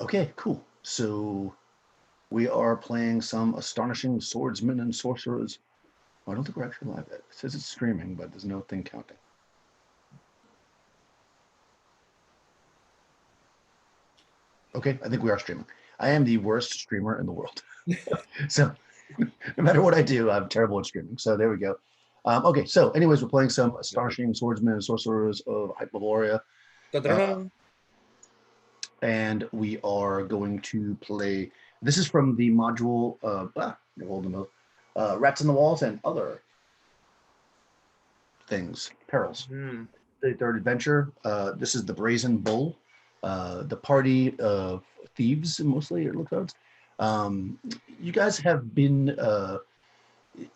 Okay, cool. So we are playing some Astonishing Swordsmen and Sorcerers. Oh, I don't think we're actually live yet. It says it's streaming, but there's no thing counting. Okay, I think we are streaming. I am the worst streamer in the world. So no matter what I do, I'm terrible at streaming. So there we go. Okay, so anyways, we're playing some Astonishing Swordsmen and Sorcerers of Hyperborea. And we are going to play. This is from the module. Hold them up. Rats in the Walls and Other Things, Perils. The third adventure. This is the Brazen Bull. The party of thieves, mostly it looks like. You guys have been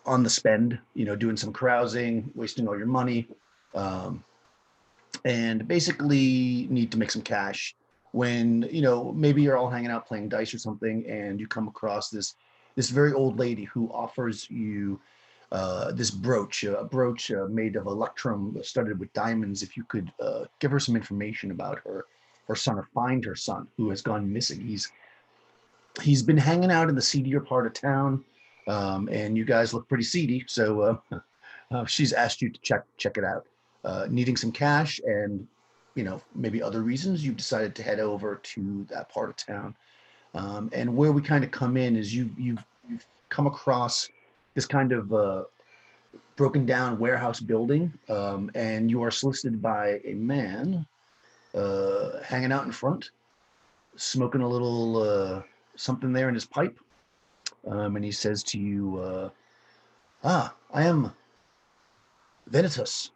on the spend, doing some carousing, wasting all your money, and basically need to make some cash. When maybe you're all hanging out playing dice or something, and you come across this very old lady who offers you this brooch, a brooch made of electrum studded with diamonds. If you could give her some information about her son, or find her son who has gone missing. He's been hanging out in the seedier part of town, and you guys look pretty seedy, so she's asked you to check it out. Needing some cash and maybe other reasons, you've decided to head over to that part of town. And where we kind of come in is you've come across this kind of broken down warehouse building, and you are solicited by a man hanging out in front, smoking a little something there in his pipe. And he says to you, I am Venutios,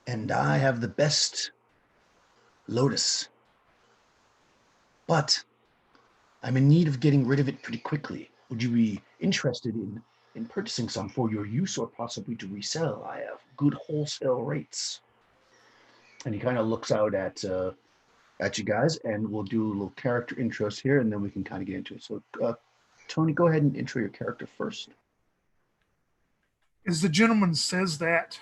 and I have the best lotus, but I'm in need of getting rid of it pretty quickly. Would you be interested in purchasing some for your use, or possibly to resell? I have good wholesale rates. And he kind of looks out at you guys, and we'll do a little character intros here, and then we can kind of get into it. So, Tony, go ahead and intro your character first. As the gentleman says that,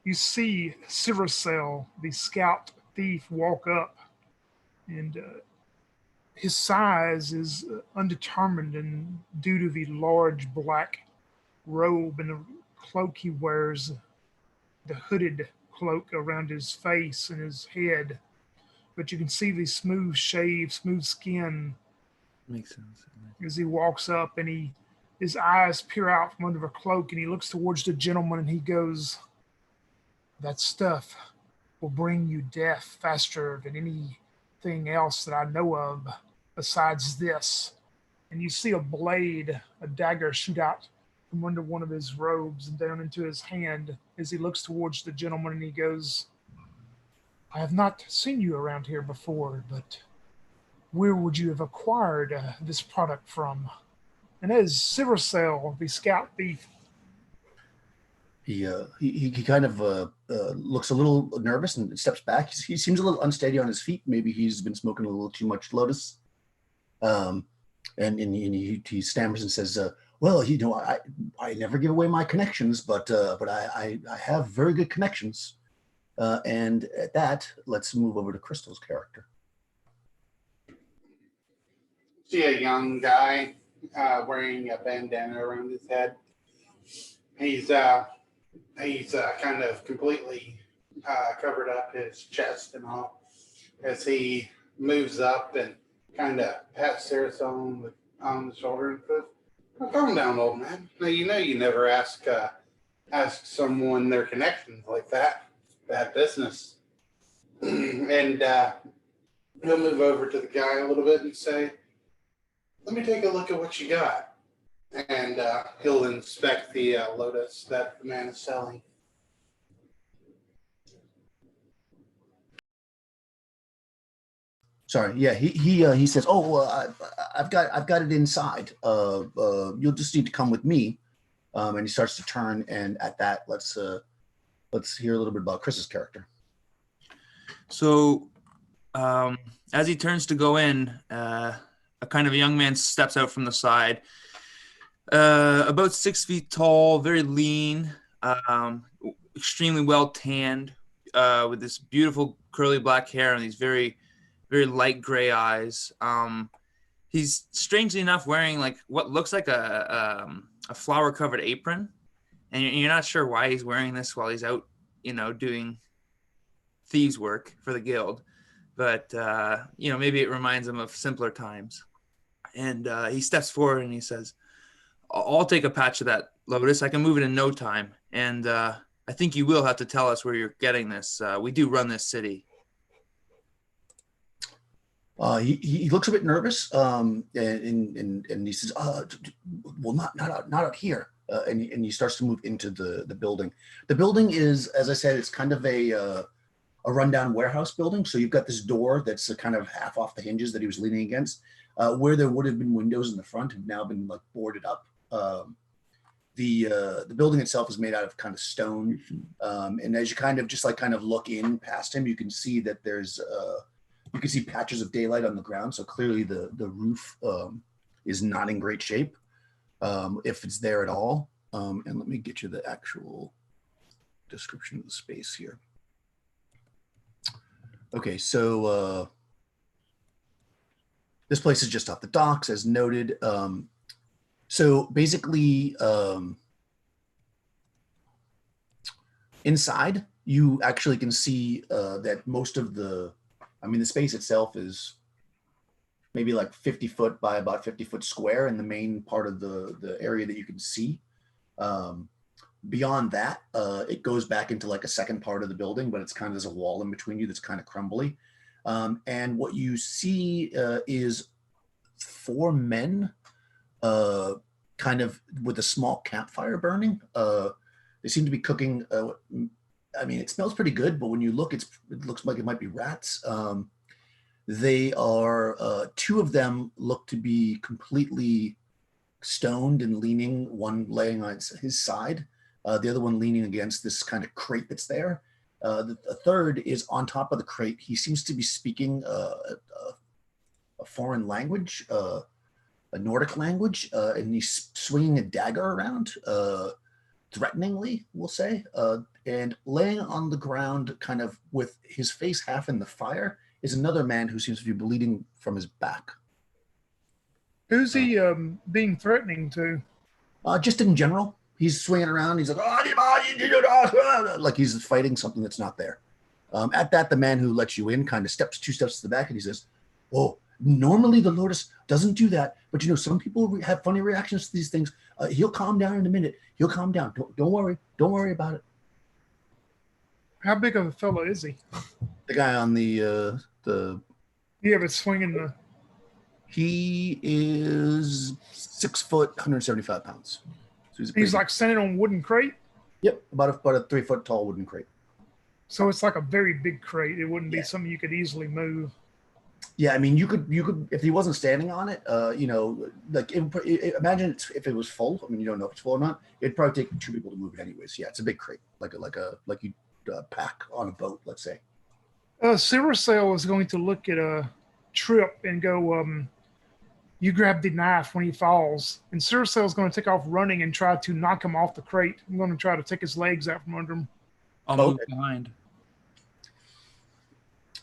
you see Cyricel, the scout thief, walk up, and his size is undetermined, and due to the large black robe and the cloak he wears, the hooded cloak around his face and his head. But you can see the smooth shave, smooth skin Makes sense. as he walks up, and his eyes peer out from under a cloak, and he looks towards the gentleman and he goes, "That stuff will bring you death faster than anything else that I know of besides this." And you see a blade, a dagger, shoot out from under one of his robes and down into his hand as he looks towards the gentleman and he goes, "I have not seen you around here before, but where would you have acquired this product from?" And as Cyricel, the scout thief, He kind of looks a little nervous and steps back. He seems a little unsteady on his feet. Maybe he's been smoking a little too much lotus. And he stammers and says, "Well, I never give away my connections, but I have very good connections." And at that, let's move over to Crystal's character. See a young guy wearing a bandana around his head. He's kind of completely covered up his chest and all as he moves up and kind of pats Sarah on the shoulder and says, "Oh, calm down, old man. Now you never ask someone their connections like that. Bad business." And he'll move over to the guy a little bit and say, "Let me take a look at what you got." And he'll inspect the lotus that the man is selling. Sorry, yeah, he says, "Oh, I've got it inside. You'll just need to come with me." And he starts to turn, and at that, let's hear a little bit about Chris's character. So, as he turns to go in, a kind of a young man steps out from the side. About 6 feet tall, very lean, extremely well tanned, with this beautiful curly black hair and these very very light gray eyes. He's strangely enough wearing like what looks like a flower-covered apron, and you're not sure why he's wearing this while he's out, doing thieves' work for the guild. But maybe it reminds him of simpler times. And he steps forward and he says, "I'll take a patch of that, Lotus. I can move it in no time. And I think you will have to tell us where you're getting this. We do run this city." He looks a bit nervous, and he says, "Well, not out here." And he starts to move into the building. The building is, as I said, it's kind of a rundown warehouse building. So you've got this door that's kind of half off the hinges that he was leaning against, where there would have been windows in the front have now been like boarded up. The building itself is made out of kind of stone, and as you kind of look in past him, you can see that there's you can see patches of daylight on the ground. So clearly the roof is not in great shape, if it's there at all. And let me get you the actual description of the space here. Okay, so this place is just off the docks, as noted. So basically, inside, you actually can see that most of the space itself is maybe like 50 foot by about 50 foot square in the main part of the area that you can see. Beyond that, it goes back into like a second part of the building, but it's kind of, there's a wall in between you that's kind of crumbly. And what you see is 4 men kind of with a small campfire burning. They seem to be cooking. It smells pretty good, but when you look, it looks like it might be rats. They are, 2 of them look to be completely stoned and leaning, one laying on his side, the other one leaning against this kind of crate that's there. The third is on top of the crate. He seems to be speaking a foreign language, a Nordic language, and he's swinging a dagger around, threateningly, we'll say, and laying on the ground kind of with his face half in the fire is another man who seems to be bleeding from his back. Who's he being threatening to? Just in general, he's swinging around. He's like, like he's fighting something that's not there. At that, the man who lets you in kind of steps 2 steps to the back and he says, "Oh, normally the Lotus doesn't do that, but some people have funny reactions to these things. He'll calm down in a minute. He'll calm down. Don't worry. Don't worry about it." How big of a fellow is he? The guy on the Yeah, but swinging the. He is 6 foot, 175 pounds. So he's like standing on a wooden crate? Yep, about a 3 foot tall wooden crate. So it's like a very big crate. It wouldn't be something you could easily move. Yeah, you could if he wasn't standing on it, like imagine if it was full. You don't know if it's full or not. It'd probably take 2 people to move it anyways. Yeah, it's a big crate, like you pack on a boat, let's say. Silver Sail is going to look at a Trip and go, you grab the knife when he falls. And Silver Sail is going to take off running and try to knock him off the crate. I'm going to try to take his legs out from under him. I'll move behind.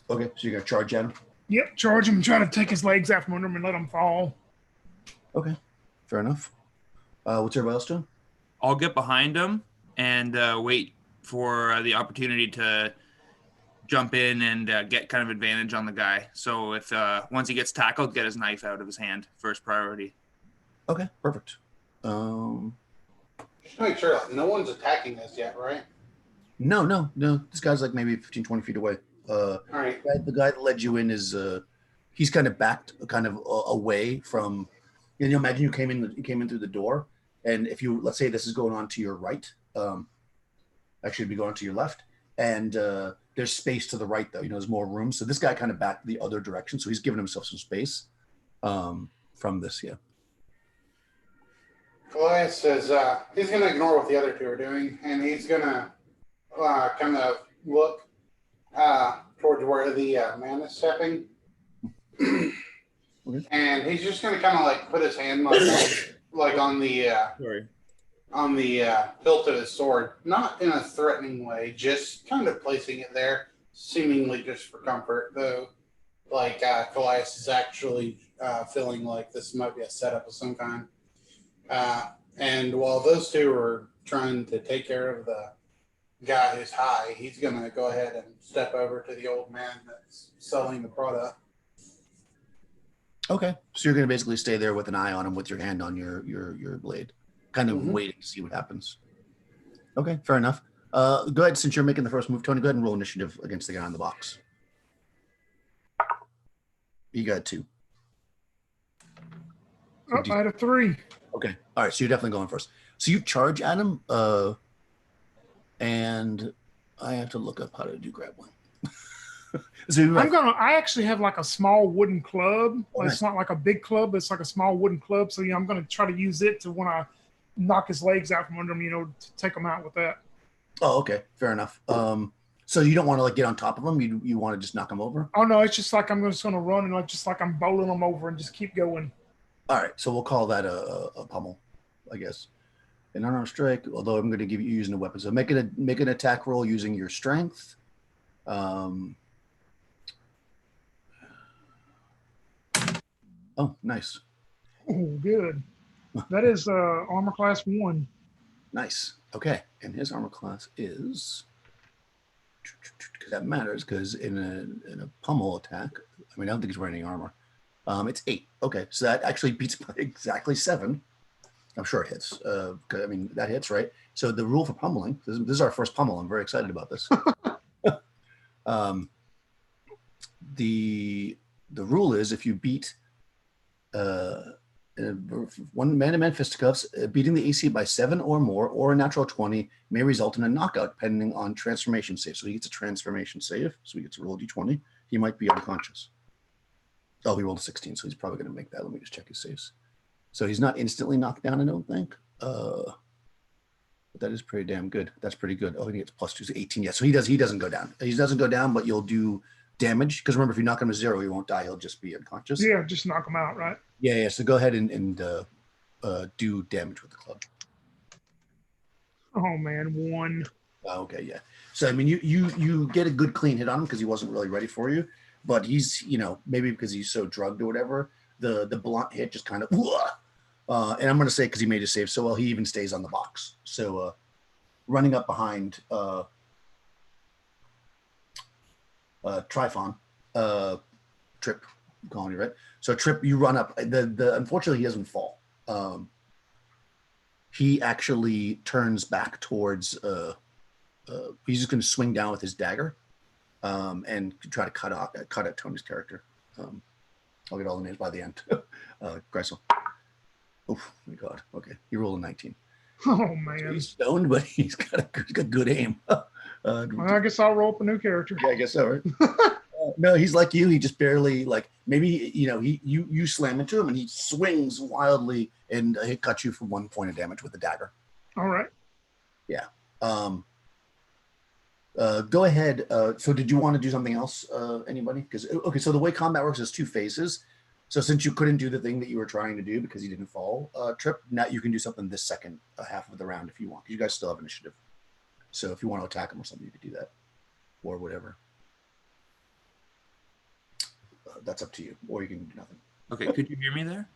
Okay, so you're going to charge at him? Yep, charge him and try to take his legs out from under him and let him fall. Okay, fair enough. What's everybody else doing? I'll get behind him and wait for the opportunity to jump in and get kind of advantage on the guy. So if once he gets tackled, get his knife out of his hand, first priority. Okay, perfect. Just make sure no one's attacking us yet, right? No. This guy's like maybe 15, 20 feet away. All right. The guy that led you in is he's kind of backed kind of away from. You imagine you came in through the door, and if you, let's say this is going on to your right, actually it'd be going to your left, and there's space to the right though. There's more room. So this guy kind of backed the other direction, so he's giving himself some space from this. Yeah. Goliath says he's going to ignore what the other 2 are doing, and he's going to kind of look towards where the man is stepping. Okay. And he's just going to kind of like put his hand like on the hilt of his sword, not in a threatening way, just kind of placing it there, seemingly just for comfort, though like Callias is actually feeling like this might be a setup of some kind. And while those two are trying to take care of the guy who's high, he's going to go ahead and step over to the old man that's selling the product. Okay, so you're going to basically stay there with an eye on him, with your hand on your blade, kind of waiting to see what happens. Okay, fair enough. Go ahead, since you're making the first move, Tony. Go ahead and roll initiative against the guy on the box. You got 2. Oh, I had a 3. Okay, all right. So you're definitely going first. So you charge at him, and I have to look up how to do grab one. So I actually have like a small wooden club. It's not like a big club, but it's like a small wooden club. So I'm going to try to use it to when I knock his legs out from under him, to take him out with that. Oh, okay, fair enough. So you don't want to like get on top of him. You want to just knock him over. Oh no, it's just like I'm just going to run and like I'm bowling him over and just keep going. All right, so we'll call that a pummel, I guess. An unarmed strike. Although I'm going to give you using a weapon, so make an attack roll using your strength. Oh, nice. Oh, good. That is armor class 1. Nice. Okay, and his armor class is, because that matters, because in a pummel attack, I mean, I don't think he's wearing any armor. It's 8. Okay, so that actually beats by exactly 7. I'm sure it hits. I mean, that hits, right? So the rule for pummeling. This is our first pummel. I'm very excited about this. The rule is if you beat one man-to-man fisticuffs, beating the AC by 7 or more, or a natural 20 may result in a knockout, depending on transformation save. So he gets a transformation save, so he gets to roll a d20. He might be unconscious. Oh, he rolled a 16, so he's probably going to make that. Let me just check his saves. So he's not instantly knocked down, I don't think. But that is pretty damn good. That's pretty good. Oh, he gets +2, so 18. Yeah, so he doesn't go down. He doesn't go down, but you'll do damage. Because remember, if you knock him to 0, he won't die. He'll just be unconscious. Yeah, just knock him out, right? Yeah. So go ahead and do damage with the club. Oh man, 1. Okay, yeah. So I mean, you get a good clean hit on him because he wasn't really ready for you, but he's maybe because he's so drugged or whatever, the blunt hit just kind of. And I'm going to say because he made a save so well, he even stays on the box. So running up behind Trifon, Trip, I'm calling you right. So Trip, you run up. Unfortunately, he doesn't fall. He actually turns back towards. He's just going to swing down with his dagger, and try to cut at Tony's character. I'll get all the names by the end. Gressel. Oh my God. Okay, he rolled a 19. Oh man, so he's stoned, but he's got good aim. Well, I guess I'll roll up a new character. Yeah, I guess so, right? No, he's like you. He just barely maybe you slam into him and he swings wildly and he cuts you for 1 point of damage with the dagger. All right. Yeah. Go ahead. So did you want to do something else, anybody? Because so the way combat works is 2 phases. So since you couldn't do the thing that you were trying to do because you didn't fall, Trip, now you can do something this second half of the round if you want. You guys still have initiative. So if you want to attack him or something, you could do that, or whatever. That's up to you, or you can do nothing. Okay, could you hear me there?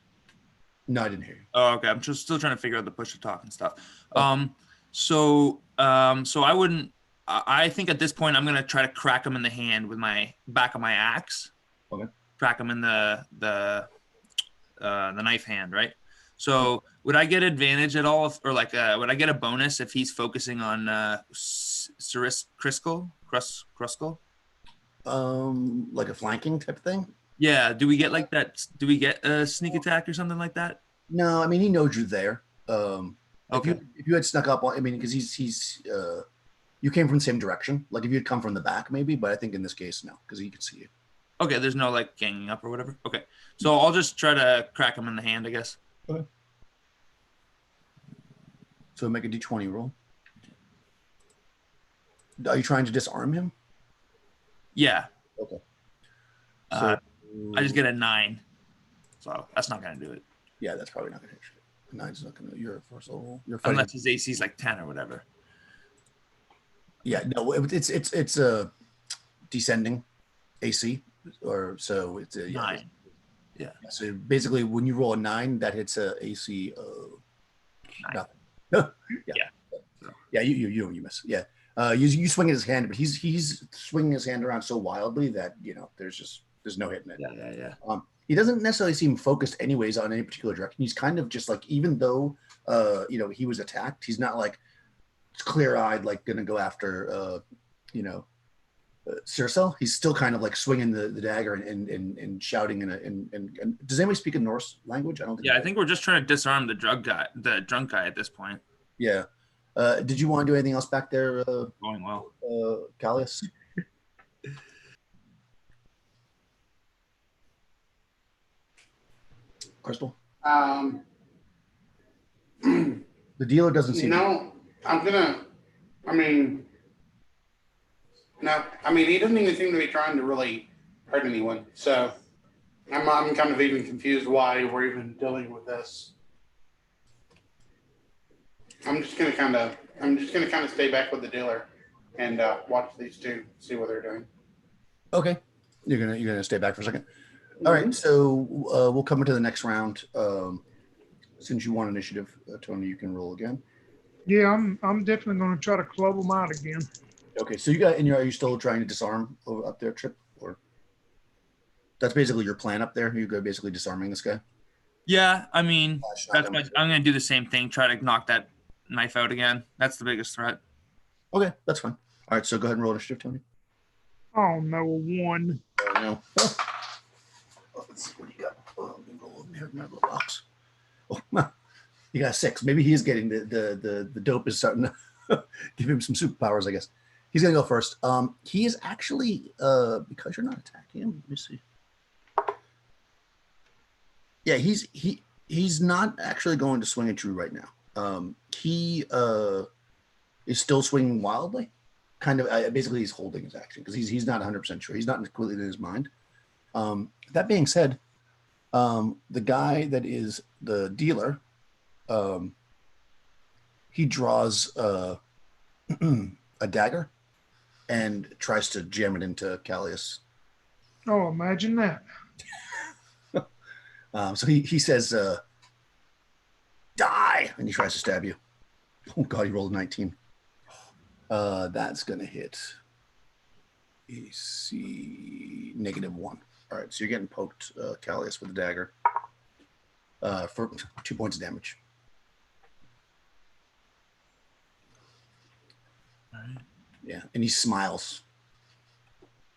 No, I didn't hear you. Oh, okay. I'm just still trying to figure out the push to talk and stuff. So I wouldn't. I think at this point I'm gonna try to crack him in the hand with my back of my axe. Okay. Crack him in the knife hand, right? So would I get advantage at all, or would I get a bonus if he's focusing on Cruskull? Like a flanking type of thing? Yeah. Do we get like that? Do we get a sneak attack or something like that? No, I mean he knows you're there. Okay. If you had snuck up on, I mean, because he's you came from the same direction. Like if you'd come from the back, maybe, but I think in this case, no, because he can see you. Okay, there's no like ganging up or whatever. Okay, so I'll just try to crack him in the hand, I guess. Okay. So make a d20 roll. Are you trying to disarm him? Yeah. Okay. So, I just get a 9, so that's not gonna do it. Yeah, that's probably not gonna hit you. 9's not gonna. You're first level. You're fighting. Unless his AC is like 10 or whatever. Yeah, no, it's a descending AC. or so it's a 9. Yeah. So basically, when you roll a 9, that hits a AC of 9. nothing. Yeah. Yeah. Yeah, you miss. Yeah. You swing his hand, but he's swinging his hand around so wildly that there's no hitting it. Yeah. He doesn't necessarily seem focused anyways on any particular direction. He's kind of just like, even though he was attacked, he's not like clear-eyed like gonna go after Circel. He's still kind of like swinging the dagger and shouting and does anybody speak a Norse language? I don't think. Yeah, I think we're just trying to disarm the drunk guy at this point. Yeah. Did you want to do anything else back there? Going well. Callius? Crystal? The dealer doesn't seem. No, he doesn't even seem to be trying to really hurt anyone. So I'm kind of even confused why we're even dealing with this. I'm just gonna kind of stay back with the dealer and watch these two, see what they're doing. Okay, you're gonna stay back for a second. All right, so we'll come into the next round. Since you won initiative, Tony, you can roll again. Yeah, I'm definitely going to try to club them out again. Okay, so are you still trying to disarm up there, Trip? Or that's basically your plan up there? You go basically disarming this guy? Yeah, I mean, I'm going to do the same thing. Try to knock that knife out again. That's the biggest threat. Okay, that's fine. All right, so go ahead and roll initiative, Tony. Oh no, 1. Oh no. Let's see what you got. Let me roll over here in my little box. Oh, you got 6. Maybe he is getting the dope is starting to give him some superpowers, I guess. He's gonna go first. He is actually because you're not attacking him. Let me see. Yeah, he's not actually going to swing at you right now. He is still swinging wildly. Kind of basically he's holding his action because he's not 100% sure. He's not completely in his mind. That being said, the guy that is the dealer, he draws a dagger and tries to jam it into Callius. Oh, imagine that. So he says, die, and he tries to stab you. Oh God, he rolled a 19. That's gonna hit AC -1. All right, so you're getting poked, Callius, with a dagger for 2 points of damage. All right. Yeah, and he smiles.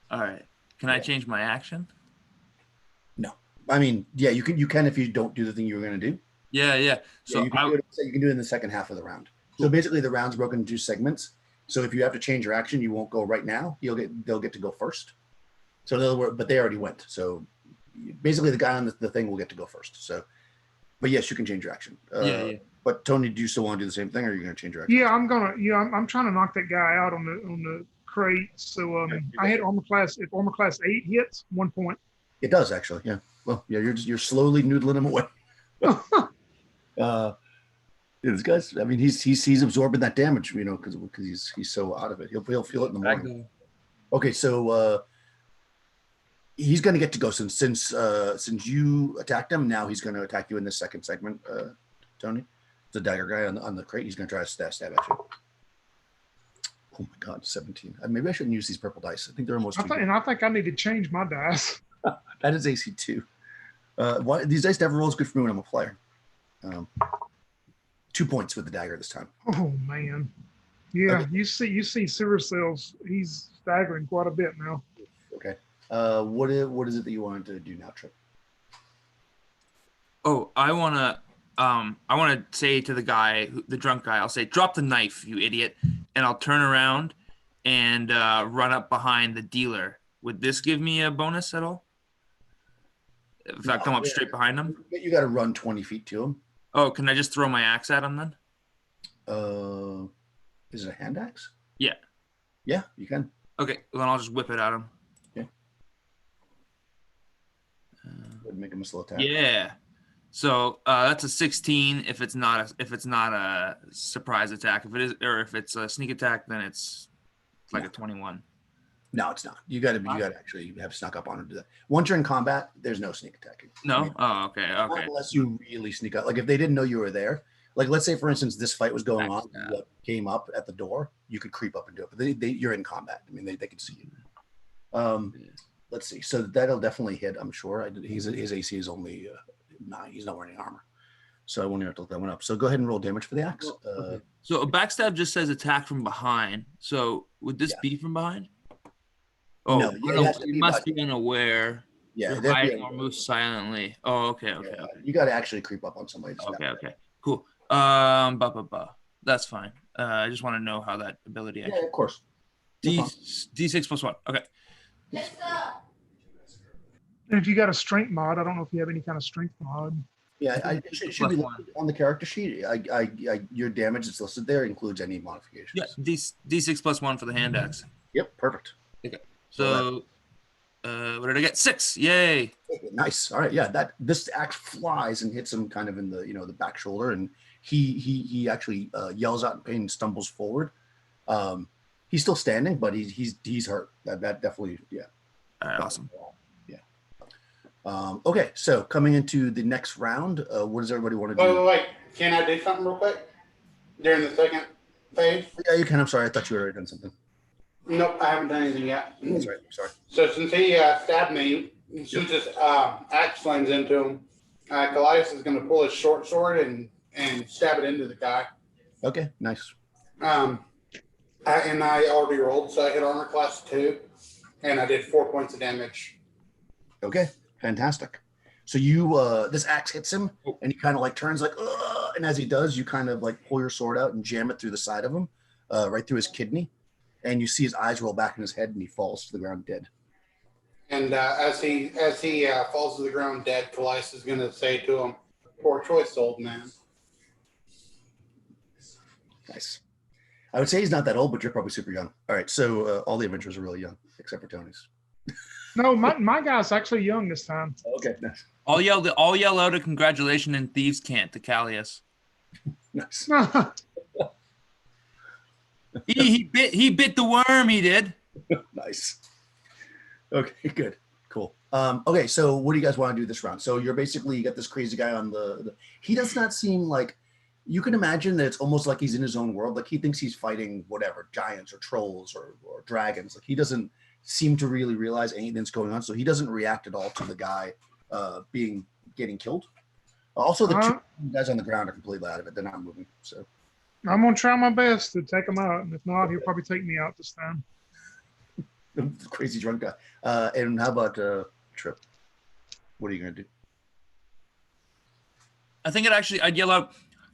All right. Can I change my action? No, I mean, yeah, you can if you don't do the thing you were going to do. Yeah. So you can do it in the second half of the round. Cool. So basically, the round's broken into 2 segments. So if you have to change your action, you won't go right now. They'll get to go first. So in other words, but they already went. So basically, the guy on the thing will get to go first. So, but yes, you can change your action. Yeah. But Tony, do you still want to do the same thing, or are you going to change your action? Yeah, I'm trying to knock that guy out on the crate. So I hit armor class. If armor class 8 hits, 1 point. It does actually. Yeah. Well, yeah, you're slowly noodling him away. This guy's. I mean, he's absorbing that damage, because he's so out of it. He'll feel it in the morning. Okay, so he's going to get to go since you attacked him. Now he's going to attack you in this second segment, Tony. The dagger guy on the crate. He's going to try to stab at you. Oh my God, 17. Maybe I shouldn't use these purple dice. I think they're almost. I think I need to change my dice. That is AC 2. Why these dice never rolls good for me when I'm a player. 2 points with the dagger this time. Oh man, yeah. Okay. You see Circel's. He's staggering quite a bit now. Okay. What is it that you wanted to do now, Trip? Oh, I want to say to the guy, the drunk guy, I'll say, drop the knife, you idiot. And I'll turn around and run up behind the dealer. Would this give me a bonus at all? If I come up straight behind him? You got to run 20 feet to him. Oh, can I just throw my axe at him then? Is it a hand axe? Yeah. Yeah, you can. Okay, then I'll just whip it at him. Yeah. Make him a slow attack. Yeah. So that's a 16 if it's not a surprise attack. If it is, or if it's a sneak attack, then it's like a 21. No, it's not. You got to actually have snuck up on him to do that. Once you're in combat, there's no sneak attacking. No. I mean, Okay. unless you really sneak up. Like if they didn't know you were there. Like let's say for instance this fight was going on, what came up at the door, you could creep up and do it. But you're in combat. I mean they can see you. Let's see. So that'll definitely hit. I'm sure. His AC is only 9. He's not wearing any armor, so I won't even have to look that one up. So go ahead and roll damage for the axe. Okay. So a backstab just says attack from behind. So would this be from behind? Oh, no, it must be unaware. Yeah, you're hiding or move silently. Oh, okay. You got to actually creep up on somebody. Okay, cool. That's fine. I just want to know how that ability. Actually... Yeah, of course. D6 plus 1. Okay. And if you got a strength mod, I don't know if you have any kind of strength mod. Yeah, it should be on the character sheet. Your damage that's listed there includes any modifications. Yeah, D6 plus 1 for the hand axe. Yep, perfect. Okay. So, what did I get? 6. Yay! Nice. All right. Yeah, this axe flies and hits him kind of in the the back shoulder, and he actually yells out in pain and stumbles forward. He's still standing, but he's hurt. That definitely All right, awesome. Okay, so coming into the next round, what does everybody want to do? Wait. Can I do something real quick during the second phase? Yeah, you can. I'm sorry. I thought you had already done something. Nope, I haven't done anything yet. That's right. Sorry. So since he stabbed me, since this axe slams into him, Callias is going to pull his short sword and stab it into the guy. Okay, nice. And I already rolled, so I hit armor class 2, and I did 4 points of damage. Okay, fantastic. So you this axe hits him, and he kind of like turns like, ugh! And as he does, you kind of like pull your sword out and jam it through the side of him, right through his kidney. And you see his eyes roll back in his head, and he falls to the ground dead. And as he falls to the ground dead, Callias is going to say to him, "Poor choice, old man." Nice. I would say he's not that old, but you're probably super young. All right, so all the adventurers are really young, except for Tony's. No, my guy's actually young this time. Okay, nice. I'll yell out a congratulations in thieves' cant to Callias. Nice. he bit the worm. He did. Nice. Okay, good, cool. Okay, so what do you guys want to do this round? So you got this crazy guy on the. He does not seem like. You can imagine that it's almost like he's in his own world. Like he thinks he's fighting whatever giants or trolls or dragons. Like he doesn't seem to really realize anything's going on. So he doesn't react at all to the guy getting killed. Also, the two guys on the ground are completely out of it. They're not moving. So I'm gonna try my best to take him out, and if not, he'll probably take me out this time. The crazy drunk guy. And how about Trip? What are you gonna do? I think I'd yell out,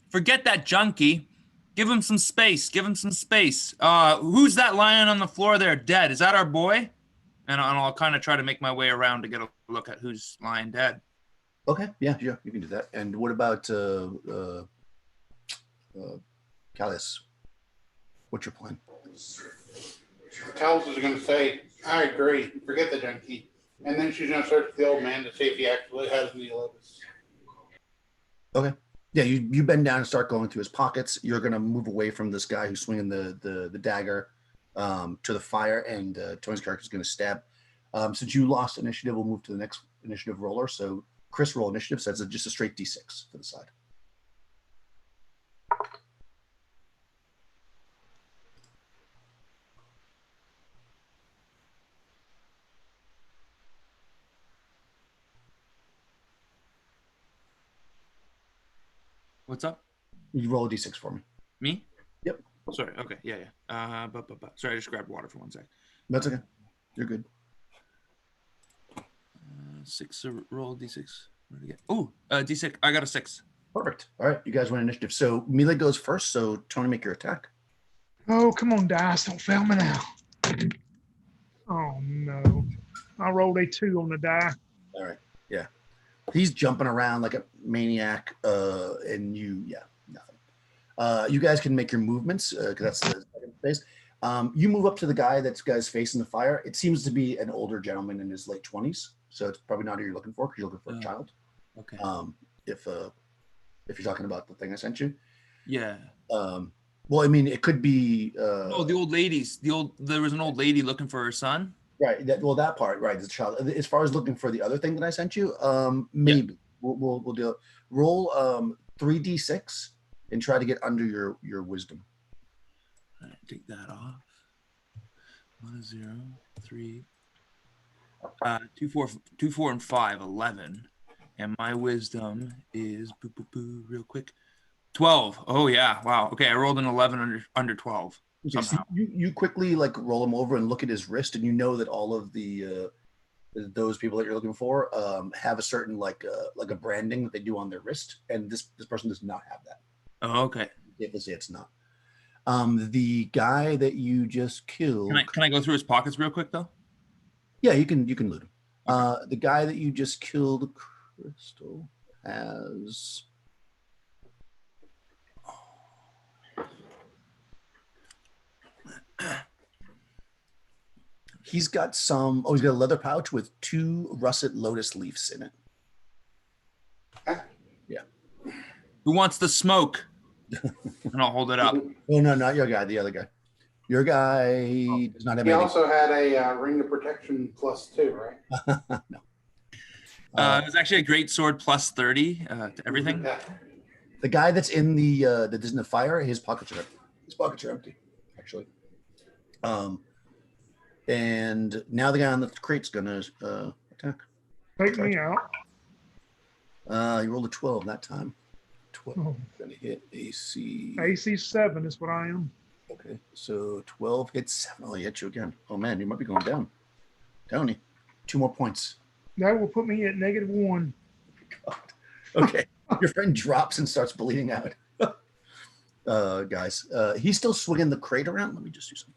"Forget that junkie. Give him some space. Give him some space. Who's that lying on the floor there dead? Is that our boy?" And I'll kind of try to make my way around to get a look at who's lying dead. Okay, yeah, you can do that. And what about Callias? What's your plan? Callias is going to say, "I agree. Forget the junkie." And then she's going to search the old man to see if he actually has any lotus. Okay. Yeah, you bend down and start going through his pockets. You're going to move away from this guy who's swinging the dagger to the fire, and Tony's character is going to stab. Since you lost initiative, we'll move to the next initiative roller. So Chris, roll initiative. So that's just a straight D6 to the side. What's up? You roll a D6 for me. Me? Yep. Sorry. Okay. Yeah. Sorry, I just grabbed water for 1 sec. That's okay. You're good. 6. So roll D6. What did I get? Oh, D6. I got a 6. Perfect. All right, you guys win initiative. So melee goes first. So Tony, make your attack. Oh, come on, dice! Don't fail me now. Oh no! I rolled a 2 on the die. All right. Yeah. He's jumping around like a maniac, and nothing. You guys can make your movements because that's the second phase. You move up to the guy's facing the fire. It seems to be an older gentleman in his late 20s, so it's probably not who you're looking for because you're looking for a child. Okay. If you're talking about the thing I sent you. Yeah. Well, I mean, it could be. Oh, the old ladies. There was an old lady looking for her son. Right. That part. Right. The child. As far as looking for the other thing that I sent you, maybe we'll do it. Roll 3d6 and try to get under your wisdom. All right, take that off. 1 0 3 2 4 and 5 11, and my wisdom is real quick 12. Oh yeah, wow. Okay, I rolled an 11 under 12. Okay, so you quickly like roll him over and look at his wrist, and you know that all of the those people that you're looking for have a certain like a branding that they do on their wrist, and this person does not have that. Oh, okay. Let's say it's not. The guy that you just killed. Can I go through his pockets real quick though? Yeah, you can loot him. Okay. The guy that you just killed, Crystal, has. He's got some. Oh, he's got a leather pouch with 2 russet lotus leaves in it. Yeah. Who wants the smoke? And I'll hold it up. Oh no, not your guy. The other guy. Your guy does not have. He also had a ring of protection +2, right? No. It was actually a great sword +30 to everything. Yeah. The guy that's in the that isn't a fire. His pockets are empty, actually. And now the guy on the crate's gonna attack. Take me out. He rolled a 12 that time. 12 gonna hit AC. AC 7 is what I am. Okay, so 12 hits 7. Oh, he hit you again. Oh man, you might be going down. Tony, 2 more points. That will put me at -1. God. Okay, your friend drops and starts bleeding out. Guys, he's still swinging the crate around. Let me just do something.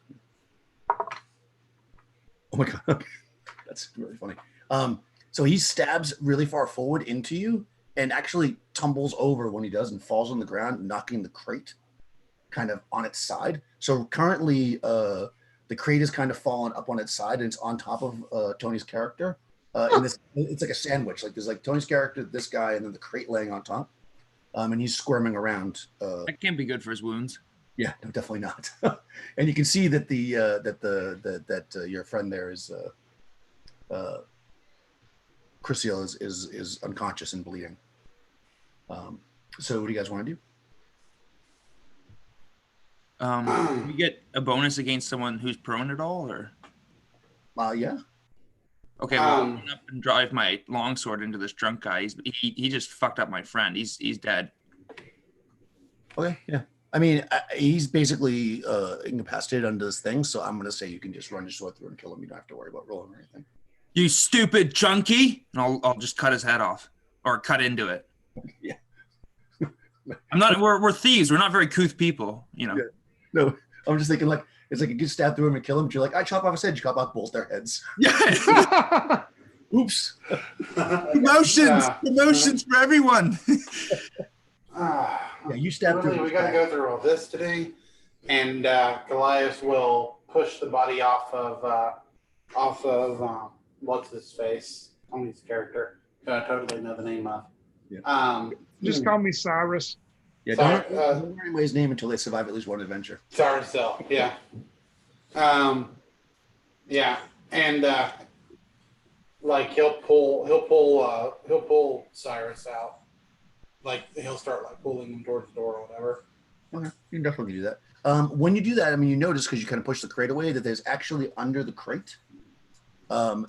Oh my God, that's really funny. So he stabs really far forward into you and actually tumbles over when he does and falls on the ground, knocking the crate kind of on its side. So currently the crate is kind of fallen up on its side and it's on top of Tony's character. And it's like a sandwich. Like there's like Tony's character, this guy, and then the crate laying on top. And he's squirming around. That can't be good for his wounds. Yeah, no, definitely not. And you can see that your friend there is Crucial is unconscious and bleeding. So what do you guys want to do? Do we get a bonus against someone who's prone at all, or? Yeah. Okay, well, I'll run up and drive my longsword into this drunk guy. He just fucked up my friend. He's dead. Okay, yeah. I mean, he's basically incapacitated under this thing, so I'm going to say you can just run your sword through and kill him. You don't have to worry about rolling or anything. You stupid junkie! And I'll just cut his head off or cut into it. Yeah. I'm not. We're thieves. We're not very couth people, you know. Yeah. No, I'm just thinking like it's like you can stab through him and kill him. But you're like, I chop off his head. You chop off both their heads. Yeah. Oops. Promotions for everyone. Yeah, you stab really, through. We got to go through all this today, and Goliath will push the body off of what's his face, Tony's character, who I totally know the name of. Yeah. Just call me Cyrus. Yeah, don't learn anybody's name until they survive at least one adventure. Cyrus, yeah. Yeah, and like he'll pull Cyrus out. Like he'll start like pulling him towards the door or whatever. Okay, you can definitely do that. When you do that, I mean, you notice because you kind of push the crate away that there's actually under the crate,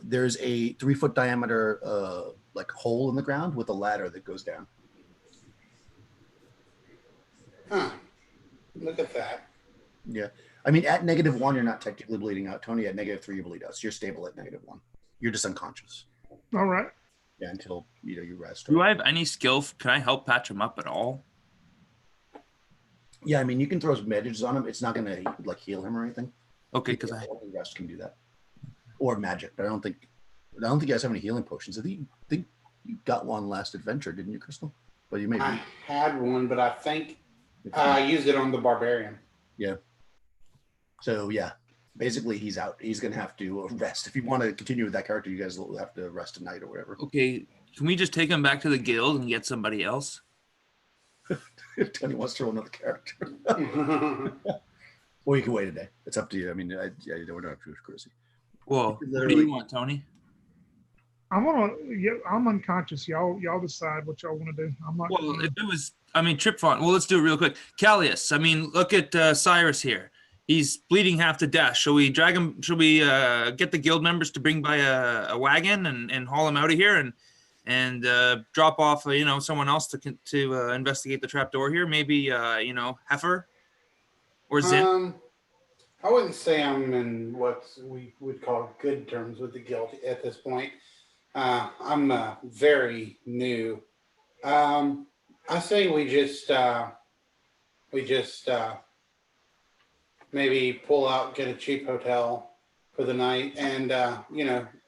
there's a 3-foot diameter like hole in the ground with a ladder that goes down. Huh. Look at that. Yeah. I mean, at -1, you're not technically bleeding out. Tony, at -3, you bleed out. So you're stable at -1. You're just unconscious. All right. Yeah, until you rest. Do I have any skill? Can I help patch him up at all? Yeah, I mean, you can throw some bandages on him. It's not going to like heal him or anything. Okay, because rest can do that, or magic. But I don't think you guys have any healing potions. I think you got one last adventure, didn't you, Crystal? But you maybe I had one, but I think I used it on the barbarian. Yeah. So yeah, basically he's out. He's gonna have to rest. If you want to continue with that character, you guys will have to rest tonight or whatever. Okay, can we just take him back to the guild and get somebody else? if Tony wants to roll another character. Or you can wait a day. It's up to you. I mean, yeah, you don't have to crazy. Well, what do you want, Tony? I'm unconscious. Y'all decide what y'all want to do. I'm not. Well, if it was, I mean, Trip Font. Well, let's do it real quick. Callius. I mean, look at Cyrus here. He's bleeding half to death. Shall we drag him? Shall we get the guild members to bring by a wagon and haul him out of here and drop off someone else to investigate the trapdoor here? Maybe Heifer or Zin. I wouldn't say I'm in what we would call good terms with the guild at this point. I'm very new. I say we just maybe pull out, get a cheap hotel for the night, and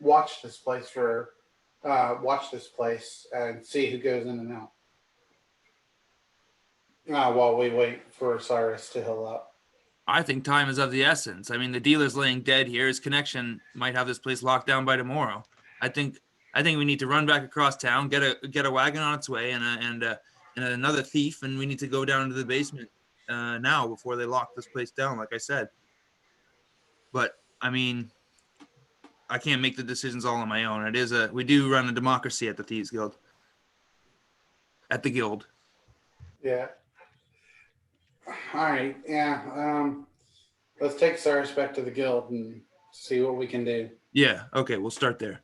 watch this place and see who goes in and out while we wait for Cyrus to heal up. I think time is of the essence. I mean, the dealer's laying dead here. His connection might have this place locked down by tomorrow. I think we need to run back across town, get a wagon on its way, and another thief, and we need to go down into the basement now before they lock this place down. Like I said, but I mean, I can't make the decisions all on my own. We do run a democracy at the Thieves Guild, at the guild. Yeah. All right. Yeah. Let's take Cyrus back to the guild and see what we can do. Yeah. Okay. We'll start there.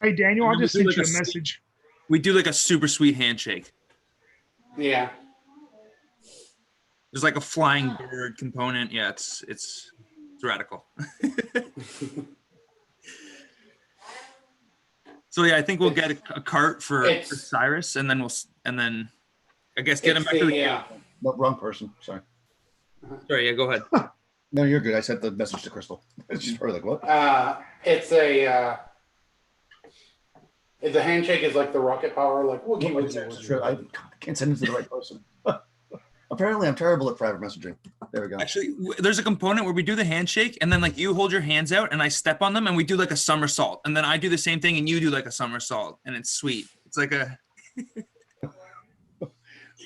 Hey, Daniel, I just sent you a message. We do like a super sweet handshake. Yeah. There's like a flying bird component. Yeah, it's radical. So yeah, I think we'll get a cart for Cyrus, and then I guess get him back to the guild. No, wrong person. Sorry. Sorry. Yeah, go ahead. No, you're good. I sent the message to Crystal. She's probably like, what? It's a handshake is like the rocket power, like I can't send it to the right person. Apparently, I'm terrible at private messaging. There we go. Actually, there's a component where we do the handshake, and then like you hold your hands out, and I step on them, and we do like a somersault, and then I do the same thing, and you do like a somersault, and it's sweet. It's like a.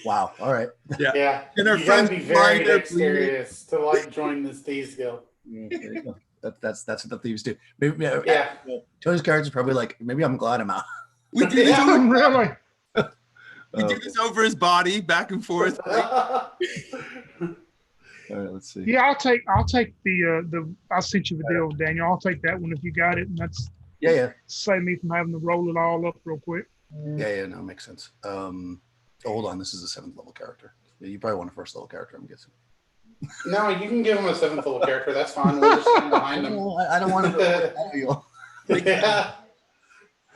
Wow. All right. Yeah. Yeah. And our you friends gotta be very dexterous to like join this Thieves Guild. There you go. That's what the thieves do. Maybe, Tony's character is probably like, maybe I'm glad I'm out. We do this Really? We do this over his body, back and forth. All right, let's see. Yeah, I'll take the I sent you the deal, Daniel. I'll take that one if you got it, and that's save me from having to roll it all up real quick. Yeah, no, makes sense. Hold on, this is a 7th level character. Yeah, you probably want a 1st level character, I'm guessing. No, you can give him a 7th level character. That's fine. We'll just stand behind him. I don't want to. Yeah.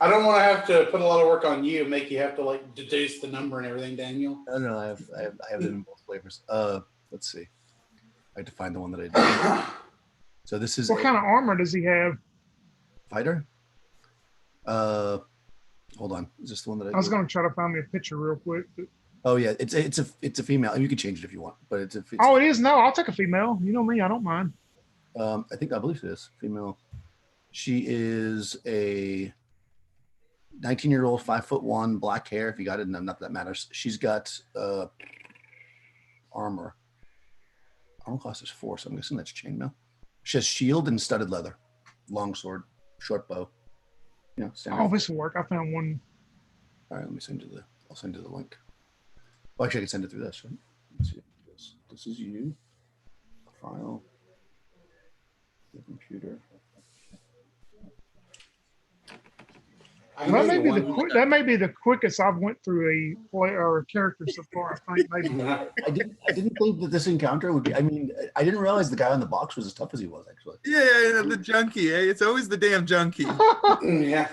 I don't want to have to put a lot of work on you, make you have to like deduce the number and everything, Daniel. No, I have it in both flavors. Let's see. I have to find the one that I did. So this is what kind of armor does he have? Fighter. Hold on. Is this the one that I was going to try to find me a picture real quick. But... Oh yeah, it's a female. You can change it if you want, but it's oh, it is. No, I'll take a female. You know me, I don't mind. I believe it is female. She is a 19-year-old, 5'1", black hair. If you got it, not that matters. She's got armor. Armor class is 4, so I'm guessing that's chainmail. She has shield and studded leather, long sword, short bow. Oh, this will work. I found one. All right, let me send you I'll send you the link. Well, actually, I can send it through this, right? Let's see. This is you. File. The computer. That may be the quickest I've went through a play or a character so far. I think maybe. I didn't think that this encounter would be. I mean, I didn't realize the guy on the box was as tough as he was. Actually. Yeah, the junkie. It's always the damn junkie. Yeah.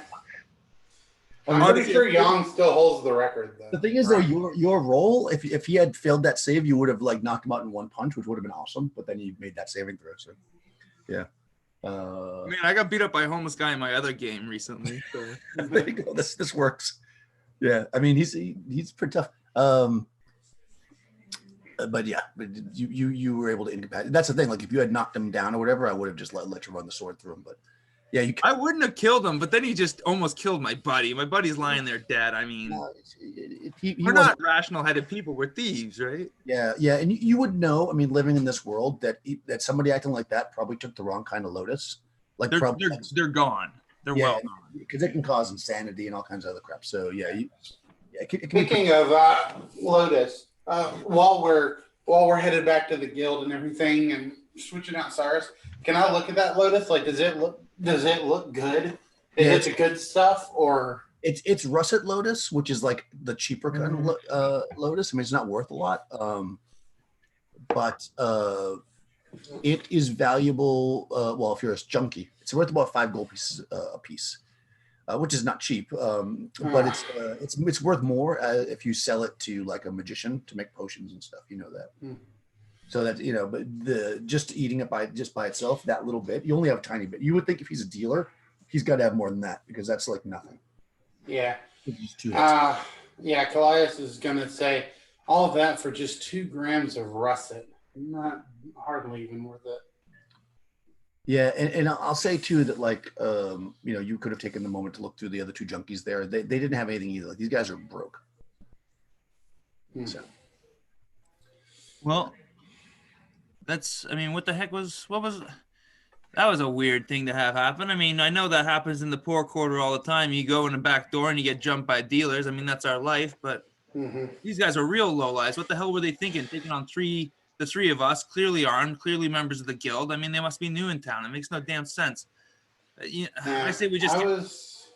I'm pretty sure Yang still holds the record, though. The thing is, though, your roll, if he had failed that save, you would have like knocked him out in one punch, which would have been awesome. But then he made that saving throw. So, yeah. Man, I got beat up by a homeless guy in my other game recently. So. There you go. This works. Yeah, I mean he's pretty tough. But yeah, you were able to incapacitate. That's the thing. Like if you had knocked him down or whatever, I would have just let you run the sword through him. But Yeah, I wouldn't have killed him, but then he just almost killed my buddy. My buddy's lying there dead. I mean, we're not rational-headed people. We're thieves, right? Yeah, yeah, and you would know. I mean, living in this world, that somebody acting like that probably took the wrong kind of lotus. Like they're gone. They're well gone because it can cause insanity and all kinds of other crap. So yeah, Speaking of lotus, while we're headed back to the guild and everything, and switching out Cyrus, can I look at that lotus? Like, does it look good? Is it the good stuff, or it's russet lotus, which is like the cheaper kind of lotus. I mean, it's not worth a lot, but it is valuable. Well, if you're a junkie, it's worth about 5 gold pieces a piece, which is not cheap. But it's worth more if you sell it to like a magician to make potions and stuff. You know that. So that but just eating it by itself, that little bit, you only have a tiny bit. You would think if he's a dealer, he's got to have more than that because that's like nothing. Yeah. Yeah. Callias is gonna say all of that for just 2 grams of russet. Not hardly even worth it. Yeah, and I'll say too that like you could have taken the moment to look through the other 2 junkies there. They didn't have anything either. Like these guys are broke. So. Well, what the heck that was a weird thing to have happen. I mean, I know that happens in the poor quarter all the time. You go in the back door and you get jumped by dealers. I mean, that's our life, but these guys are real lowlives. What the hell were they thinking? Taking on the 3 of us, clearly armed, clearly members of the guild. I mean, they must be new in town. It makes no damn sense. I say we just... I was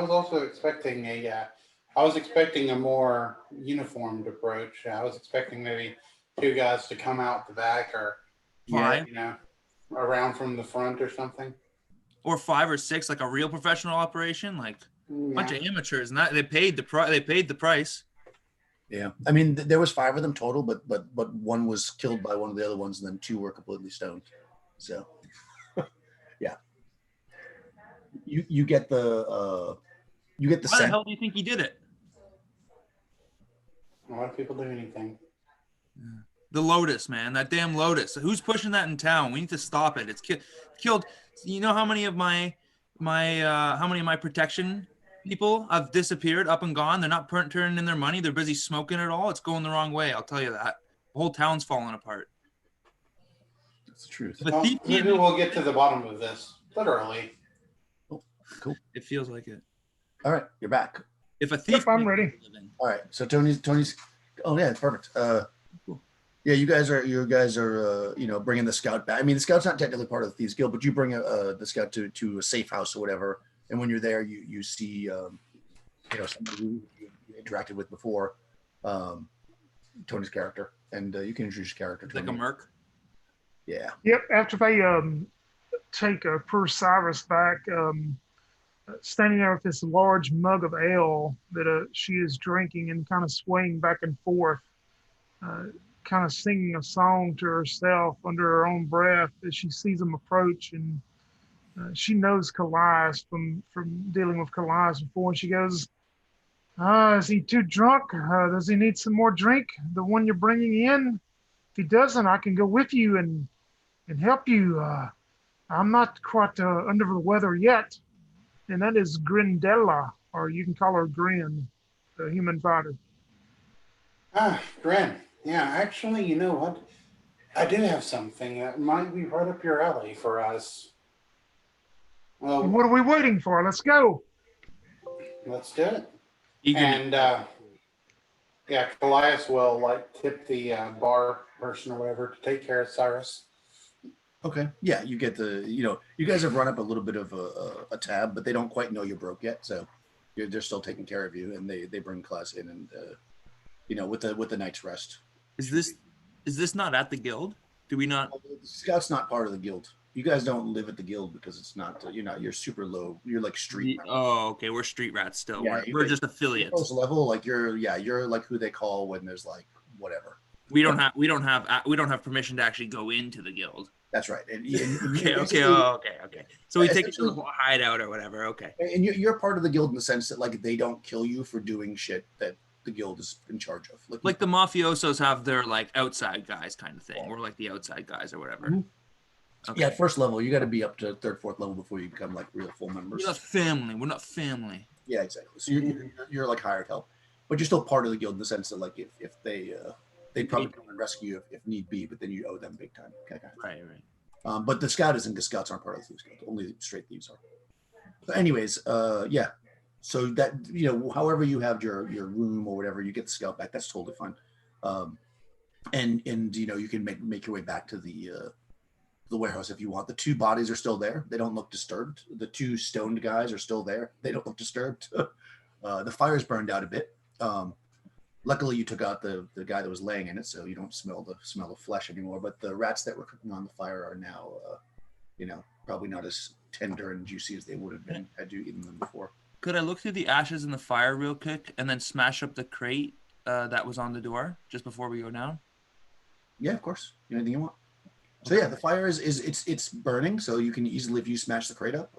also expecting a more uniformed approach. I was expecting maybe 2 guys to come out the back or, around from the front or something. Or 5 or 6, like a real professional operation, like a bunch of amateurs. And they paid the price. Yeah, I mean, there was 5 of them total, but 1 was killed by one of the other ones, and then 2 were completely stoned. So, yeah, you get the Why the hell do you think he did it? A lot of people do anything. The lotus, man, that damn lotus. Who's pushing that in town? We need to stop it. It's killed. You know how many of my protection people have disappeared, up and gone? They're not turning in their money. They're busy smoking it all. It's going the wrong way. I'll tell you that. The whole town's falling apart. That's the truth. Maybe we'll get to the bottom of this. Literally. Oh, cool. It feels like it. All right, you're back. If a thief, I'm ready. All right, so Tony's. Oh yeah, perfect. Cool. Yeah, you guys are bringing the scout back. I mean, the scout's not technically part of the Thieves Guild, but you bring the scout to a safe house or whatever. And when you're there, you see somebody who you interacted with before, Tony's character, and you can introduce your character to like him. A merc. Yeah. Yep. After they take poor Cyrus back, standing there with this large mug of ale that she is drinking and kind of swaying back and forth, kind of singing a song to herself under her own breath as she sees him approach. And she knows Callias from dealing with Callias before. And she goes, is he too drunk? Does he need some more drink? The one you're bringing in? If he doesn't, I can go with you and help you. I'm not quite under the weather yet. And that is Grindella, or you can call her Grin, the human fighter. Grin. Yeah, actually, you know what? I do have something that might be right up your alley for us. Well, what are we waiting for? Let's go. Let's do it. And Callias will tip the bar person or whatever to take care of Cyrus. Okay. Yeah, you get you guys have run up a little bit of a tab, but they don't quite know you're broke yet, so they're still taking care of you, and they bring class in, and with the night's rest. Is this not at the guild? Do we not? The scout's not part of the guild. You guys don't live at the guild because it's not. You're super low. You're like street. Oh, okay. We're street rats still. Yeah, we're just affiliates. First level, you're like who they call when there's whatever. We don't have permission to actually go into the guild. That's right. Okay. So we take it to a hideout or whatever. Okay. And you're part of the guild in the sense that they don't kill you for doing shit that the guild is in charge of. Like the mafiosos have their outside guys kind of thing. We're like the outside guys or whatever. Mm-hmm. Okay. Yeah, first level. You got to be up to third, fourth level before you become like real full members. We're not family. We're not family. Yeah, exactly. So you're like hired help, but you're still part of the guild in the sense that like if they'd probably come and rescue you if need be, but then you owe them big time. Okay. Right, right. But the scout isn't, because scouts aren't part of the thieves guild. Only straight thieves are. But anyways, yeah. So that, however you have your room or whatever, you get the scout back. That's totally fine. And you can make your way back to the warehouse if you want. The 2 bodies are still there. They don't look disturbed. The 2 stoned guys are still there. They don't look disturbed. The fire's burned out a bit. Luckily, you took out the guy that was laying in it, so you don't smell the smell of flesh anymore. But the rats that were cooking on the fire are now, probably not as tender and juicy as they would have been had you eaten them before. Could I look through the ashes in the fire real quick and then smash up the crate that was on the door just before we go down? Yeah, of course. Anything you want. So yeah, the fire it's burning, so you can easily, if you smash the crate up,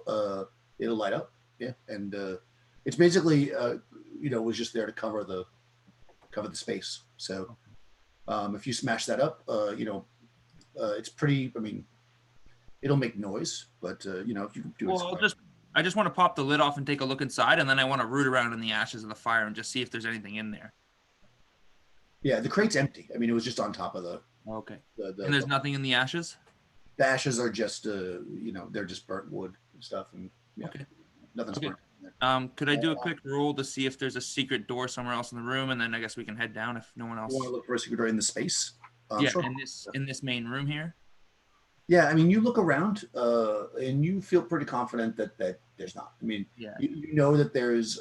it'll light up. Yeah, and it's basically was just there to cover the space. So if you smash that up, it's pretty. I mean, it'll make noise, but if you do it. I just want to pop the lid off and take a look inside, and then I want to root around in the ashes of the fire and just see if there's anything in there. Yeah, the crate's empty. I mean, it was just on top of the. Okay. And there's nothing in the ashes? The ashes are just, they're just burnt wood and stuff, and okay. Nothing's burnt. Could I do a quick roll to see if there's a secret door somewhere else in the room, and then I guess we can head down if no one else. You want to look for a secret door in the space? Yeah, sure. in this main room here. Yeah, I mean, you look around, and you feel pretty confident that there's not. I mean, yeah. you know that there's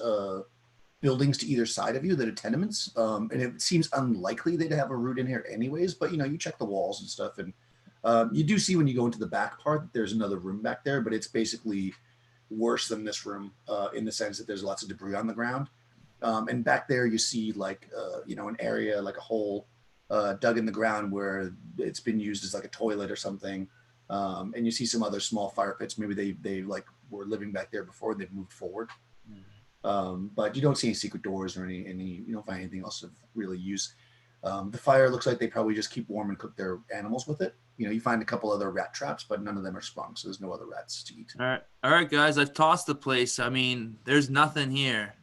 buildings to either side of you that are tenements, and it seems unlikely they'd have a route in here anyways. But you check the walls and stuff, and you do see when you go into the back part that there's another room back there, but it's basically worse than this room in the sense that there's lots of debris on the ground, and back there you see like an area, like a hole dug in the ground where it's been used as like a toilet or something, and you see some other small fire pits. Maybe they like were living back there before they've moved forward. But you don't see any secret doors or any you don't find anything else of really use. The fire looks like they probably just keep warm and cook their animals with it. You find a couple other rat traps, but none of them are sprung, so there's no other rats to eat. All right, guys, I've tossed the place. I mean, there's nothing here.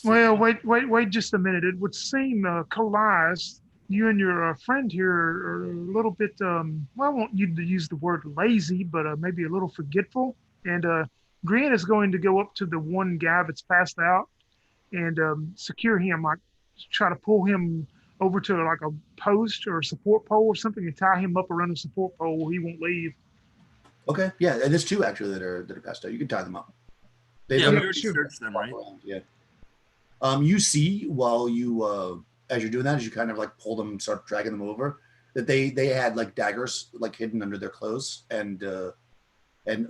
Well, wait just a minute. It would seem, Kalias, you and your friend here are a little bit, I want you to use the word lazy, but maybe a little forgetful. And Grant is going to go up to the one guy that's passed out and secure him, like try to pull him over to like a post or a support pole or something and tie him up around a support pole where he won't leave. Okay, yeah, and there's 2 actually that are passed out. You can tie them up. We already searched them, right? Yeah. You see while you as you're doing that, as you kind of like pull them, start dragging them over, that they had like daggers like hidden under their clothes, and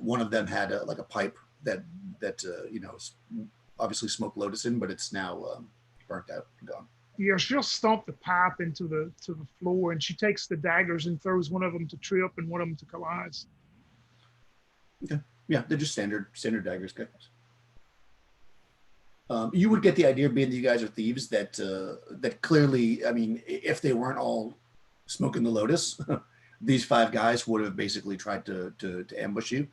one of them had like a pipe that obviously smoked lotus in, but it's now burnt out and gone. Yeah, she'll stomp the pipe into the floor, and she takes the daggers and throws one of them to Trip and one of them to Kalias. Okay, yeah, they're just standard daggers. You would get the idea, being that you guys are thieves, that clearly, I mean, if they weren't all smoking the lotus, these 5 guys would have basically tried to ambush you.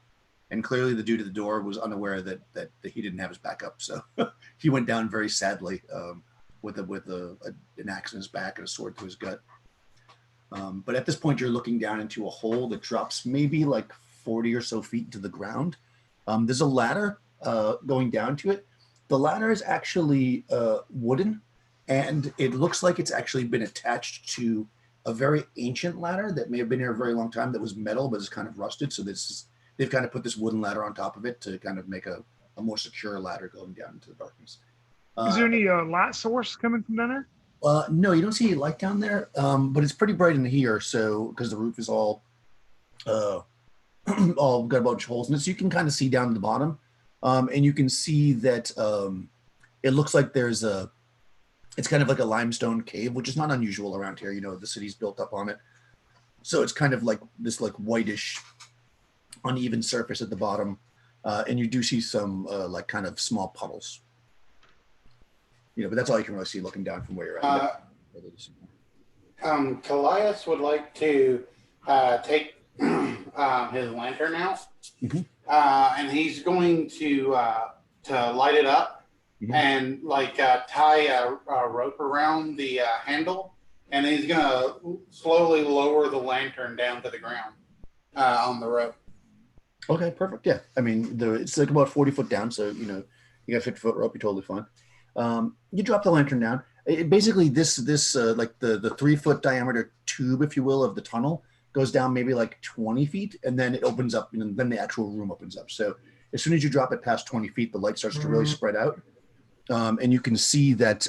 And clearly the dude at the door was unaware that he didn't have his back up. So he went down very sadly with an axe in his back and a sword to his gut. But at this point, you're looking down into a hole that drops maybe like 40 or so feet to the ground. There's a ladder going down to it. The ladder is actually wooden, and it looks like it's actually been attached to a very ancient ladder that may have been here a very long time, that was metal, but it's kind of rusted. So they've kind of put this wooden ladder on top of it to kind of make a more secure ladder going down into the darkness. Is there any light source coming from down there? No, you don't see any light down there, but it's pretty bright in here. So because the roof is all got a bunch of holes in it, so you can kind of see down to the bottom. And you can see that it looks like it's kind of like a limestone cave, which is not unusual around here. The city's built up on it. So it's kind of like this like whitish, uneven surface at the bottom. And you do see some like kind of small puddles. But that's all you can really see looking down from where you're at. Kalias would like to take his lantern out, Mhm. and he's going to light it up Mhm. and like tie a rope around the handle, and he's gonna slowly lower the lantern down to the ground on the rope. Okay, perfect. Yeah, I mean, it's like about 40 foot down, so you know, you got 50-foot rope, you're totally fine. You drop the lantern down. Basically, this like the 3-foot diameter tube, if you will, of the tunnel goes down maybe like 20 feet, and then it opens up, and then the actual room opens up. So as soon as you drop it past 20 feet, the light starts to really spread out, and you can see that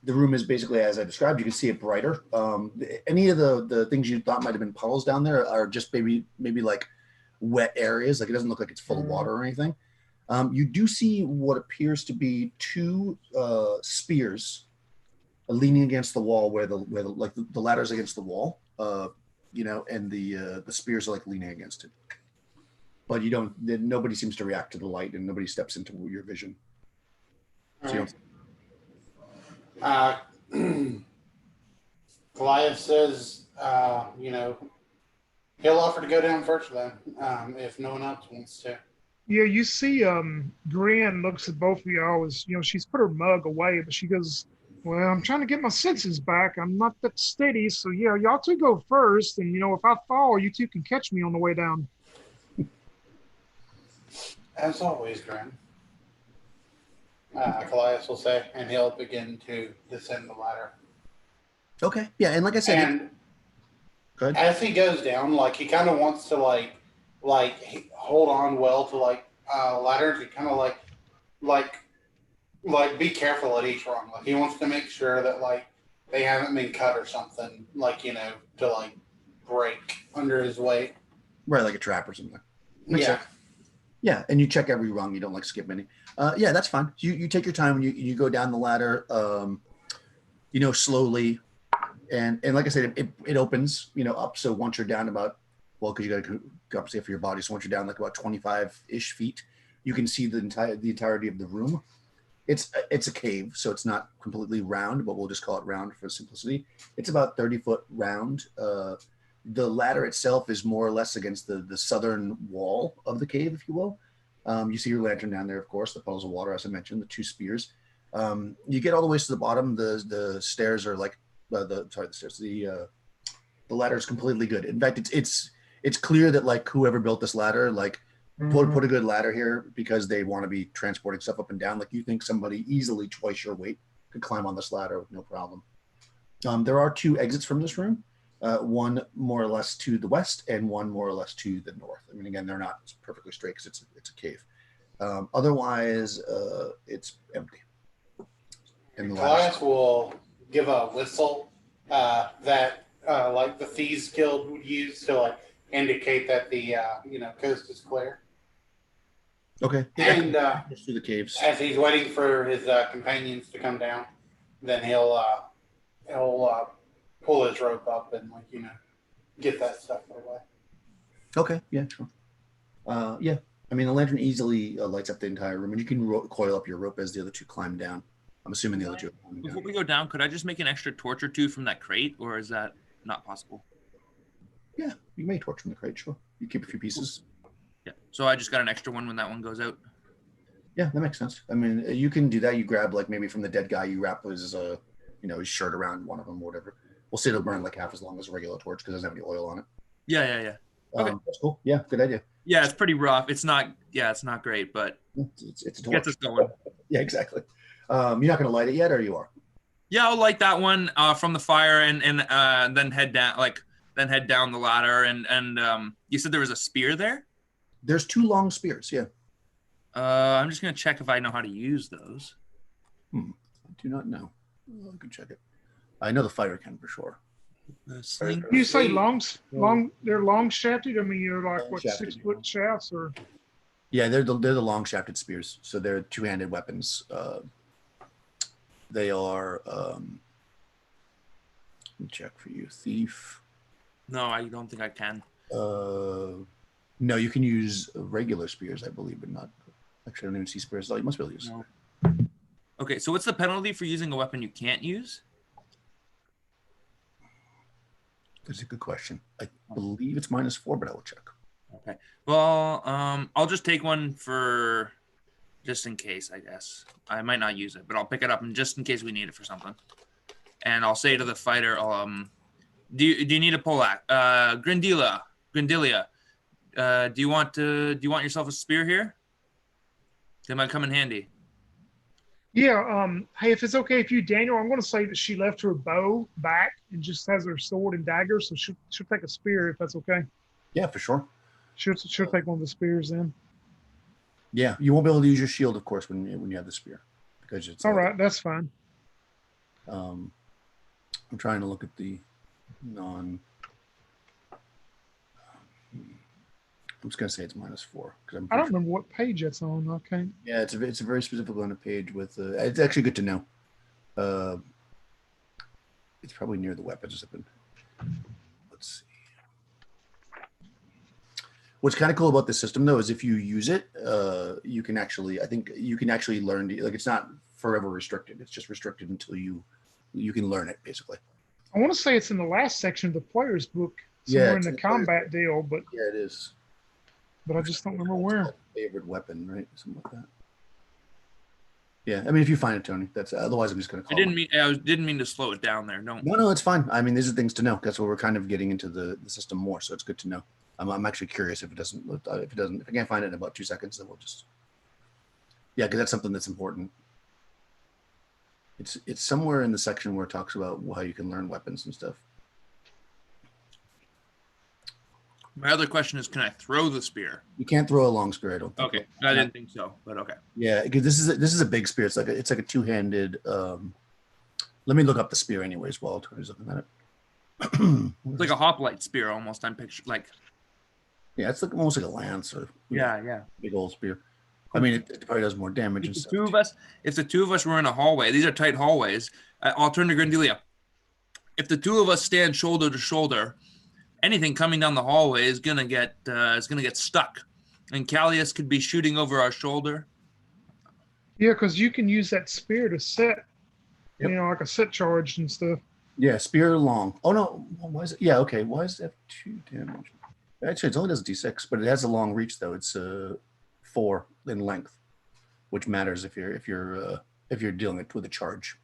the room is basically as I described. You can see it brighter. Any of the things you thought might have been puddles down there are just maybe like wet areas. Like it doesn't look like it's full of water or anything. You do see what appears to be 2 spears leaning against the wall, where the ladder's against the wall. You know, and the spears are like leaning against it. But you don't. Nobody seems to react to the light, and nobody steps into your vision. So you don't. Goliath says, you know, he'll offer to go down first then, if no one else wants to. Yeah, you see, Grin looks at both of y'all as, you know, she's put her mug away, but she goes, well, I'm trying to get my senses back. I'm not that steady. So, yeah, y'all two go first. And, you know, if I fall, you two can catch me on the way down. As always, Grin. Goliath will say, and he'll begin to descend the ladder. Okay. Yeah, and like I said, And as he goes down, like he kind of wants to like hold on well to like ladders. He kind of like be careful at each rung. Like he wants to make sure that like they haven't been cut or something. Like, you know, to like break under his weight. Right, like a trap or something. Makes Yeah. sense. Yeah, and you check every rung. You don't like skip any. Yeah, that's fine. You take your time when you go down the ladder. You know, slowly, and like I said, it opens. You know, up. So once you're down about, well, because you got to go up safe for your body. So once you're down like about 25-ish feet, you can see the entirety of the room. It's a cave, so it's not completely round, but we'll just call it round for simplicity. It's about 30-foot round. The ladder itself is more or less against the southern wall of the cave, if you will. You see your lantern down there, of course, the puddles of water, as I mentioned, the 2 spears. You get all the way to the bottom. The stairs are like the ladder is completely good. In fact, it's clear that like whoever built this ladder, like put a good ladder here because they want to be transporting stuff up and down. Like you think somebody easily twice your weight could climb on this ladder with no problem. There are 2 exits from this room. One more or less to the west and one more or less to the north. I mean, again, they're not perfectly straight because it's a cave. Otherwise, it's empty. And the Goliath will give a whistle that like the Thieves Guild would use to like indicate that the you know, coast is clear. Okay. And through the caves. as he's waiting for his companions to come down, then he'll pull his rope up and like, you know, get that stuff away. Okay. Yeah. Sure. Yeah. I mean, the lantern easily lights up the entire room, and you can coil up your rope as the other 2 climb down. I'm assuming the other 2 are climbing down. Before we go down, could I just make an extra torch or 2 from that crate, or is that not possible? Yeah, you may torch from the crate. Sure. You keep a few pieces. Yeah. So I just got an extra one when that one goes out. Yeah, that makes sense. I mean, you can do that. You grab like maybe from the dead guy, you wrap his you know, his shirt around one of them, or whatever. We'll say it'll burn like half as long as a regular torch because it doesn't have any oil on it. Yeah. Okay. That's cool. Yeah, good idea. Yeah, it's pretty rough. It's not great, but it's a torch. Gets us going. Yeah, exactly. You're not going to light it yet, or you are? Yeah, I'll light that one from the fire and then head down the ladder. And you said there was a spear there? There's 2 long spears. Yeah. I'm just gonna check if I know how to use those. I do not know. I can check it. I know the fighter can for sure. You say long, they're long shafted. I mean, you're like Long what, shafted, 6-foot shafts or? Yeah, they're the long shafted spears. So they're 2-handed weapons. They are. Let me check for you, thief. No, I don't think I can. No, you can use regular spears, I believe, but not. Actually, I don't even see spears. Oh, you must be able to use. No. Okay, so what's the penalty for using a weapon you can't use? That's a good question. I believe it's -4, but I will check. Okay. Well, I'll just take one for just in case, I guess. I might not use it, but I'll pick it up and just in case we need it for something. And I'll say to the fighter, do you need a poleaxe? Grindelia, do you want yourself a spear here? They might come in handy. Yeah. Hey, if it's okay with you, Daniel, I'm going to say that she left her bow back and just has her sword and dagger. So she'll take a spear if that's okay. Yeah, for sure. She'll take one of the spears then. Yeah, you won't be able to use your shield, of course, when you have the spear, because it's all right. That's fine. I'm trying to look at the non. I'm just gonna say it's -4 because I don't remember what page that's on. Okay. Yeah, it's a very specific on a page with. It's actually good to know. It's probably near the weapons. Let's see. What's kind of cool about this system, though, is if you use it, you can actually. I think you can actually learn. Like, it's not forever restricted. It's just restricted until you can learn it, basically. I want to say it's in the last section of the player's book, somewhere in the combat deal, but yeah, it is. But I just don't remember where. Favorite weapon, right? Something like that. Yeah, I mean, if you find it, Tony, that's otherwise I'm just going to call. I didn't mean to slow it down there. No, it's fine. I mean, these are things to know. That's what we're kind of getting into the system more, so it's good to know. I'm actually curious if I can't find it in about 2 seconds, then we'll just. Yeah, because that's something that's important. It's somewhere in the section where it talks about how you can learn weapons and stuff. My other question is, can I throw the spear? You can't throw a long spear, I don't think. Okay, I didn't think so, but okay. Yeah, because this is a big spear. It's like a two-handed. Let me look up the spear anyways while Tony's looking at it. It's like a hoplite spear almost. I'm picturing like. Yeah, it's like almost like a lance or. Yeah. Big old spear. I mean, it probably does more damage and stuff. If the two of us were in a hallway, these are tight hallways. I'll turn to Grindelia. If the two of us stand shoulder to shoulder, anything coming down the hallway is gonna get stuck, and Callius could be shooting over our shoulder. Yeah, because you can use that spear to set, like a set charge and stuff. Yeah, spear long. Oh no, why is it? Yeah, okay. Why is it F2 damage? Actually, it only does D6, but it has a long reach though. It's 4 in length, which matters if you're dealing with a charge.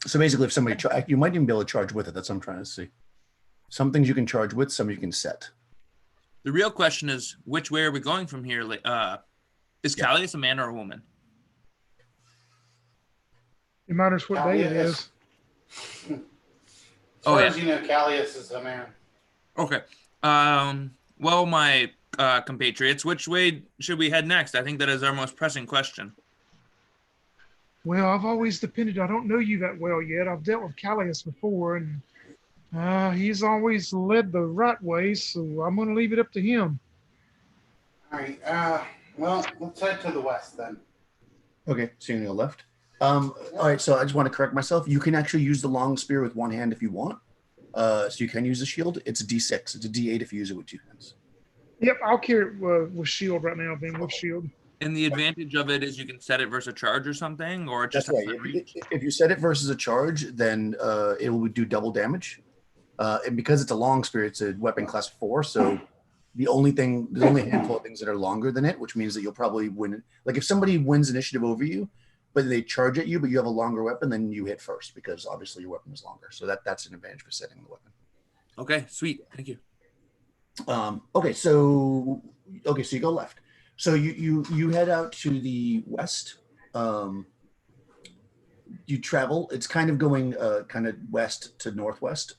So basically, if somebody you might even be able to charge with it. That's what I'm trying to see. Some things you can charge with, some you can set. The real question is, which way are we going from here? Is Callius a man or a woman? It matters what day it is. As far as you know, Callius is a man. Okay. Well, my compatriots, which way should we head next? I think that is our most pressing question. Well, I've always depended. I don't know you that well yet. I've dealt with Callius before, and he's always led the right way, so I'm going to leave it up to him. All right. Well, let's head to the west then. Okay, so you're going to go left. All right, so I just want to correct myself. You can actually use the long spear with one hand if you want. So you can use the shield. It's a D6. It's a D8 if you use it with 2 hands. Yep, I'll carry it with shield right now, then with shield. And the advantage of it is you can set it versus a charge or something, or it just That's right. If you set it versus a charge, then it will do double damage. And because it's a long spear, it's a weapon class 4. So there's only a handful of things that are longer than it, which means that you'll probably win. Like if somebody wins initiative over you, but they charge at you, but you have a longer weapon, then you hit first because obviously your weapon is longer. So that's an advantage for setting the weapon. Okay, sweet. Thank you. Okay, so you go left. So you head out to the west. You travel. It's kind of going kind of west to northwest.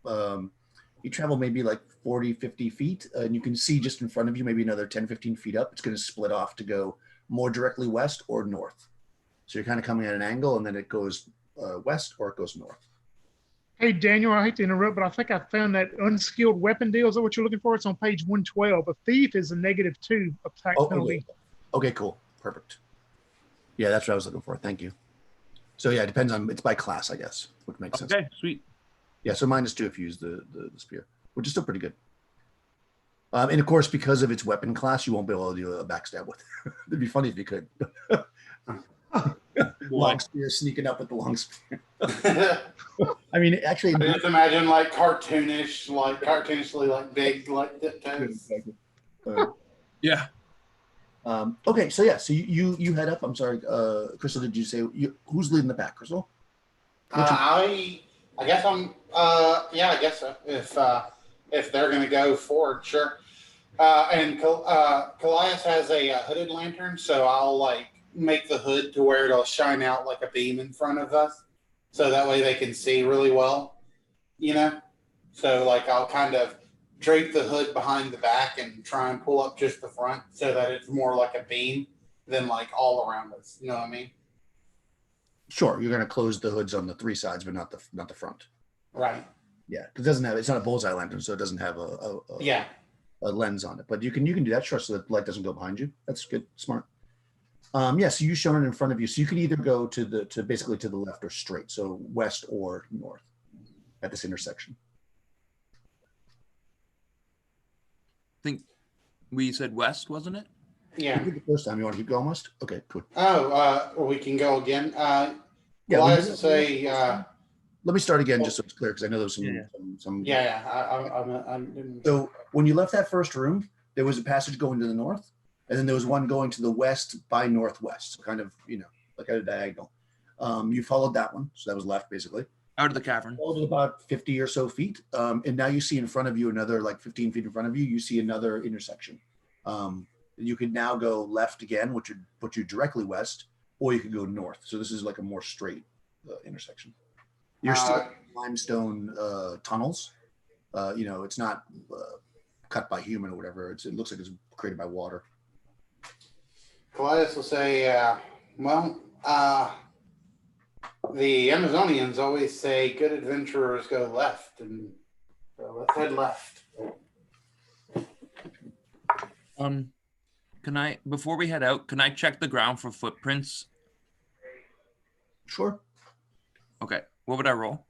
You travel maybe like 40, 50 feet, and you can see just in front of you, maybe another 10, 15 feet up. It's going to split off to go more directly west or north. So you're kind of coming at an angle, and then it goes west or it goes north. Hey, Daniel, I hate to interrupt, but I think I found that unskilled weapon deal. Is that what you're looking for? It's on page 112. A thief is a -2 attack penalty. Okay, cool. Perfect. Yeah, that's what I was looking for. Thank you. So yeah, it depends on, it's by class, I guess, which makes sense. Okay, sweet. Yeah, so -2 if you use the spear, which is still pretty good. And of course, because of its weapon class, you won't be able to do a backstab with it. It'd be funny if you could. long spear sneaking up with the long spear. I mean, actually, I just imagine like cartoonishly like big like tiptoes. Yeah. Okay, so yeah, so you head up. I'm sorry, Crystal. Did you say who's leading the pack, Crystal? I guess I'm. Yeah, I guess so. If they're gonna go forward, sure. And Callias has a hooded lantern, so I'll like make the hood to where it'll shine out like a beam in front of us, so that way they can see really well. You know, so like I'll kind of drape the hood behind the back and try and pull up just the front, so that it's more like a beam than like all around us. You know what I mean? Sure, you're going to close the hoods on the three sides, but not the front. Right. Yeah, it doesn't have. It's not a bullseye lantern, so it doesn't have a lens on it. But you can do that, sure, so that light doesn't go behind you. That's good, smart. Yeah, so you've shown it in front of you, so you can either go to basically to the left or straight, so west or north at this intersection. I think we said west, wasn't it? Yeah. The first time you want to keep going west? Okay, cool. Oh, we can go again. Yeah, Callias will say. Let me start again, just so it's clear, because I know there's some. I'm So when you left that first room, there was a passage going to the north, and then there was one going to the west by northwest, so kind of, like at a diagonal. You followed that one, so that was left, basically. Out of the cavern. Followed it about 50 or so feet, and now you see in front of you another, like 15 feet in front of you, you see another intersection. You could now go left again, which would put you directly west, or you could go north. So this is like a more straight intersection. You're still in limestone tunnels. It's not cut by human or whatever. It looks like it's created by water. Callias will say, the Amazonians always say good adventurers go left, and so let's head left. Can I, before we head out, can I check the ground for footprints? Sure. Okay. What would I roll?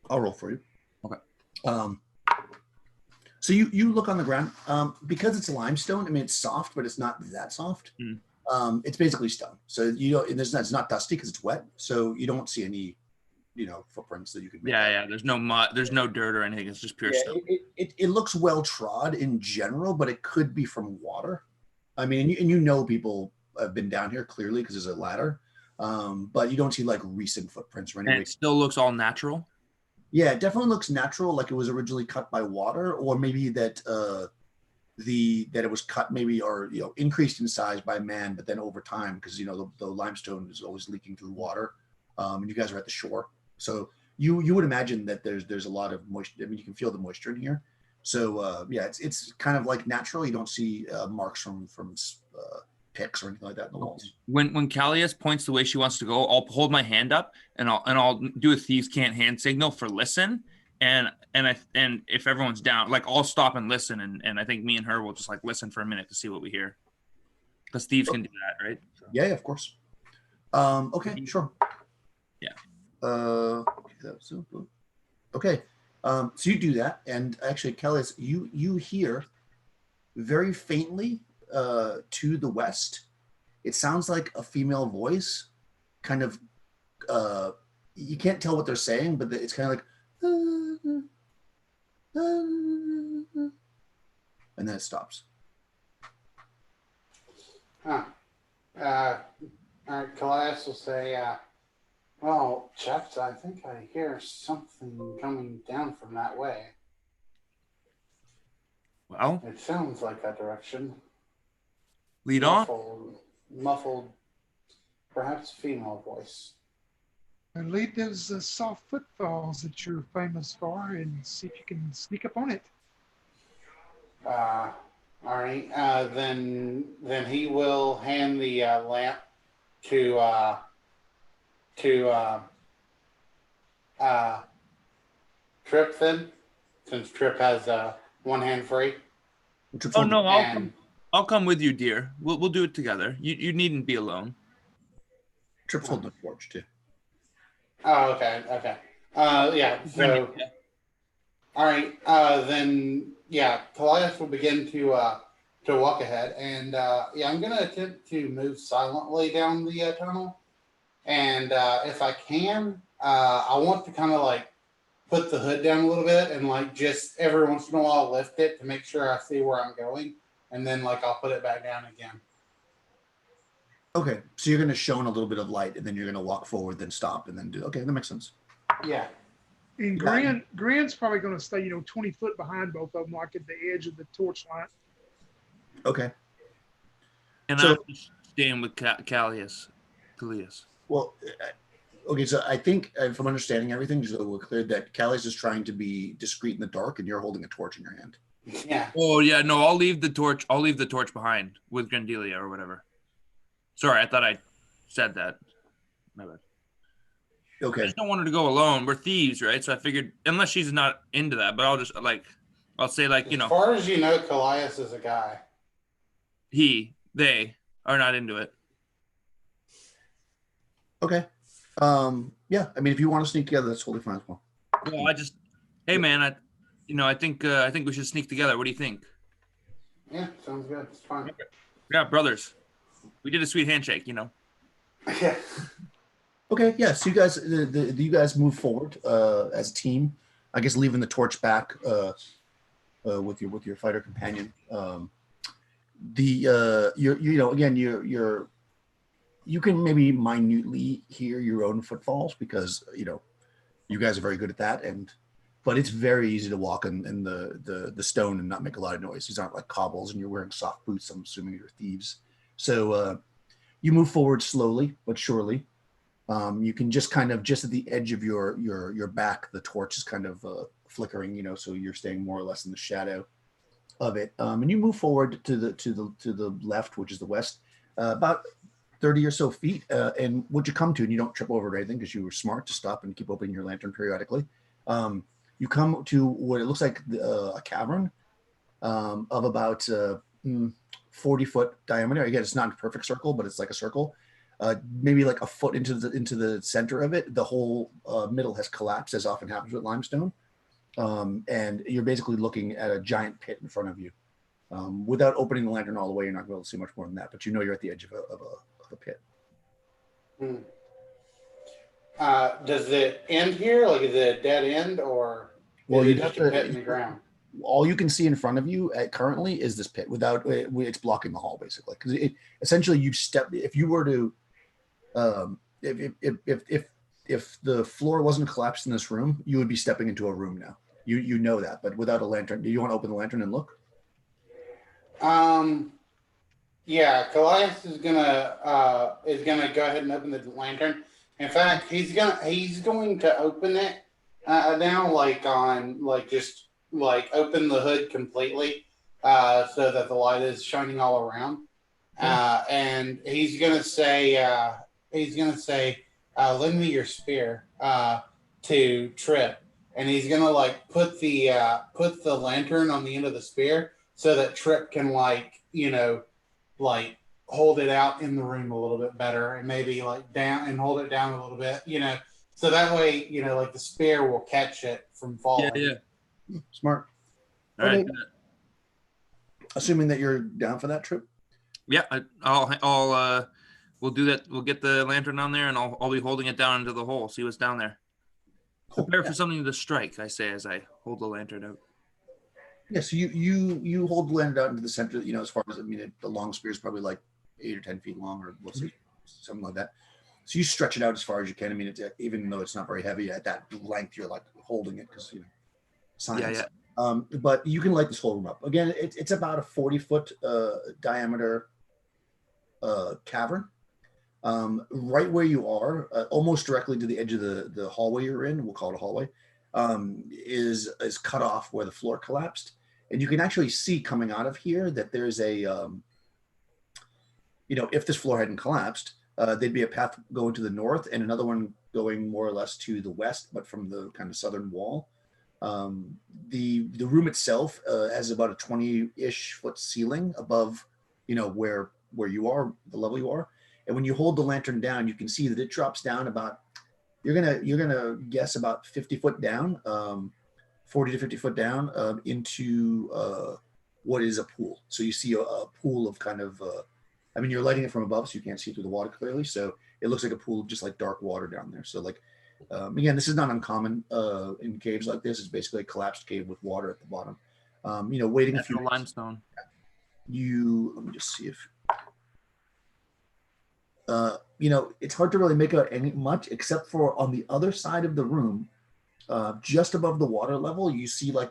I'll roll for you. Okay. So you look on the ground, because it's limestone. I mean, it's soft, but it's not that soft. It's basically stone. So it's not dusty because it's wet. So you don't see any, footprints that you could make. Yeah. There's no mud. There's no dirt or anything. It's just pure stone. It looks well trod in general, but it could be from water. I mean, and people have been down here clearly because there's a ladder, but you don't see like recent footprints or anything. And it still looks all natural. Yeah, it definitely looks natural, like it was originally cut by water, or maybe that that it was cut maybe or increased in size by man, but then over time, because the limestone is always leaking through water, and you guys are at the shore, so you would imagine that there's a lot of moisture. I mean, you can feel the moisture in here. So it's kind of like natural. You don't see marks from picks or anything like that in the walls. When Callias points the way she wants to go, I'll hold my hand up and I'll do a thieves can't hand signal for listen. And if everyone's down, like I'll stop and listen, and I think me and her will just like listen for a minute to see what we hear, because thieves can do that, right? So. Yeah, of course. Okay, sure. Yeah. Okay. So you do that, and actually, Callias, you hear very faintly to the west. It sounds like a female voice, kind of. You can't tell what they're saying, but it's kind of like, and then it stops. All right, Callias will say, well, chaps, I think I hear something coming down from that way. Well, it sounds like that direction. Lead muffled, perhaps female voice. And lead those soft footfalls that you're famous for, and see if you can sneak up on it. All right. Then he will hand the lamp to Trip, then, since Trip has one hand free. Oh no, I'll come with you, dear. We'll do it together. You needn't be alone. Trip's holding the torch too. Oh, okay. Yeah. So, all right. Then, yeah, Callias will begin to walk ahead, and I'm gonna attempt to move silently down the tunnel, And if I can, I want to kind of like put the hood down a little bit and like just every once in a while lift it to make sure I see where I'm going, and then like I'll put it back down again. Okay, so you're going to shone a little bit of light, and then you're going to walk forward, then stop, and then do. Okay, that makes sense. Yeah. And Grant's probably going to stay, 20 foot behind both of them, like at the edge of the torch light. Okay. And So- I'm just staying with Callius. Well, okay, so I think if I'm understanding everything, just so we're clear, that Callius is trying to be discreet in the dark, and you're holding a torch in your hand. Yeah. Oh yeah, no, I'll leave the torch. I'll leave the torch behind with Grandelia or whatever. Sorry, I thought I said that. My bad. I Okay. just don't want her to go alone. We're thieves, right? So I figured, unless she's not into that, but I'll just I'll say As far as you know, Callius is a guy. They are not into it. Okay. Yeah, I mean, if you want to sneak together, that's totally fine as well. Well, hey man, I think we should sneak together. What do you think? Yeah, sounds good. It's fine. Yeah, brothers. We did a sweet handshake, Yeah. Okay, yeah. So you guys, you guys move forward as a team. I guess leaving the torch back with your fighter companion. You can maybe minutely hear your own footfalls because you guys are very good at that, but it's very easy to walk in the stone and not make a lot of noise. These aren't like cobbles, and you're wearing soft boots. I'm assuming you're thieves. So you move forward slowly but surely. You can just at the edge of your back, the torch is kind of flickering, so you're staying more or less in the shadow of it. And you move forward to the left, which is the west, about 30 or so feet. And what you come to, and you don't trip over it or anything because you were smart to stop and keep opening your lantern periodically. You come to what it looks like a cavern of about 40-foot diameter. Again, it's not a perfect circle, but it's like a circle. Maybe like a foot into the center of it. The whole middle has collapsed, as often happens with limestone. And you're basically looking at a giant pit in front of you. Without opening the lantern all the way, you're not going to be able to see much more than that, but you're at the edge of a pit. Does it end here? Like, is it a dead end, or Well, is you'd it have just a pit to. in the ground? All you can see in front of you currently is this pit. Without it's blocking the hall basically, because essentially you step. If you were to, if the floor wasn't collapsed in this room, you would be stepping into a room now. You know that, but without a lantern, do you want to open the lantern and look? Yeah, Callius is gonna go ahead and open the lantern. In fact, he's going to open it now, just open the hood completely, so that the light is shining all around. And he's gonna say, lend me your spear to Trip, and he's gonna put the lantern on the end of the spear so that Trip can hold it out in the room a little bit better, and maybe down and hold it down a little bit, so that way the spear will catch it from falling. Yeah. Smart. All right. Assuming that you're down for that trip. Yeah, we'll do that. We'll get the lantern on there, and I'll be holding it down into the hole. See what's down there. Cool. Prepare for something to strike, I say as I hold the lantern out. Yeah, so you hold the lantern out into the center. As far as the long spear is probably like 8 or 10 feet long, or we'll see, something like that. So you stretch it out as far as you can. It's, even though it's not very heavy at that length, you're holding it because science. Yeah. But you can light this whole room up. Again, it's about a 40-foot diameter cavern. Right where you are, almost directly to the edge of the hallway you're in, we'll call it a hallway, is cut off where the floor collapsed. And you can actually see coming out of here that there's a, if this floor hadn't collapsed, there'd be a path going to the north and another one going more or less to the west, but from the kind of southern wall. The room itself has about a 20-ish foot ceiling above, where you are, the level you are. And when you hold the lantern down, you can see that it drops down about, you're gonna guess about 50 foot down, 40 to 50 foot down into what is a pool. So you see a pool of kind of I mean, you're lighting it from above, so you can't see through the water clearly. So it looks like a pool of just like dark water down there. So like, again, this is not uncommon in caves like this. It's basically a collapsed cave with water at the bottom. Waiting a few minutes. Limestone. Let me just see if, it's hard to really make out any much except for on the other side of the room, just above the water level, you see we'll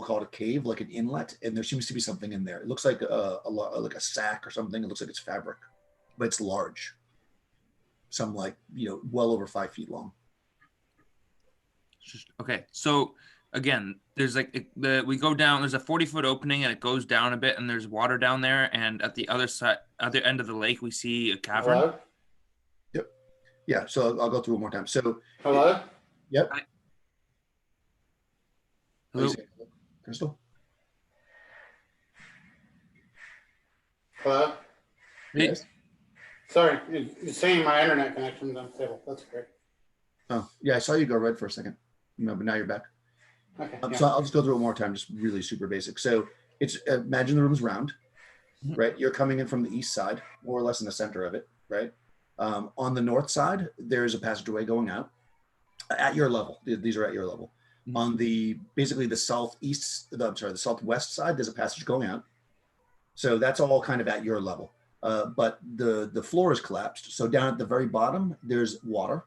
call it a cave, like an inlet, and there seems to be something in there. It looks like like a sack or something. It looks like it's fabric, but it's large. Some well over 5 feet long. Okay, so again, there's we go down. There's a 40-foot opening, and it goes down a bit, and there's water down there. And at the other end of the lake, we see a cavern. Hello? Yep. Yeah. So I'll go through it one more time. So. Hello? Yep. Hi. Hello. Hello? Crystal. Hello? Hey. Yes. Sorry, it's saying my internet connection's unstable. That's great. Oh, yeah. I saw you go red for a second. But now you're back. Okay. So I'll just go through it one more time, just really super basic. So it's imagine the room's round, right? You're coming in from the east side, more or less in the center of it, right? On the north side, there's a passageway going out at your level. These are at your level. Mm-hmm. On the southwest side, there's a passage going out. So that's all kind of at your level. But the floor is collapsed. So down at the very bottom, there's water.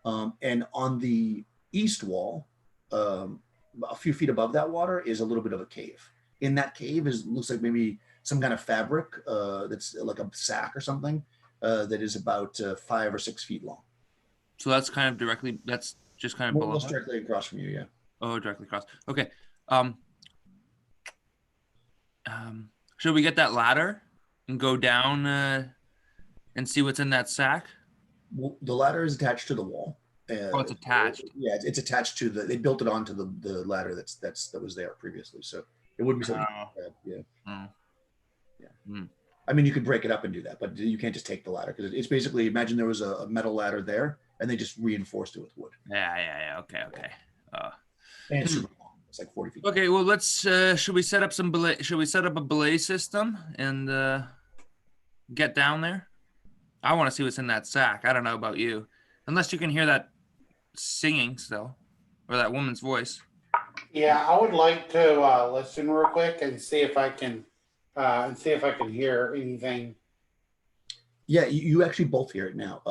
And on the east wall, a few feet above that water is a little bit of a cave. In that cave looks like maybe some kind of fabric that's like a sack or something that is about 5 or 6 feet long. So that's just kind of More or below. less directly across from you, yeah. Oh, directly across. Okay. Should we get that ladder and go down and see what's in that sack? Well, the ladder is attached to the wall. It's attached. Yeah, it's attached to they built it onto the ladder that was there previously. So it wouldn't be something. Yeah. Oh. Yeah. Hmm. I mean, you could break it up and do that, but you can't just take the ladder because it's basically, imagine there was a metal ladder there and they just reinforced it with wood. Yeah. Okay. And it's super long. It's like 40 feet. Okay. Well, let's. Should we set up a belay system and get down there? I want to see what's in that sack. I don't know about you, unless you can hear that singing still, or that woman's voice. Yeah, I would like to listen real quick and see if I can hear anything. Yeah, you actually both hear it now.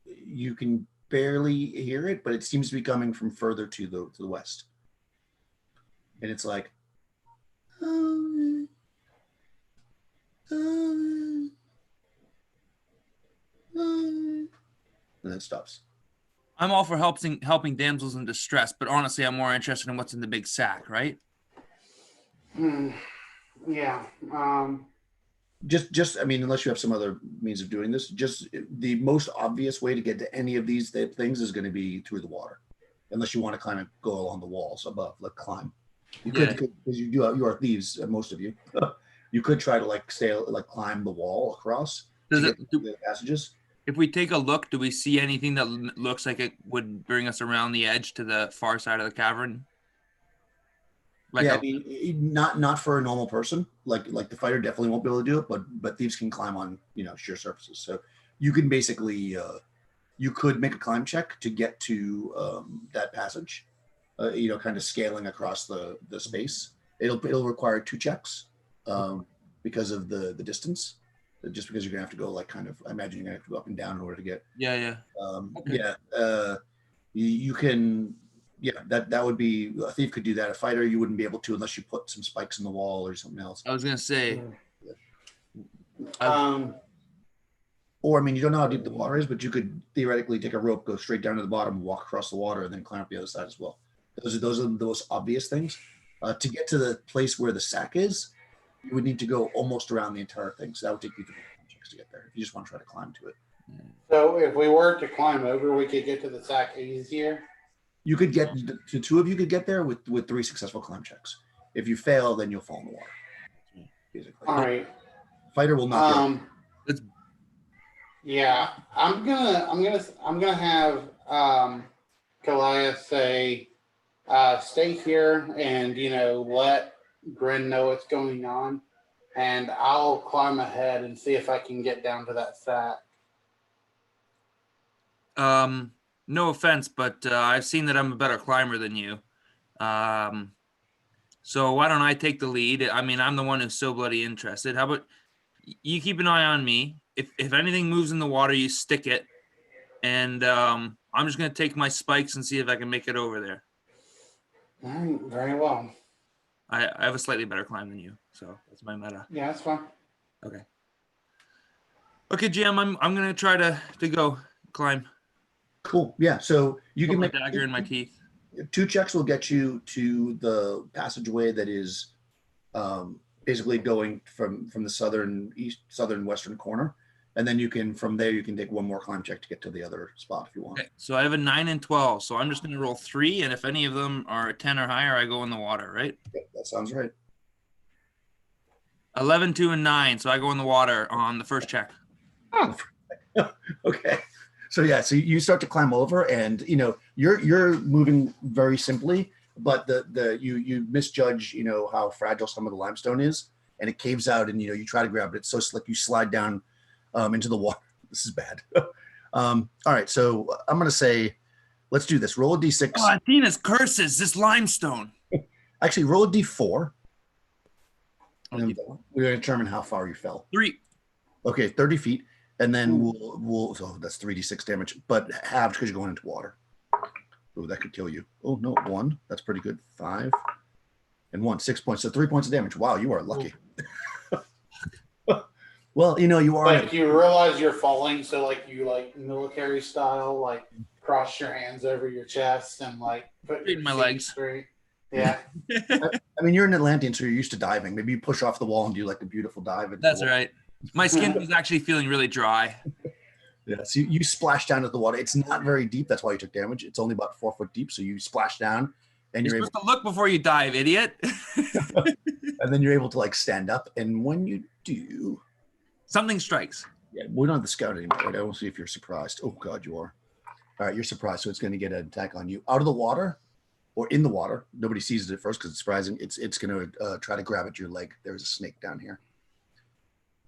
You can barely hear it, but it seems to be coming from further to the west. And it's like, and then it stops. I'm all for helping damsels in distress, but honestly, I'm more interested in what's in the big sack, right? Yeah. Just I mean, unless you have some other means of doing this, just the most obvious way to get to any of these things is going to be through the water, unless you want to climb and go along the walls above, like climb. You could, because you are thieves, most of you. You could try to climb the wall across the passages. If we take a look, do we see anything that looks like it would bring us around the edge to the far side of the cavern? I mean, not for a normal person. Like the fighter definitely won't be able to do it, but thieves can climb on sheer surfaces. So you can basically you could make a climb check to get to that passage. Kind of scaling across the space. It'll require 2 checks because of the distance. Just because you're gonna have to go I imagine you're gonna have to go up and down in order to get. You can. Yeah, that would be, a thief could do that. A fighter, you wouldn't be able to unless you put some spikes in the wall or something else. I was gonna say. Or I mean, you don't know how deep the water is, but you could theoretically take a rope, go straight down to the bottom, walk across the water, and then climb up the other side as well. Those are the most obvious things. To get to the place where the sack is, you would need to go almost around the entire thing. So that would take you 3 checks to get there if you just want to try to climb to it. So if we were to climb over, we could get to the sack easier. You could get to 2 of you could get there with 3 successful climb checks. If you fail, then you'll fall in the water. Basically. All right. Fighter will not. Yeah, I'm gonna have Goliath say, stay here and let Grin know what's going on, and I'll climb ahead and see if I can get down to that sack. No offense, but I've seen that I'm a better climber than you. So why don't I take the lead? I mean, I'm the one who's so bloody interested. How about you keep an eye on me? If anything moves in the water, you stick it. And I'm just going to take my spikes and see if I can make it over there. All right, very well. I have a slightly better climb than you, so that's my meta. Yeah, that's fine. Okay. Okay, GM, I'm going to try to go climb. Cool. Yeah. So you Put can my make dagger in my teeth. 2 checks will get you to the passageway that is basically going from the southern western corner, and then you can from there you can take 1 more climb check to get to the other spot if you want. Okay, so I have a 9 and 12, so I'm just going to roll 3, and if any of them are 10 or higher, I go in the water, right? Yeah, that sounds right. 11, 2, and 9, so I go in the water on the first check. Oh. Okay. So yeah, so you start to climb over, and you're moving very simply, but you misjudge how fragile some of the limestone is, and it caves out, and you try to grab it. It's so slick, you slide down into the water. This is bad. All right, so I'm gonna say, let's do this. Roll a d6. Oh, Athena's curses, this limestone. Actually, roll a d4. And we're gonna determine how far you fell. 3. Okay, 30 feet. And then we'll so that's 3d6 damage, but halved because you're going into water. Oh, that could kill you. Oh no, 1. That's pretty good. 5 and 1, 6 points. So 3 points of damage. Wow, you are lucky. Well, you are like you realize you're falling, so like you military style, like cross your hands over your chest and like put your my feet legs straight. Yeah. I mean, you're an Atlantean, so you're used to diving. Maybe you push off the wall and do like a beautiful dive. That's right. My skin was actually feeling really dry. Yeah, so you splash down into the water. It's not very deep. That's why you took damage. It's only about 4 foot deep. So you splash down, and you're supposed to look before you dive, idiot. And then you're able to like stand up. And when you do, something strikes. Yeah, we're not the scout anymore. Right? I will see if you're surprised. Oh God, you are. All right, you're surprised. So it's going to get an attack on you out of the water or in the water. Nobody sees it at first because it's surprising. It's going to try to grab at your leg. There's a snake down here.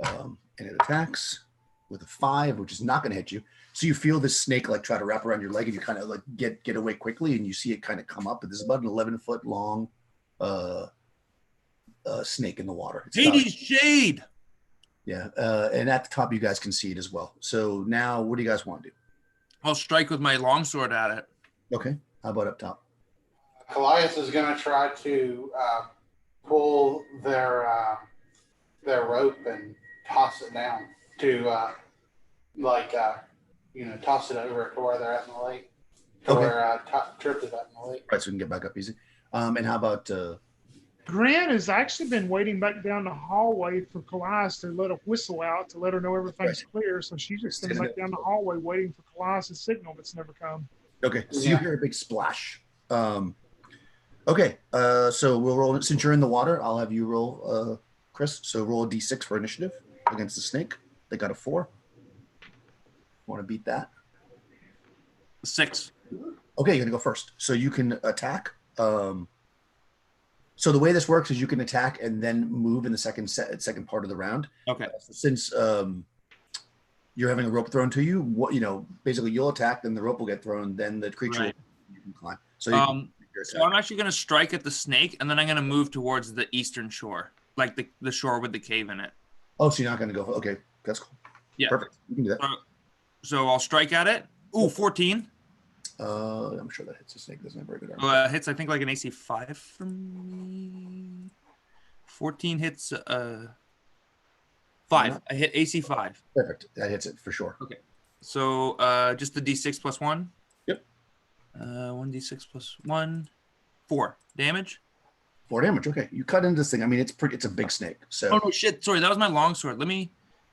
And it attacks with a 5, which is not going to hit you. So you feel this snake like try to wrap around your leg, and you kind of like get away quickly, and you see it kind of come up. But this is about an 11-foot long snake in the water. Hades shade. Yeah, and at the top you guys can see it as well. So now, what do you guys want to do? I'll strike with my longsword at it. Okay, how about up top? Callias is going to try to pull their rope and toss it down to toss it over to where they're at in the lake, to where Trip is at in the lake. Right, so we can get back up easy. And how about Grant has actually been waiting back down the hallway for Callias to let a whistle out to let her know everything's clear. So she's just been back down the hallway waiting for Callias' signal that's never come. Okay, so you hear a big splash. Okay, so we'll roll. Since you're in the water, I'll have you roll, Chris. So roll a d6 for initiative against the snake. They got a 4. Want to beat that? 6. Okay, you're gonna go first. So you can attack. So the way this works is you can attack and then move in the second part of the round. Okay. Since you're having a rope thrown to you, basically you'll attack, then the rope will get thrown, then the creature you can climb. So so I'm actually going to strike at the snake, and then I'm going to move towards the eastern shore, like the shore with the cave in it. Oh, so you're not going to go? Okay, that's cool. Yeah. Perfect. You can do that. So I'll strike at it. Ooh, 14. I'm sure that hits the snake. Doesn't have very good armor. Hits, I think, like an AC 5 from me. 14 hits 5. I hit AC 5. Perfect. That hits it for sure. Okay. So just the D6 plus 1? Yep. 1d6 plus 1. 4 damage. 4 damage. Okay. You cut into this thing. I mean, it's a big snake. So. Oh no, shit. Sorry, that was my longsword.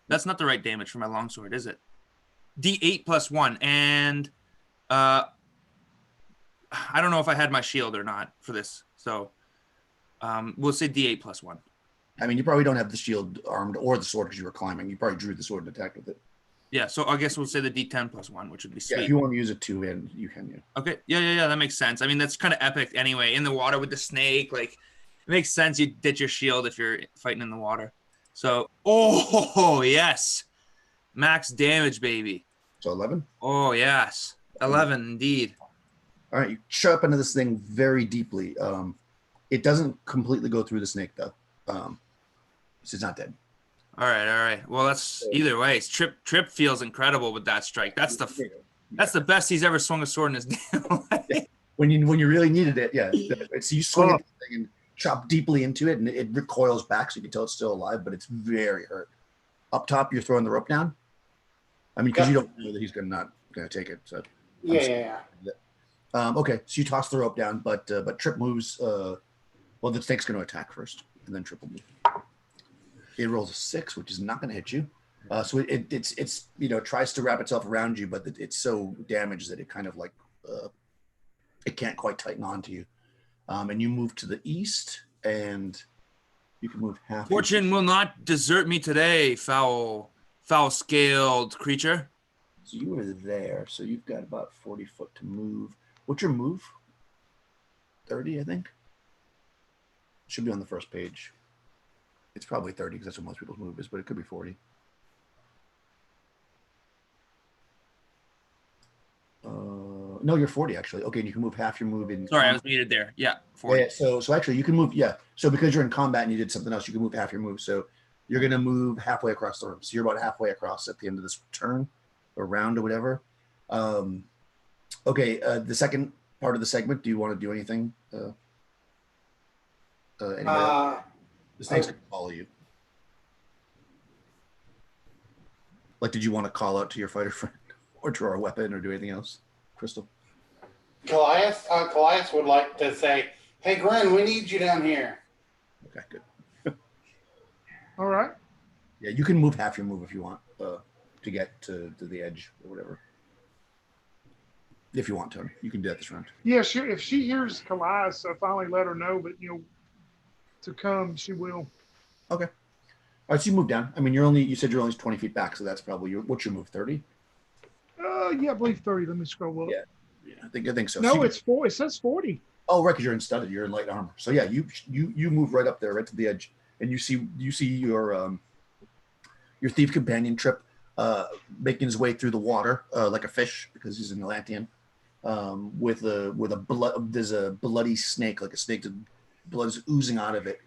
That's not the right damage for my longsword, is it? D8 plus 1, and I don't know if I had my shield or not for this, so we'll say D8 plus 1. I mean, you probably don't have the shield armed or the sword because you were climbing. You probably drew the sword and attacked with it. Yeah, so I guess we'll say the D10 plus 1, which would be sweet. Yeah, if you want to use it too, and you can. Yeah. Okay, yeah, that makes sense. I mean, that's kind of epic anyway. In the water with the snake, like, it makes sense you ditch your shield if you're fighting in the water. So, oh, yes. Max damage, baby. So 11. Oh, yes. 11, indeed. All right, you chop into this thing very deeply. It doesn't completely go through the snake, though. So it's not dead. All right. Well, that's either way. Trip feels incredible with that strike. That's the best he's ever swung a sword in his damn life. Yeah. When you really needed it, yeah. So you swing at the thing and chop deeply into it, and it recoils back, so you can tell it's still alive, but it's very hurt. Up top, you're throwing the rope down. I mean, because you don't know that he's not gonna take it. So Yeah. Okay, so you toss the rope down, but Trip moves. Well, the snake's going to attack first, and then Trip will move. It rolls a 6, which is not going to hit you. So it's tries to wrap itself around you, but it's so damaged that it kind of like it can't quite tighten onto you. And you move to the east, and you can move half. Fortune will not desert me today, foul-scaled creature. So you were there, so you've got about 40 foot to move. What's your move? 30, I think. Should be on the first page. It's probably 30 because that's what most people's move is, but it could be 40. No, you're 40 actually. Okay, and you can move half your move in. Sorry, I was muted there. Yeah, 40. Yeah, so actually you can move. Yeah, so because you're in combat and you did something else, you can move half your move. So you're gonna move halfway across the room. So you're about halfway across at the end of this turn, or round, or whatever. Okay, the second part of the segment. Do you want to do anything? Anybody else? The snake's gonna follow you. Like, did you want to call out to your fighter friend, or draw a weapon, or do anything else, Crystal? Callias would like to say, "Hey, Gren, we need you down here." Okay, good. All right. Yeah, you can move half your move if you want to get to the edge or whatever. If you want to, you can do that this round. Yeah, sure. If she hears Callias, I finally let her know, but to come, she will. Okay. All right, so you move down. I mean, you said you're only 20 feet back, so that's probably what's your move? 30? Yeah, I believe 30. Let me scroll up. Yeah, I think so. No, so it's 4. It says 40. Oh, right, because you're in studded. You're in light armor. So yeah, you move right up there, right to the edge, and you see your thief companion Trip making his way through the water like a fish because he's an Atlantean. There's a bloody snake, like a snake that blood is oozing out of it,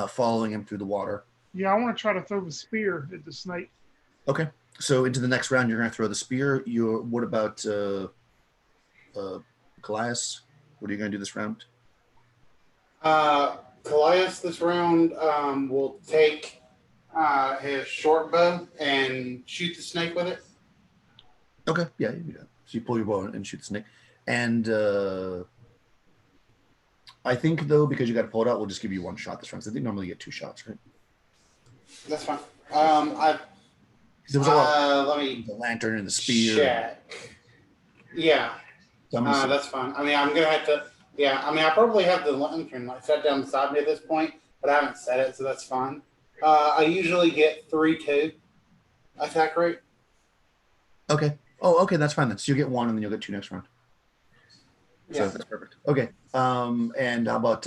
following him through the water. Yeah, I want to try to throw the spear at the snake. Okay, so into the next round, you're going to throw the spear. What about Callias? What are you going to do this round? Callias this round will take his short bow and shoot the snake with it. Okay, yeah, you do that. So you pull your bow and shoot the snake. And I think, though, because you got to pull it out, we'll just give you one shot this round. So I think normally you get 2 shots, right? That's fine. There was a lot let me the lantern and the spear. check. Yeah, that's fine. I mean, I'm gonna have to. Yeah, I mean, I probably have the lantern set down beside me at this point, but I haven't set it, so that's fine. I usually get 3-2 attack rate. Okay. Oh, okay, that's fine then. So you'll get 1, and then you'll get 2 next round. So Yeah, that's perfect. Okay. And how about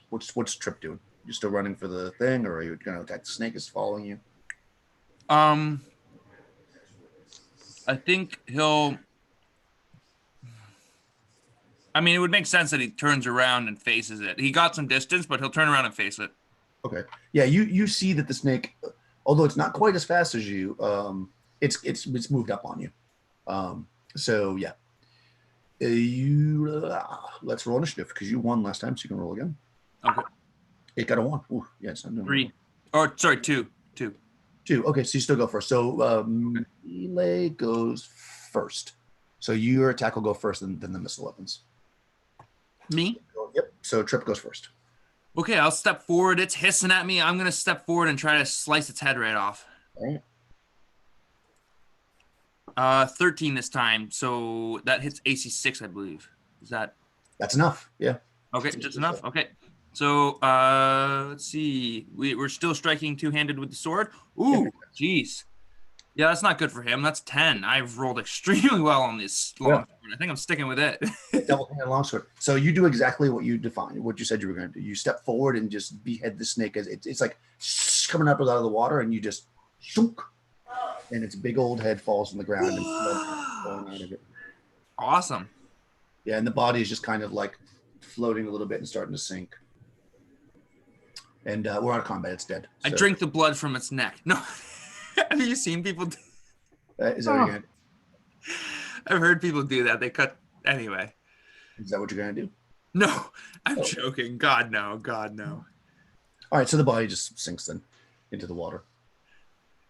what's Trip doing? You still running for the thing, or are you going to attack the snake? Is following you? I think he'll. I mean, it would make sense that he turns around and faces it. He got some distance, but he'll turn around and face it. Okay. Yeah, you see that the snake, although it's not quite as fast as you, it's moved up on you. So yeah. Let's roll initiative because you won last time, so you can roll again. Okay. It got a 1. Ooh, yeah, it's not doing 3. Or sorry, 2. 2. 2. Okay, so you still go first. So melee goes first. So your attack will go first, then the missile weapons. Me? Yep. So Trip goes first. Okay, I'll step forward. It's hissing at me. I'm gonna step forward and try to slice its head right off. All right. 13 this time. So that hits AC 6, I believe. Is that? That's enough. Yeah. Okay, just enough. Okay. So let's see. We're still striking two-handed with the sword. Ooh, jeez. Yeah, that's not good for him. That's 10. I've rolled extremely well on this long sword. I think I'm sticking with it. Double-handed longsword. So you do exactly what you defined, what you said you were going to do. You step forward and just behead the snake as it's like coming up out of the water, and you just shook, and its big old head falls on the ground and blood falling out of it. Awesome. Yeah, and the body is just kind of like floating a little bit and starting to sink. And we're out of combat. It's dead. I So, drink the blood from its neck. No. Have you seen people do is that what you're gonna, I've heard people do that. They cut anyway. is that what you're gonna do? No, I'm joking. God no. God no. All right, so the body just sinks then into the water.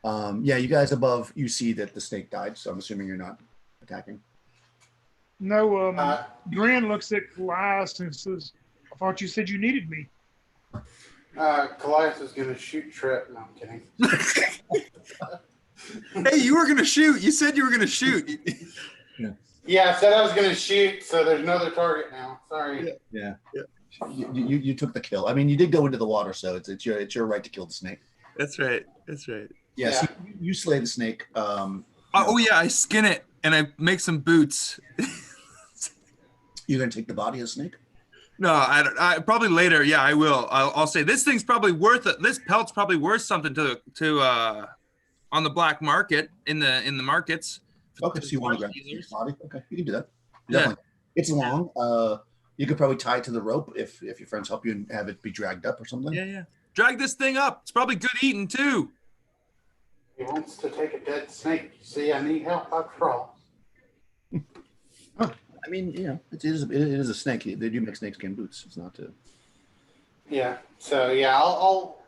Yeah, you guys above, you see that the snake died, so I'm assuming you're not attacking. No, Grin looks at Elias and says, I thought you said you needed me. Callias is going to shoot Trip. No, I'm kidding. Hey, you were gonna shoot. You said you were gonna shoot. Yeah, I said I was going to shoot, so there's no other target now. Sorry. Yeah. You took the kill. I mean, you did go into the water, so it's your right to kill the snake. That's right. That's right. Yes, you slay the snake. Oh yeah, I skin it and I make some boots. You're gonna take the body of the snake? No, I don't. I probably later. Yeah, I will. I'll say this thing's probably worth it. This pelt's probably worth something to on the black market in the markets. Okay, so you want to grab the body? Okay, you can do that. Yeah. Definitely. It's long. You could probably tie it to the rope if your friends help you and have it be dragged up or something. Yeah. Drag this thing up. It's probably good eating too. He wants to take a dead snake. See, I need help after all. I mean, it is a snake. They do make snakeskin boots. It's not to. Yeah. So yeah, I'll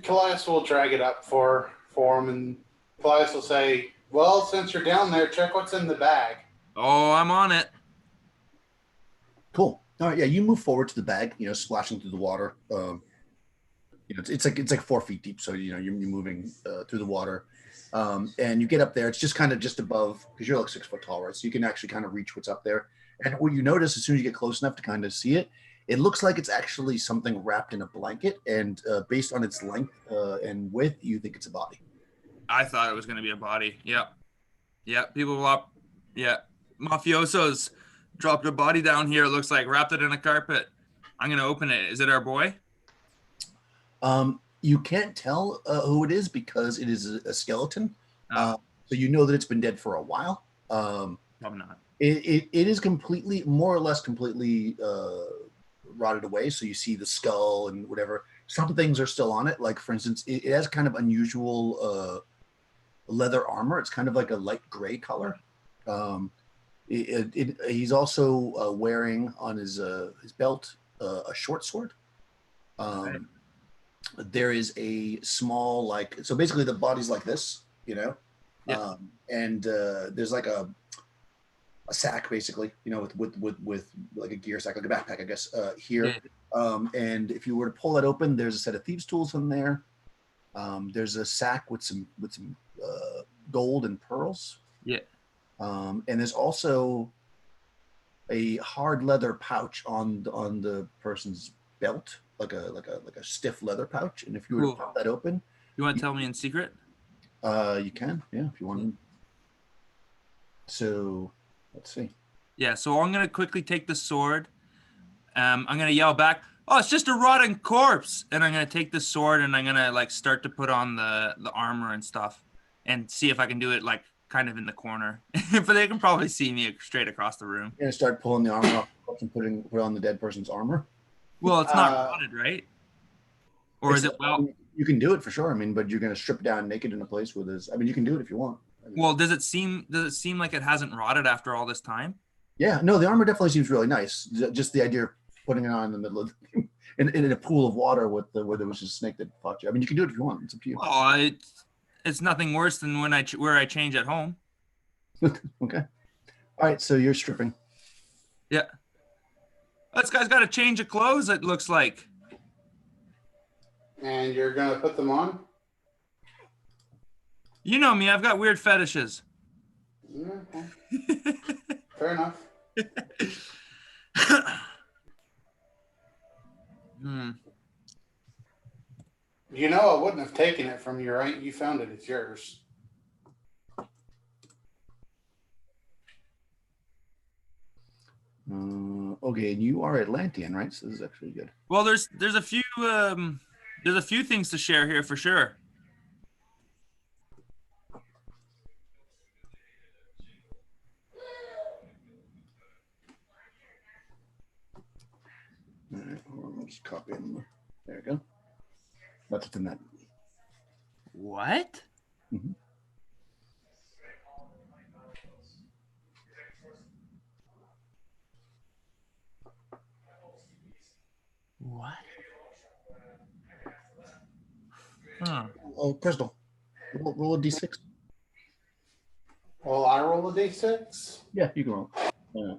Callias will drag it up for him, and Callias will say, "Well, since you're down there, check what's in the bag." Oh, I'm on it. Cool. All right. Yeah, you move forward to the bag. Splashing through the water. It's like 4 feet deep. So you're moving through the water, and you get up there. It's just kind of just above because you're like 6 foot tall, right? So you can actually kind of reach what's up there. And what you notice as soon as you get close enough to kind of see it, it looks like it's actually something wrapped in a blanket. And based on its length and width, you think it's a body. I thought it was going to be a body. Yep. People up. Yeah. Mafiosos dropped a body down here. It looks like wrapped it in a carpet. I'm going to open it. Is it our boy? You can't tell who it is because it is a skeleton. Oh. So you know that it's been dead for a while. Probably not. It is more or less completely rotted away. So you see the skull and whatever. Some things are still on it. Like, for instance, it has kind of unusual leather armor. It's kind of like a light gray color. He's also wearing on his belt a short sword. Right. There is a small so basically the body's like this, Yeah. and there's like a sack basically, with like a gear sack, like a backpack, I guess, here. Yeah. And if you were to pull that open, there's a set of thieves' tools in there. There's a sack with some gold and pearls. Yeah. And there's also a hard leather pouch on the person's belt, like a stiff leather pouch. And if you were to pop that open, You want to tell me in secret? you can, if you want. So let's see. Yeah, so I'm going to quickly take the sword. I'm going to yell back, "Oh, it's just a rotting corpse." And I'm going to take the sword and I'm going to start to put on the armor and stuff and see if I can do it kind of in the corner. But they can probably see me straight across the room. You're gonna start pulling the armor off and put on the dead person's armor. Well, it's not rotted, right? Or is it You can do it for sure. I mean, but you're gonna strip down naked in a place where there's. I mean, you can do it if you want. Well, does it seem like it hasn't rotted after all this time? Yeah, no, the armor definitely seems really nice. Just the idea of putting it on in the middle of in a pool of water where there was a snake that fought you. I mean, you can do it if you want. It's up to you. Oh, it's nothing worse than where I change at home. Okay. All right, so you're stripping. Yeah. This guy's got a change of clothes, it looks like. And you're gonna put them on? You know me, I've got weird fetishes. Okay. Fair enough. You know I wouldn't have taken it from you, right? You found it, it's yours. Okay, and you are Atlantean, right? So this is actually good. Well, there's a few things to share here for sure. I'll just copy them. There we go. That's what's in that. What? Mm-hmm. What? Huh. Oh, Crystal, roll a d6. Well, I roll a d6. Yeah, you can roll. Sure.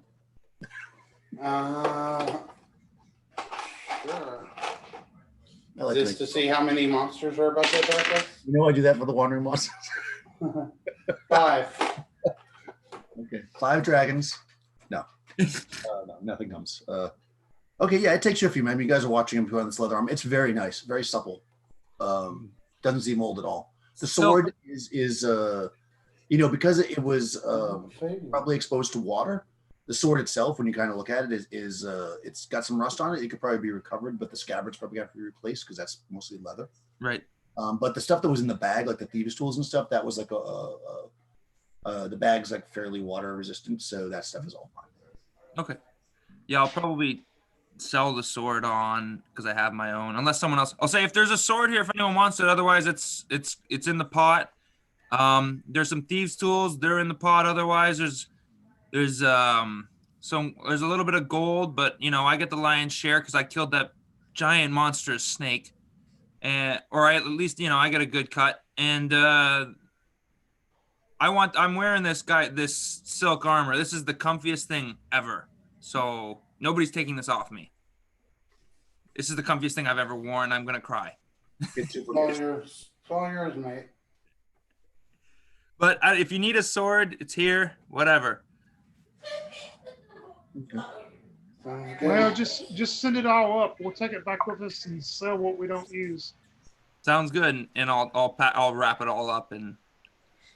I like Just to see how many monsters are about to attack us? You know I do that for the wandering monsters. 5. Okay, 5 dragons. No, no, nothing comes. Okay, yeah, it takes you a few minutes. You guys are watching him put on this leather arm. It's very nice, very supple. Doesn't seem old at all. The sword is because it was probably exposed to water. The sword itself, when you kind of look at it, is it's got some rust on it. It could probably be recovered, but the scabbard's probably got to be replaced because that's mostly leather. Right. But the stuff that was in the bag, like the thieves' tools and stuff, that was like the bag's like fairly water resistant, so that stuff is all fine. Okay. Yeah, I'll probably sell the sword on because I have my own. Unless someone else, I'll say if there's a sword here if anyone wants it. Otherwise, it's in the pot. There's some thieves' tools. They're in the pot. Otherwise, there's a little bit of gold, but I get the lion's share because I killed that giant monstrous snake, or at least I get a good cut. And I'm wearing this silk armor. This is the comfiest thing ever. So nobody's taking this off me. This is the comfiest thing I've ever worn. I'm gonna cry. It's all yours, mate. But if you need a sword, it's here. Whatever. Okay. Well, just send it all up. We'll take it back with us and sell what we don't use. Sounds good, and I'll wrap it all up in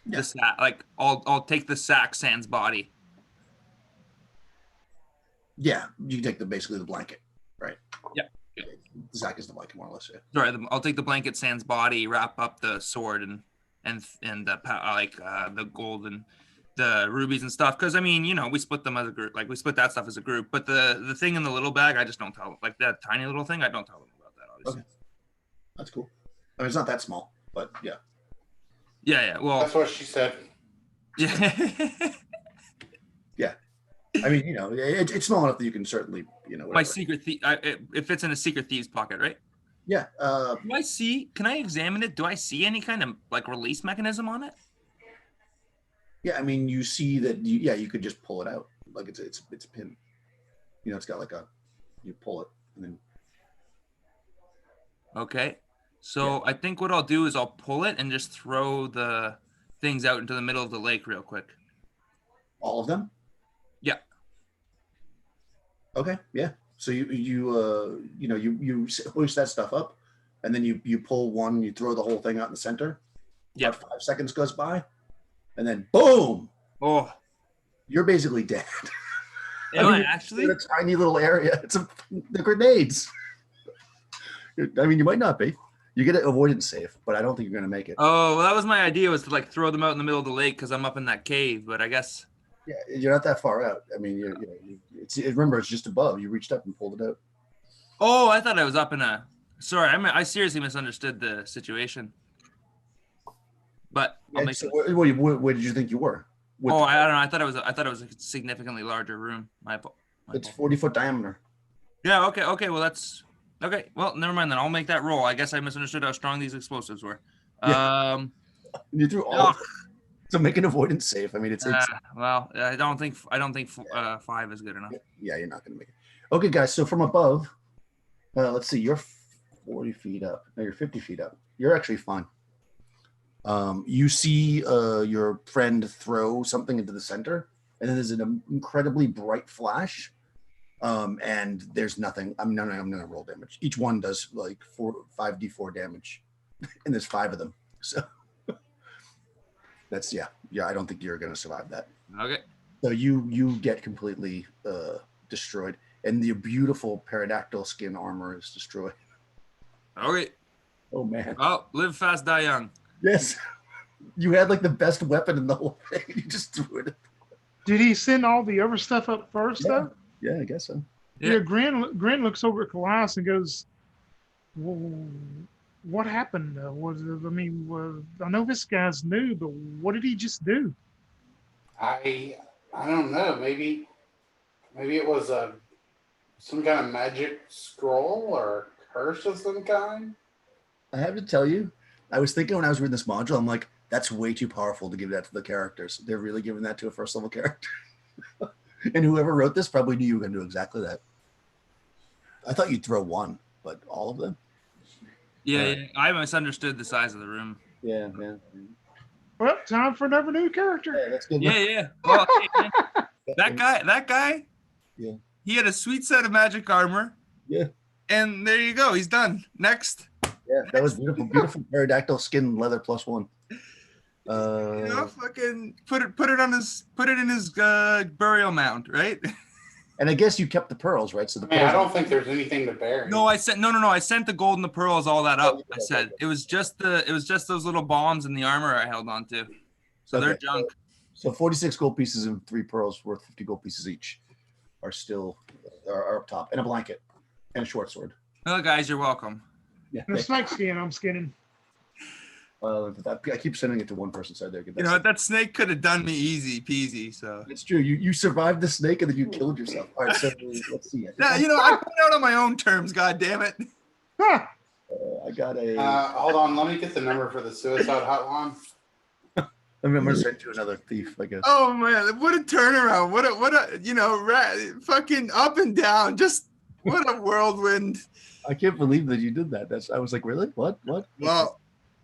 the sack. Like I'll take the sack sans body. Yeah, you can take basically the blanket, right? Yeah. The sack is the blanket, more or less. Yeah. Sorry, I'll take the blanket sans body, wrap up the sword and the gold and the rubies and stuff. Because we split them as a group. Like we split that stuff as a group. But the thing in the little bag, I just don't tell them. Like that tiny little thing, I don't tell them about that. Obviously. Okay. That's cool. I mean, it's not that small, but yeah. Yeah. Well, that's what she said. Yeah. Yeah. I mean, it's small enough that you can certainly, whatever. My secret thief. It fits in a secret thieves pocket, right? Yeah. Can I examine it? Do I see any kind of like release mechanism on it? Yeah, I mean, you see that. You could just pull it out, like it's a pin. It's got like you pull it and then. Okay, so I think what I'll do is I'll pull it and just throw the things out into the middle of the lake real quick. All of them? Yeah. Okay. Yeah. So you hoist that stuff up, and then you pull one, you throw the whole thing out in the center. Yeah. About 5 seconds goes by, and then boom! Oh, you're basically dead. Actually? In a tiny little area. The grenades. I mean, you might not be. You get an avoidance save, but I don't think you're going to make it. Oh, well, that was my idea, was to like throw them out in the middle of the lake because I'm up in that cave. But I guess. Yeah, you're not that far out. I mean, remember, it's just above. You reached up and pulled it out. Oh, I thought I was up in a. Sorry, I seriously misunderstood the situation. But I'll make so where did you think you were? I don't know. I thought it was a significantly larger room. It's 40-foot diameter. Yeah. Okay. Well, that's okay. Well, never mind then. I'll make that roll. I guess I misunderstood how strong these explosives were. Yeah. You threw all. So make an avoidance save. I mean, it's well, I don't think 5 is good enough. Yeah, you're not going to make it. Okay, guys. So from above, let's see. You're 40 feet up. No, you're 50 feet up. You're actually fine. You see your friend throw something into the center, and then there's an incredibly bright flash, and there's nothing. I'm going to roll damage. Each one does like 5d4 damage, and there's 5 of them. So that's yeah. I don't think you're going to survive that. Okay. So you get completely destroyed, and the beautiful pterodactyl skin armor is destroyed. Okay. Oh man. Oh, live fast, die young. Yes. You had like the best weapon in the whole thing. You just threw it. Did he send all the other stuff up first, though? Yeah, I guess so. Yeah, Grin looks over at Colias and goes, "Whoa, what happened? I know this guy's new, but what did he just do?" I don't know. Maybe it was some kind of magic scroll or curse of some kind. I have to tell you, I was thinking when I was reading this module, I'm like, that's way too powerful to give that to the characters. They're really giving that to a first level character. And whoever wrote this probably knew you were going to do exactly that. I thought you'd throw one, but all of them? Yeah, I misunderstood the size of the room. Yeah. Well, time for another new character. Yeah, that's good. Yeah. Well, hey, man, that guy. Yeah. He had a sweet set of magic armor. Yeah. And there you go. He's done. Next. Yeah, that was beautiful. Beautiful pterodactyl skin leather +1. Fucking put it in his burial mound, right? And I guess you kept the pearls, right? So the pearls I don't think there's anything to bury. No, I sent I sent the gold and the pearls, all that up. I said okay. it was just those little bombs in the armor I held on to. So they're junk. So 46 gold pieces and 3 pearls worth 50 gold pieces each are still up top, and a blanket and a short sword. Oh, guys, you're welcome. Yeah. And a snake skin I'm skinning. I keep sending it to one person, so there. You know what? That snake could have done me easy peasy. So it's true. You survived the snake and then you killed yourself. All right, so let's see it. Yeah, I put it out on my own terms. God damn it! Huh. I got a. Hold on, let me get the number for the suicide hotline. I'm gonna send you another thief, I guess. Oh man, what a turnaround! What a fucking up and down. Just what a whirlwind! I can't believe that you did that. I was like, really? What? Well.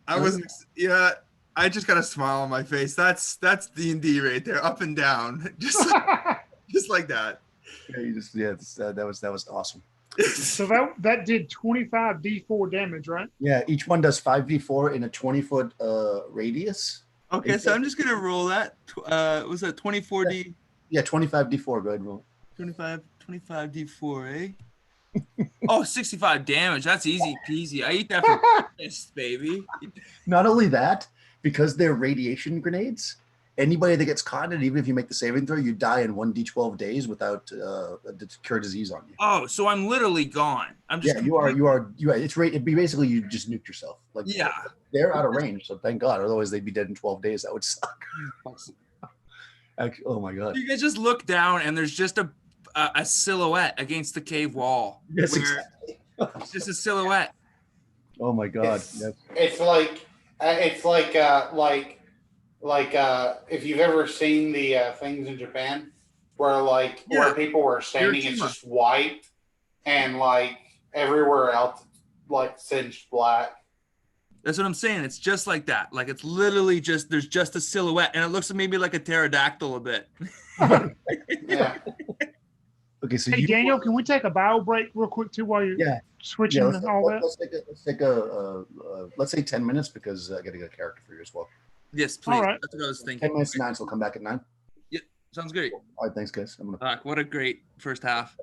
I wasn't. Yeah, I just got a smile on my face. That's D&D right there, up and down, just like that. Yeah, that was awesome. So that did 25 d4 damage, right? Yeah, each one does 5d4 in a 20-foot radius. Okay, so I'm just gonna roll that. Was that 24d? Yeah, 25d4. Go ahead and roll. 25 d4, eh? Oh, 65 damage. That's easy peasy. I eat that for breakfast, baby. Not only that, because they're radiation grenades, anybody that gets caught in it, even if you make the saving throw, you die in 1d12 days without a cure disease on you. Oh, so I'm literally gone. I'm just you are. It's right. It'd be basically you just nuked yourself. Like yeah, they're out of range, so thank God. Otherwise, they'd be dead in 12 days. That would suck. Actually, oh my God. You guys just look down and there's just a silhouette against the cave wall. Yes, exactly. It's just a silhouette. Oh my God! It's like if you've ever seen the things in Japan where where people were standing, it's just white, and everywhere else singed black. That's what I'm saying. It's just like that. Like it's literally just there's just a silhouette, and it looks maybe like a pterodactyl a bit. Yeah. Okay, so hey Daniel, can we take a bio break real quick too while you're switching and all that? Let's say 10 minutes because I got to get a character for you as well. Yes, please. All right. That's what I was thinking. 10 minutes to 9, so we'll come back at 9. Yeah, sounds great. All right, thanks, guys. What a great first half.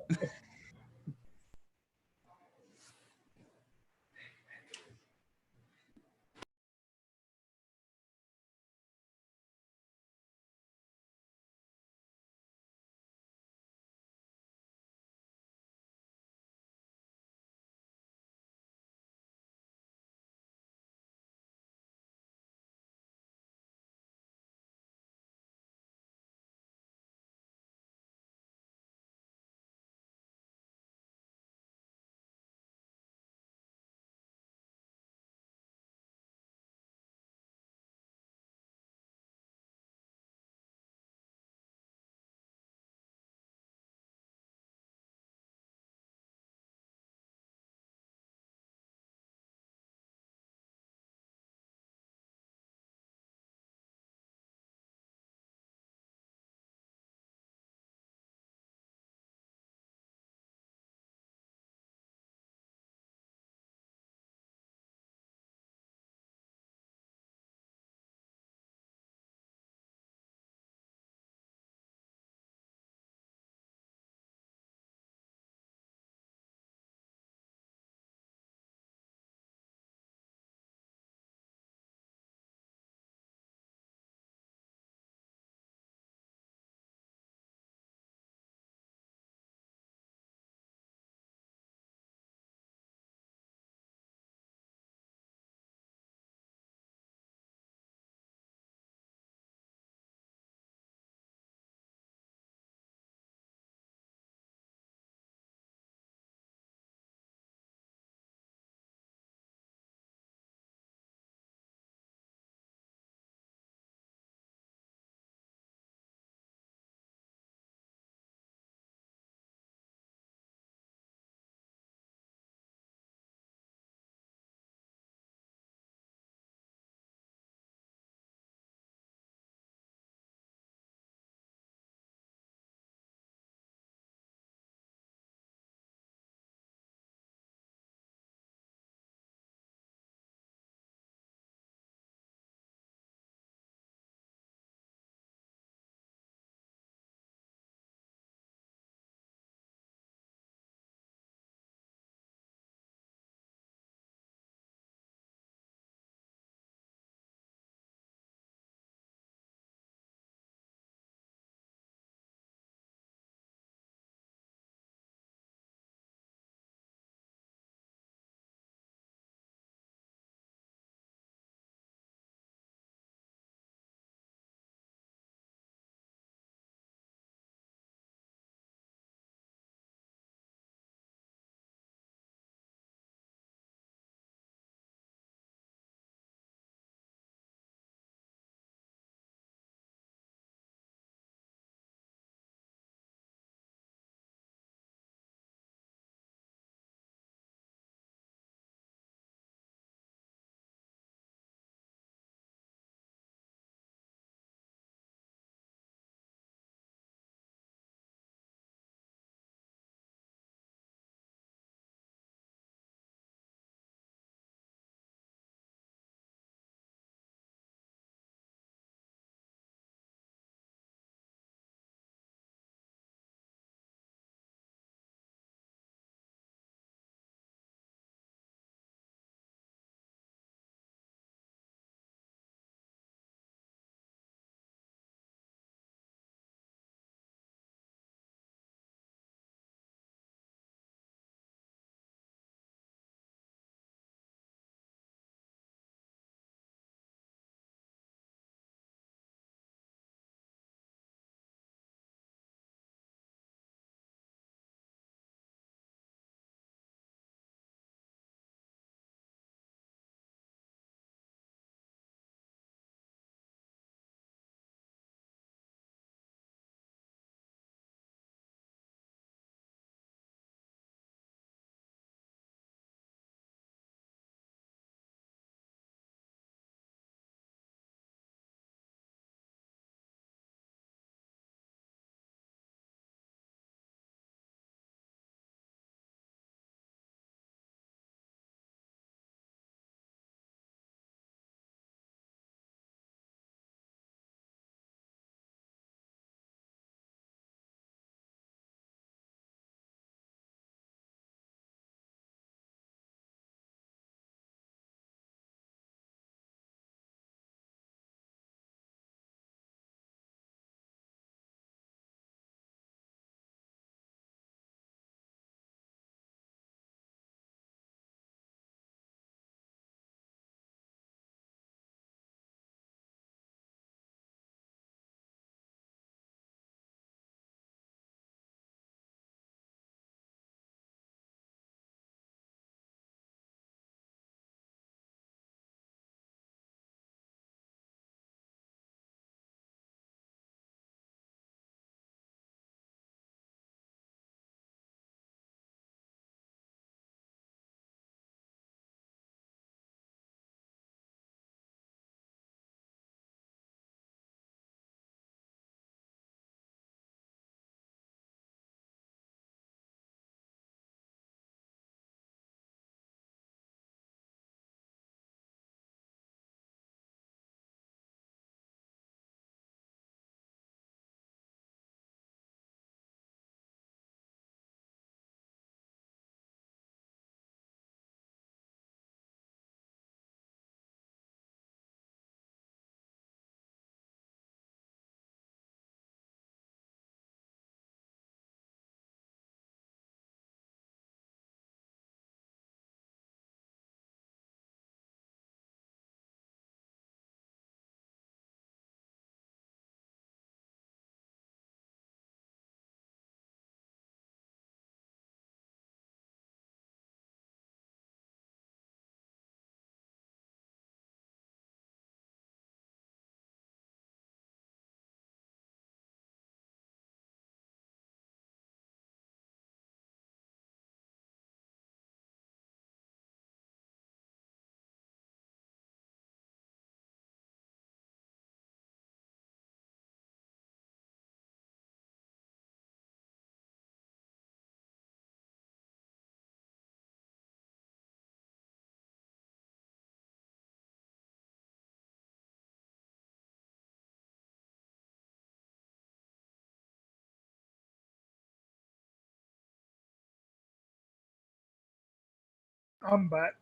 I'm back.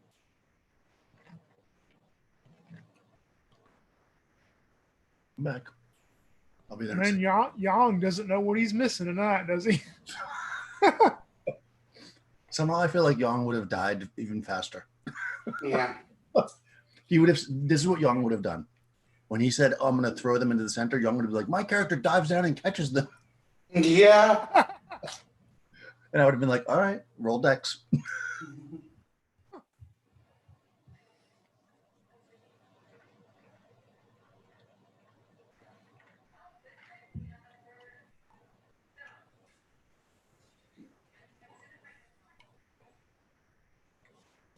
I'm back. I'll be there. Man, Yang doesn't know what he's missing tonight, does he? Somehow I feel like Yang would have died even faster. Yeah. He would have. This is what Yang would have done. When he said, "I'm going to throw them into the center," Yang would have been like, "My character dives down and catches them." Yeah. And I would have been like, "All right, roll dex."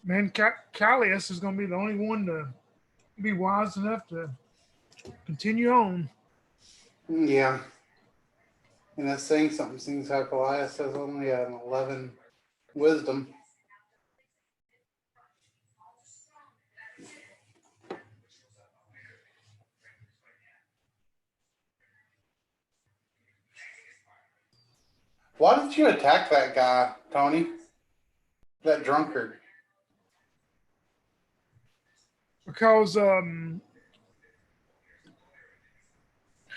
Man, Callius is going to be the only one to be wise enough to continue on. Yeah. And that's saying something. Seems like Elias has only an 11 wisdom. Why did you attack that guy, Tony? That drunkard. Because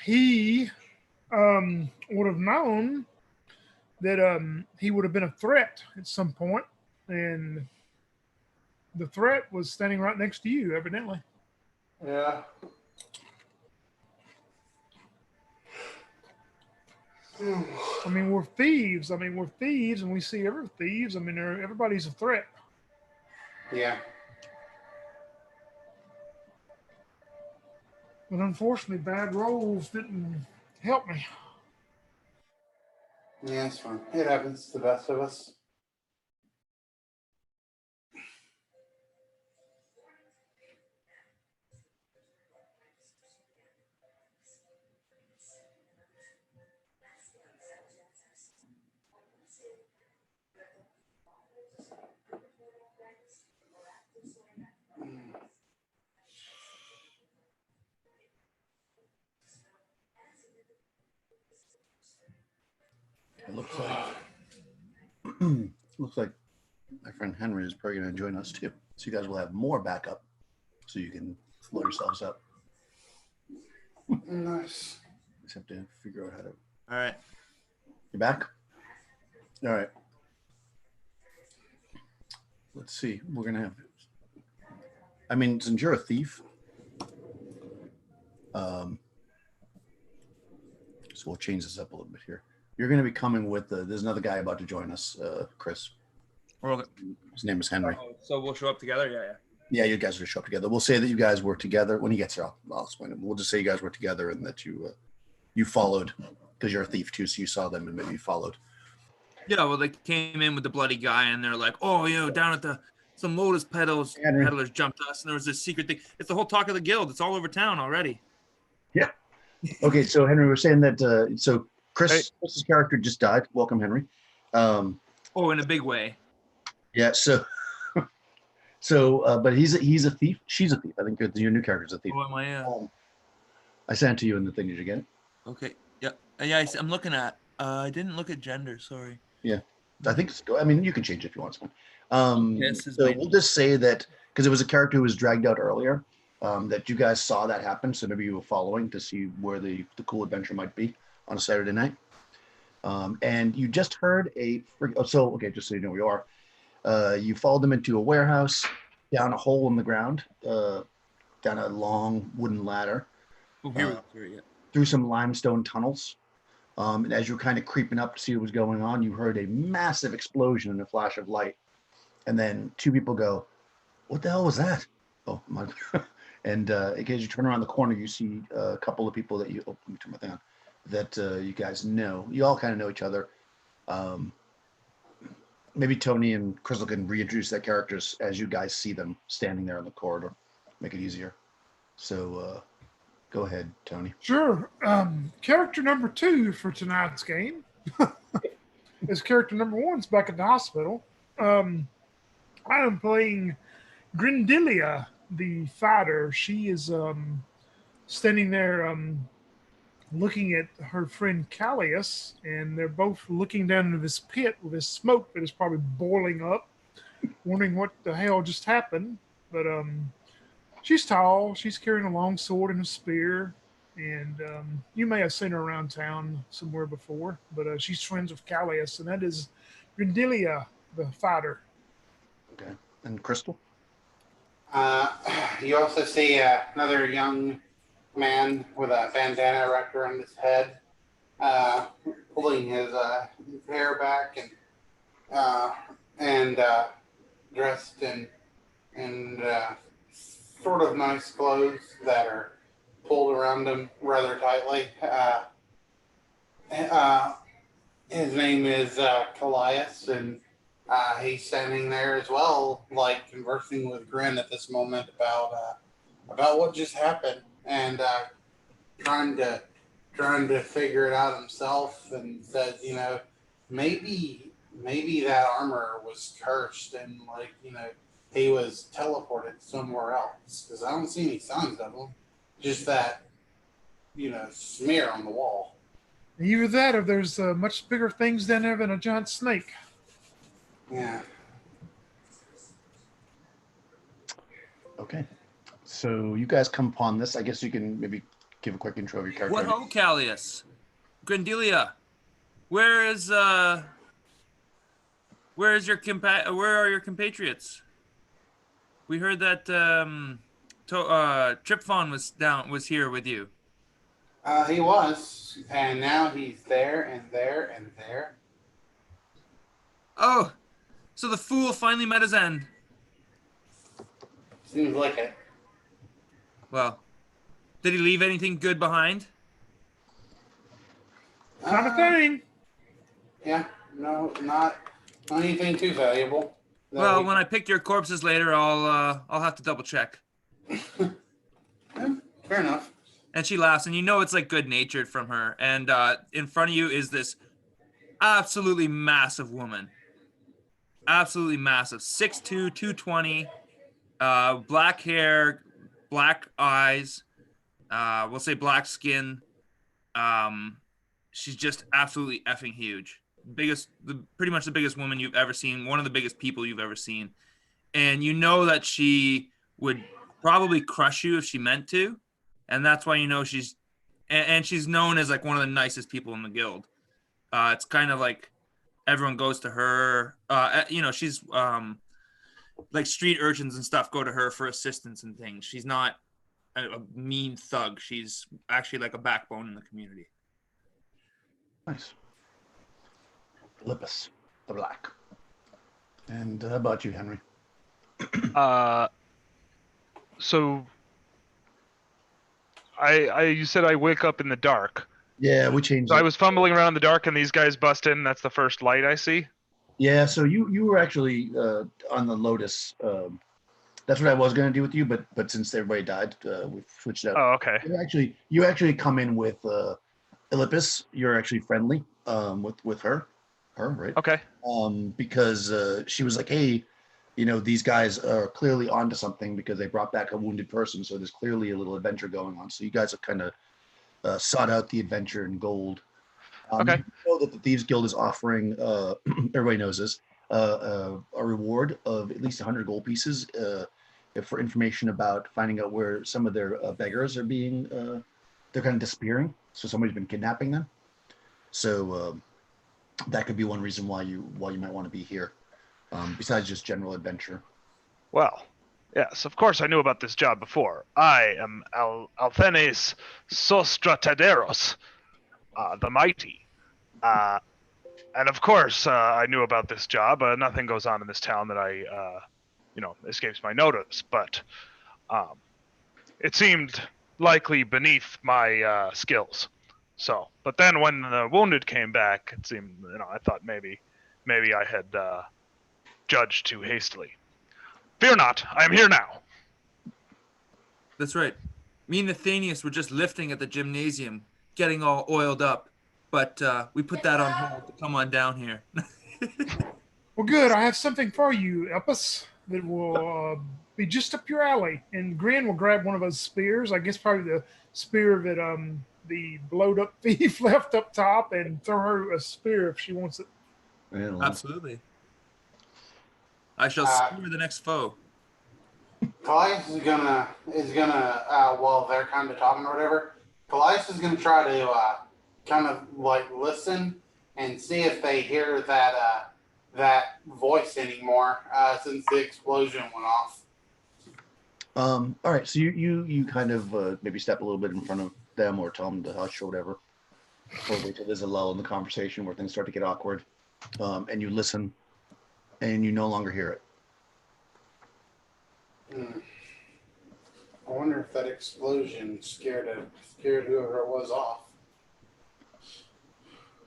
he would have known that he would have been a threat at some point, and the threat was standing right next to you, evidently. Yeah. I mean, we're thieves. And we see other thieves. I mean, everybody's a threat. Yeah. But unfortunately, bad rolls didn't help me. Yeah, it's fine. It happens to the best of us. It looks like my friend Henry is probably going to join us too. So you guys will have more backup, so you can flow yourselves up. Nice. Just have to figure out how to. All right. You back? All right. Let's see. We're gonna have. I mean, since you're a thief, so we'll change this up a little bit here. You're going to be coming with there's another guy about to join us, Chris. His name is Henry. So we'll show up together. Yeah. Yeah, you guys will show up together. We'll say that you guys were together. When he gets here, I'll explain it. We'll just say you guys were together and that you followed because you're a thief too, so you saw them and maybe you followed. Yeah, well, they came in with the bloody guy, and they're like, "Oh, down at some lotus peddlers jumped us, and there was this secret thing. It's the whole talk of the guild. It's all over town already." Yeah. Okay, so Henry, we're saying that. So Chris's character just died. Welcome, Henry. In a big way. Yeah. But he's a thief. She's a thief. I think your new character's a thief. Oh, am I? I sent it to you in the thing. Did you get it? Okay. Yeah. Yeah. I'm looking at. I didn't look at gender. Sorry. Yeah, I think. I mean, you can change it if you want. Yes. So we'll just say that because it was a character who was dragged out earlier. That you guys saw that happen. So maybe you were following to see where the cool adventure might be on a Saturday night. And you just heard just so you know where you are. You followed them into a warehouse, down a hole in the ground, down a long wooden ladder, through some limestone tunnels. And as you're kind of creeping up to see what was going on, you heard a massive explosion and a flash of light. And then two people go, "What the hell was that?" Oh, my. And as you turn around the corner, you see a couple of people that let me turn my thing on, that you guys know. You all kind of know each other. Maybe Tony and Crystal can reintroduce their characters as you guys see them standing there in the corridor. Make it easier. So go ahead, Tony. Sure. Character number 2 for tonight's game is character number 1's back at the hospital. I am playing Grindilia, the fighter. She is standing there looking at her friend Callius, and they're both looking down into this pit with this smoke that is probably boiling up. wondering what the hell just happened. But she's tall. She's carrying a long sword and a spear. And you may have seen her around town somewhere before. But she's friends with Callias, and that is Grindelia, the fighter. Okay. And Crystal? You also see another young man with a bandana wrapped around his head, pulling his hair back and dressed in sort of nice clothes that are pulled around him rather tightly. His name is Callias, and he's standing there as well, like conversing with Grin at this moment about what just happened, and trying to figure it out himself. And says, maybe that armor was cursed, and he was teleported somewhere else, because I don't see any signs of him. Just that smear on the wall. Either that, or there's much bigger things down there than a giant snake. Yeah. Okay. So you guys come upon this. I guess you can maybe give a quick intro of your character. What ho, Callias? Grindelia, where are your compatriots? We heard that Tripfon was here with you. He was, and now he's there and there and there. Oh, so the fool finally met his end. Seems like it. Well, did he leave anything good behind? Not a thing. Yeah, no, not anything too valuable. Well, when I pick your corpses later, I'll have to double check. Yeah, fair enough. And she laughs, and it's like good natured from her. And in front of you is this absolutely massive woman. Absolutely massive. 6'2", 220, black hair, black eyes, we'll say black skin. She's just absolutely effing huge. Pretty much the biggest woman you've ever seen, one of the biggest people you've ever seen. And you know that she would probably crush you if she meant to. And that's why she's known as like one of the nicest people in the guild. It's kind of like everyone goes to her. She's like street urchins and stuff go to her for assistance and things. She's not a mean thug. She's actually like a backbone in the community. Nice. Lippus, the Black. And how about you, Henry? So you said I wake up in the dark. Yeah, we changed. So I was fumbling around in the dark, and these guys bust in. That's the first light I see. Yeah, so you were actually on the Lotus. That's what I was going to do with you, but since everybody died, we switched out. Oh, okay. You actually come in with Ilippus. You're actually friendly with her, right? Okay. Because she was like, hey, these guys are clearly onto something because they brought back a wounded person, so there's clearly a little adventure going on. So you guys have kind of sought out the adventure in gold. Okay. You know that the Thieves Guild is offering, everybody knows this, a reward of at least 100 gold pieces for information about finding out where some of their beggars are being, they're kind of disappearing. So somebody's been kidnapping them. So that could be one reason why you might want to be here, besides just general adventure. Well, yes, of course I knew about this job before. I am Althenes Sostrataderos, the Mighty. And of course, I knew about this job. Nothing goes on in this town that escapes my notice. But it seemed likely beneath my skills. So, but then when the wounded came back, it seemed, I thought maybe I had judged too hastily. Fear not, I am here now. That's right. Me and Nathanius were just lifting at the gymnasium, getting all oiled up. But we put that on hold to come on down here. Well, good. I have something for you, Epis, that will be just up your alley. And Grin will grab one of those spears. I guess probably the spear that the blowed-up thief left up top, and throw her a spear if she wants it. Absolutely. I shall skewer the next foe. Callias is gonna while they're kind of talking or whatever, Callias is gonna try to kind of like listen and see if they hear that voice anymore since the explosion went off. All right, so you kind of maybe step a little bit in front of them or tell them to hush or whatever, or wait till there's a lull in the conversation where things start to get awkward, and you listen, and you no longer hear it. I wonder if that explosion scared whoever it was off,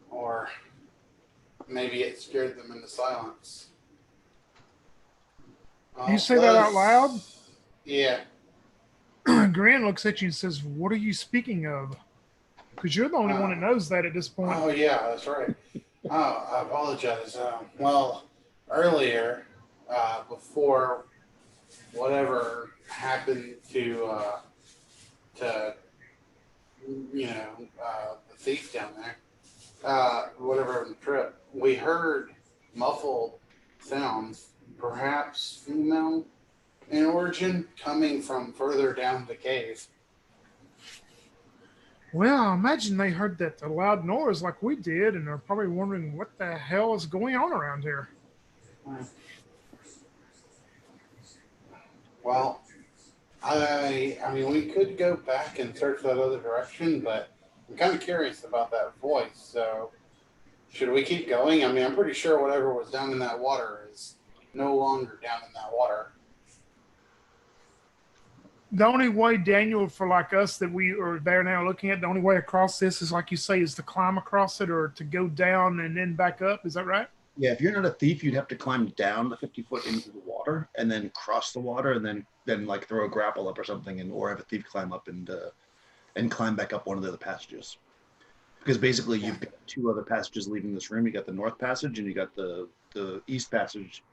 or maybe it scared them into silence. You say that out loud? Yeah. Gran looks at you and says, "What are you speaking of?" Because you're the only one that knows that at this point. Oh yeah, that's right. Oh, I apologize. Well, earlier, before whatever happened to the thief down there, whatever on the trip, we heard muffled sounds, perhaps female in origin, coming from further down the cave. Well, I imagine they heard that loud noise like we did, and they're probably wondering what the hell is going on around here. Well, I mean, we could go back and search that other direction, but I'm kind of curious about that voice. So, should we keep going? I mean, I'm pretty sure whatever was down in that water is no longer down in that water. The only way, Daniel, for like us that we are there now looking at, the only way across this is, like you say, is to climb across it or to go down and then back up. Is that right? Yeah, if you're not a thief, you'd have to climb down the 50 foot into the water and then cross the water and then like throw a grapple up or something, and or have a thief climb up and climb back up one of the other passages. Because basically you've got two other passages leaving this room. You got the north passage and you got the east passage.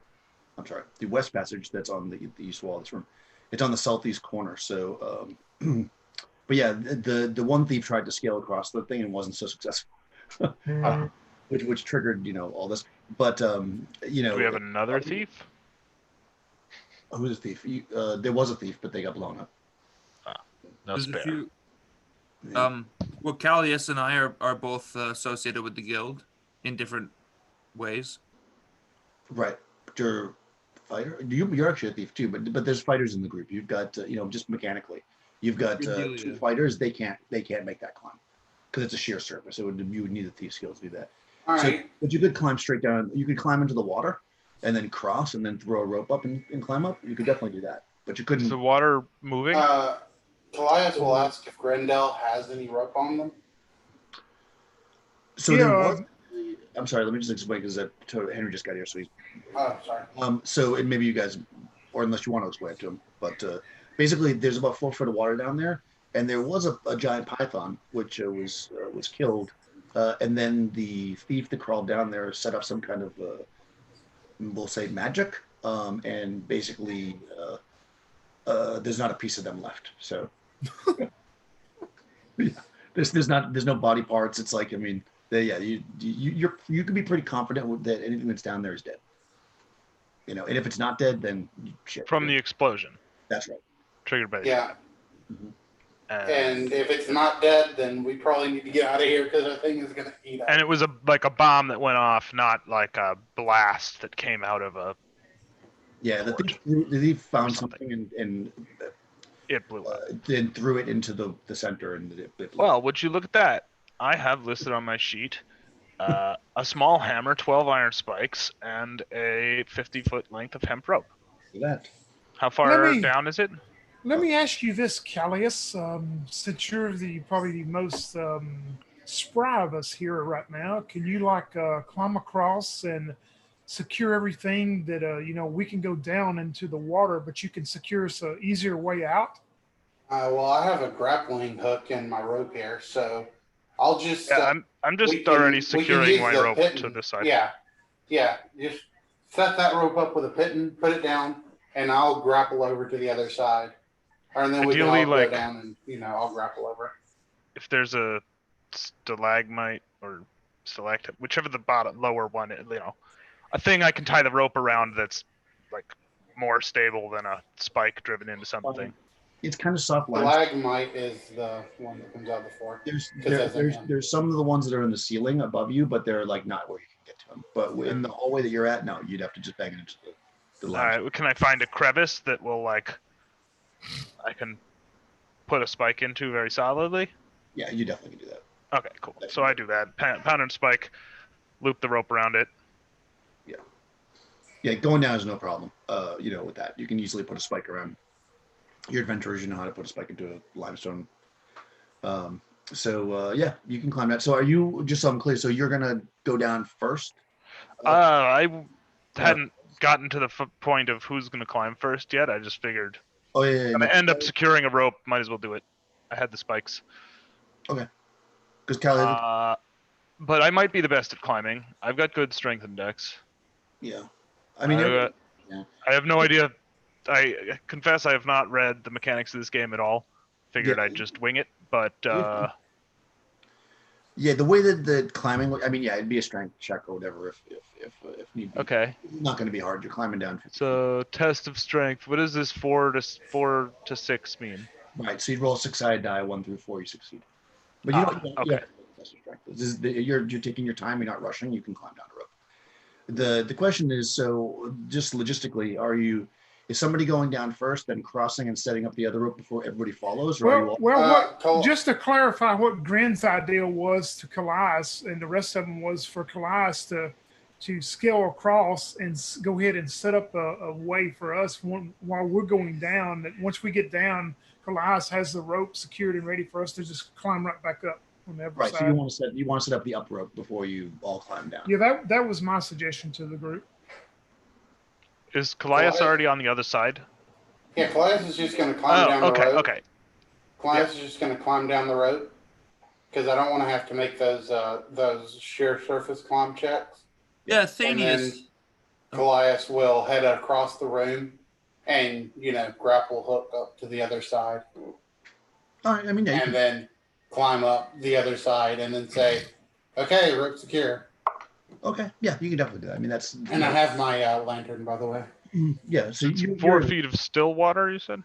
I'm sorry, the west passage that's on the east wall of this room. It's on the southeast corner. So, but yeah, the one thief tried to scale across the thing and wasn't so successful, which triggered all this. But Do we have another thief? Who's a thief? There was a thief, but they got blown up. No spare. Well, Callias and I are both associated with the guild in different ways. Right. You're a fighter. You're actually a thief too, but there's fighters in the group. You've got just mechanically, you've got two fighters. They can't make that climb because it's a sheer surface. You would need the thief skills to do that. All so, right. but you could climb straight down. You could climb into the water and then cross and then throw a rope up and climb up. You could definitely do that, but you couldn't. Is the water moving? Callias will ask if Grendel has any rope on them. So there was. I'm sorry. Let me just explain because Henry just got here, so he's. Oh, sorry. So maybe you guys, or unless you want to explain it to him, but basically there's about 4 foot of water down there, and there was a giant python which was killed, and then the thief that crawled down there set up some kind of we'll say magic, and basically there's not a piece of them left. So yeah, there's no body parts. It's like, I mean, you can be pretty confident that anything that's down there is dead. And if it's not dead, then shit. From the explosion. That's right. Triggered by the Mm-hmm. And if it's not dead, then we probably need to get out of here because the thing is going to eat us. And it was like a bomb that went off, not like a blast that came out of a. Yeah, the thief found something and it blew up. Then threw it into the center and it blew Well, up. would you look at that? I have listed on my sheet a small hammer, 12 iron spikes, and a 50-foot length of hemp rope. Look at that. How far down is it? Let me ask you this, Callias. Since you're probably the most spry of us here right now, can you climb across and secure everything that we can go down into the water, but you can secure us an easier way out? Well, I have a grappling hook in my rope here, so I'll just. I'm just already securing my rope to the side. Yeah. Just set that rope up with a pitten, put it down, and I'll grapple over to the other side. And then we can all go down and, I'll grapple over. If there's a stalagmite or stalactite, whichever the lower one, a thing I can tie the rope around that's like more stable than a spike driven into something? It's kind of soft line. Stalagmite is the one that comes out before. There's some of the ones that are in the ceiling above you, but they're like not where you can get to them. But in the hallway that you're at, no, you'd have to just bang it into the All line. right, can I find a crevice that will like I can put a spike into very solidly? Yeah, you definitely can do that. Okay, cool. So I do that. Pound and spike, loop the rope around it. Yeah, going down is no problem. With that, you can easily put a spike around. Your adventurers, you know how to put a spike into a limestone. Yeah, you can climb that. So are you, just so I'm clear, so you're gonna go down first? I hadn't gotten to the point of who's gonna climb first yet. I just figured. Oh yeah. If I end up securing a rope, might as well do it. I had the spikes. Okay. Because Callie. But I might be the best at climbing. I've got good strength and dex. Yeah. I mean, I have no idea. I confess I have not read the mechanics of this game at all. Figured I'd just wing it, but yeah, the way that the climbing, I mean, yeah, it'd be a strength check or whatever if need be. Okay. It's not going to be hard. You're climbing down. So test of strength. What does this 4 to 6 mean? Right. So you roll a 6-sided die, 1 through 4, you succeed. But you don't. Okay. You're taking your time. You're not rushing. You can climb down the rope. The question is, so just logistically, is somebody going down first, then crossing and setting up the other rope before everybody follows? Or just to clarify what Grin's idea was to Callias, and the rest of them was for Callias to scale across and go ahead and set up a way for us while we're going down. That once we get down, Callias has the rope secured and ready for us to just climb right back up on every side. So you want to set up the up rope before you all climb down. Yeah, that was my suggestion to the group. Is Callias already on the other side? Yeah, Callias is just going to climb down the rope. Okay. Callias is just going to climb down the rope because I don't want to have to make those sheer surface climb checks. Yeah, And then Callias will head across the room and grapple hook up to the other side. All right, I mean, and then climb up the other side and then say, "Okay, rope secure." Okay, yeah, you can definitely do that. I mean, that's. And I have my lantern, by the way. Yeah, so it's 4 feet of still water, you said?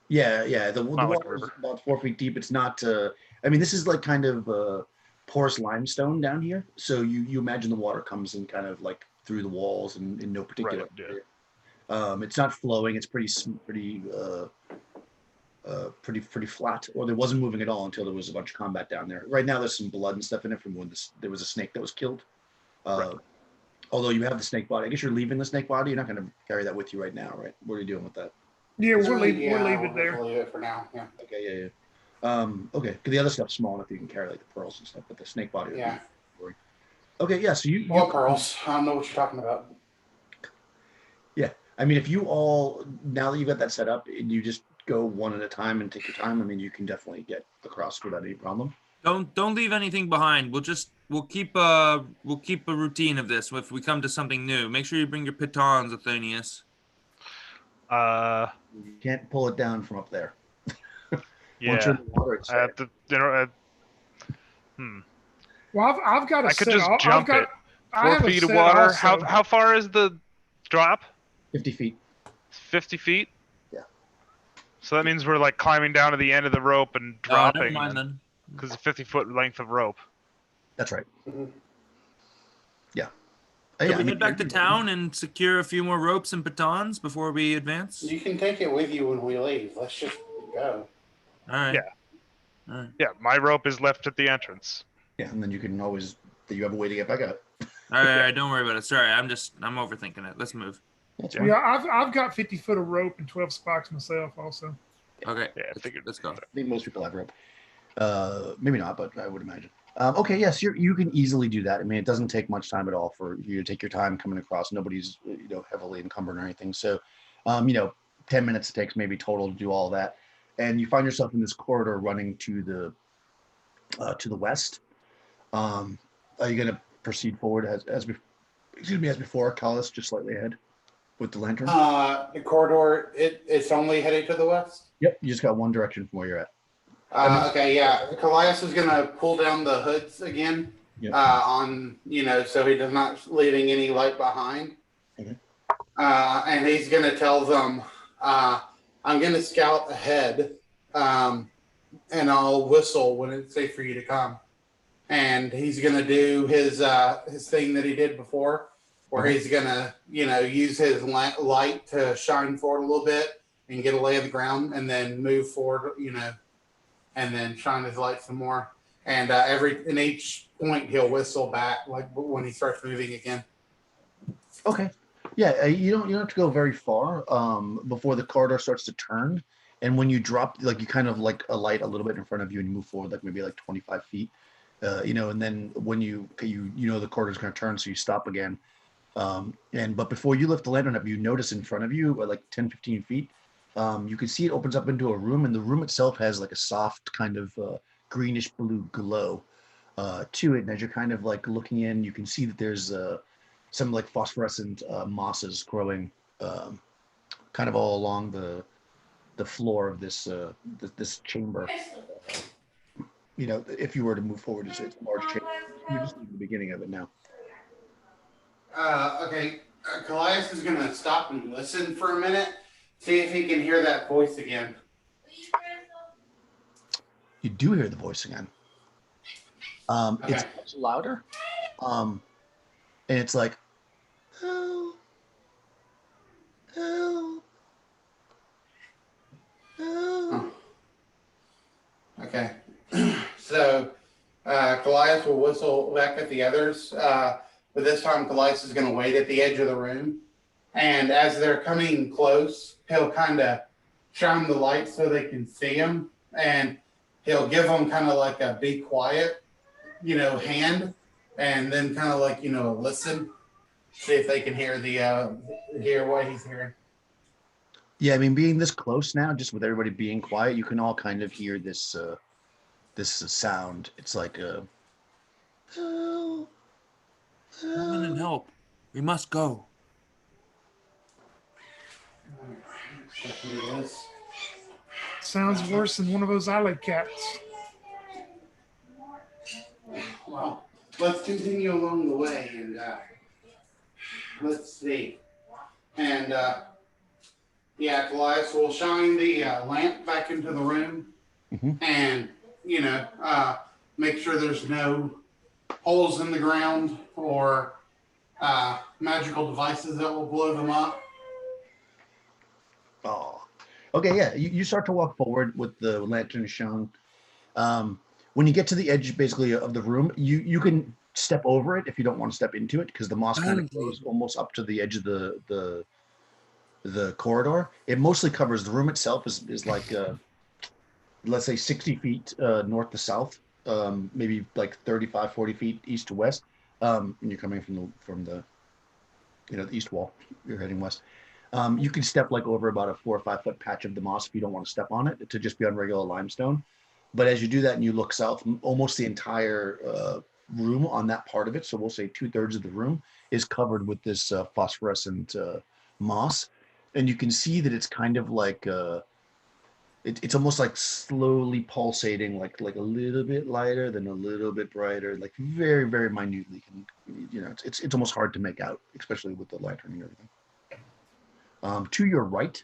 Yeah. The water is about 4 feet deep. It's not. I mean, this is like kind of porous limestone down here. So you imagine the water comes in kind of like through the walls and in no particular area. It's not flowing. It's pretty flat, or there wasn't moving at all until there was a bunch of combat down there. Right now, there's some blood and stuff in it from when there was a snake that was killed. Although you have the snake body, I guess you're leaving the snake body. You're not going to carry that with you right now, right? What are you doing with that? Yeah, we'll leave it there. We'll leave it for now. Yeah. Okay. Yeah. Okay. Because the other stuff's small enough you can carry like the pearls and stuff, but the snake body. Yeah. Okay. Yeah. So you. What pearls? I don't know what you're talking about. Yeah. I mean, if you all now that you've got that set up, and you just go one at a time and take your time, I mean, you can definitely get across without any problem. Don't leave anything behind. We'll keep a routine of this. If we come to something new, make sure you bring your pitons, Athenius. You can't pull it down from up there. Yeah. Once you're in the water, it's Well, I've got. I could just jump it. 4 feet of water. Also. How far is the drop? 50 feet. 50 feet. Yeah. So that means we're like climbing down to the end of the rope and dropping. Never mind then. Because it's 50-foot length of rope. That's right. Mm-hmm. Yeah. Can we head back to town and secure a few more ropes and batons before we advance? You can take it with you when we leave. Let's just go. All right. Yeah. All right. Yeah, my rope is left at the entrance. Yeah, and then you can always, you have a way to get back up. All right, don't worry about it. Sorry, I'm overthinking it. Let's move. Yeah, I've got 50 foot of rope and 12 spikes myself also. Okay. Yeah, I figured. Let's go. I think most people have rope. Maybe not, but I would imagine. Okay, yes, you can easily do that. I mean, it doesn't take much time at all for you to take your time coming across. Nobody's heavily encumbered or anything. So, 10 minutes it takes maybe total to do all that, and you find yourself in this corridor running to the west. Are you going to proceed forward as before, Callis, just slightly ahead with the lantern? The corridor, it's only heading to the west? Yep, you just got one direction from where you're at. Okay, yeah. Callias is going to pull down the hoods again, Yep. so he does not leaving any light behind. Okay. and he's going to tell them, I'm going to scout ahead, and I'll whistle when it's safe for you to come. And he's going to do his thing that he did before, where he's going to, use his light to shine forward a little bit and get a lay of the ground, and then move forward, and then shine his light some more. And in each point, he'll whistle back, like when he starts moving again. Okay. Yeah, you don't have to go very far before the corridor starts to turn. And when you drop, like you kind of like a light a little bit in front of you and you move forward, like maybe like 25 feet, and then when you the corridor's going to turn, so you stop again. But before you lift the lantern up, you notice in front of you, like 10, 15 feet, you can see it opens up into a room, and the room itself has like a soft kind of greenish blue glow to it. And as you're kind of like looking in, you can see that there's some like phosphorescent mosses growing kind of all along the floor of this this chamber. If you were to move forward, it's a large chamber. You're just at the beginning of it now. Okay, Callias is going to stop and listen for a minute, see if he can hear that voice again. You do hear the voice again. Okay. It's much louder, and it's like, help, help, help. Okay. So Callias will whistle back at the others, but this time Callias is going to wait at the edge of the room. And as they're coming close, he'll kind of shine the light so they can see him. And he'll give them kind of like a be quiet, hand. And then kind of like, listen, see if they can hear hear what he's hearing. Yeah, I mean, being this close now, just with everybody being quiet, you can all kind of hear this this sound. It's like a help, Come in and help. We must go. Sounds worse than one of those alley cats. Well, let's continue along the way, and let's see. And Callias will shine the lamp back into the room, and make sure there's no holes in the ground or magical devices that will blow them up. oh, okay, yeah. You start to walk forward with the lantern shown. When you get to the edge, basically, of the room, you can step over it if you don't want to step into it, because the moss kind of goes almost up to the edge of the corridor. It mostly covers the room itself. Is like let's say 60 feet north to south, maybe like 35, 40 feet east to west. And you're coming from the the east wall. You're heading west. You can step like over about a 4 or 5 foot patch of the moss if you don't want to step on it, to just be on regular limestone. But as you do that and you look south, almost the entire room on that part of it, so we'll say 2/3 of the room, is covered with this phosphorescent moss. And you can see that it's kind of like it's almost like slowly pulsating, like a little bit lighter, then a little bit brighter, like very, very minutely. It's almost hard to make out, especially with the lantern and everything. To your right,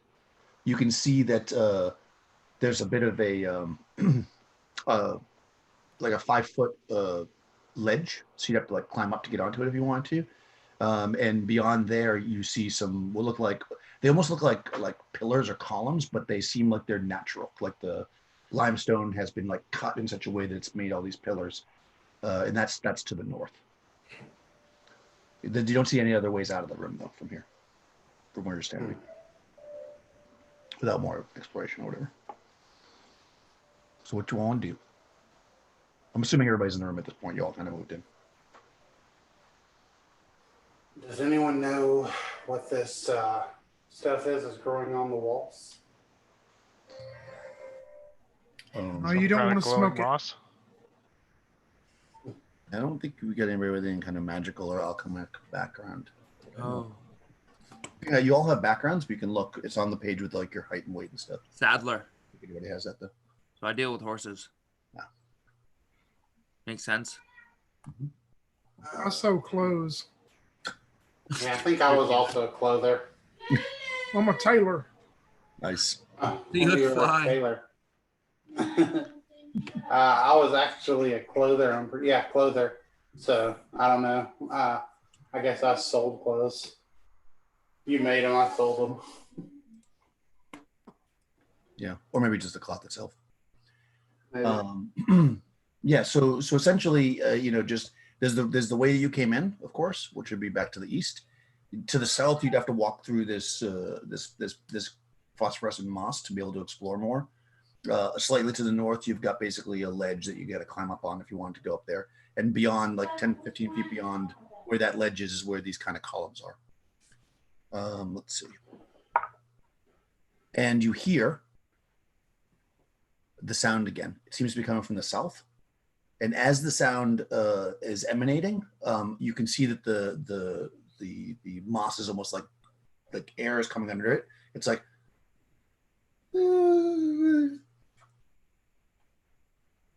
you can see that there's a bit of a like a 5-foot ledge, so you'd have to like climb up to get onto it if you want to. And beyond there, you see some they almost look like pillars or columns, but they seem like they're natural. Like the limestone has been like cut in such a way that it's made all these pillars, and that's to the north. You don't see any other ways out of the room though from here, from where you're standing, without more exploration or whatever. So what you want to do? I'm assuming everybody's in the room at this point. You all kind of moved in. Does anyone know what this stuff is growing on the walls? Oh, you don't want to smoke it. Moss? I don't think we got anybody with any kind of magical or alchemic background. Oh. Yeah, you all have backgrounds, but you can look. It's on the page with like your height and weight and stuff. Saddler. I think anybody has that though. So I deal with horses. Yeah. Makes sense. I sew clothes. Yeah, I think I was also a clother. I'm a tailor. Nice. You would You're a fly. tailor. I was actually a clother. Clother. So I don't know. I guess I sold clothes. You made them. I sold them. Yeah, or maybe just the cloth itself. Maybe. Yeah. So essentially, just there's the way that you came in, of course, which would be back to the east. To the south, you'd have to walk through this phosphorescent moss to be able to explore more. Slightly to the north, you've got basically a ledge that you got to climb up on if you want to go up there. And beyond, like 10, 15 feet beyond where that ledge is where these kind of columns are. Let's see. And you hear the sound again. It seems to be coming from the south. And as the sound is emanating, you can see that the moss is almost like air is coming under it. It's like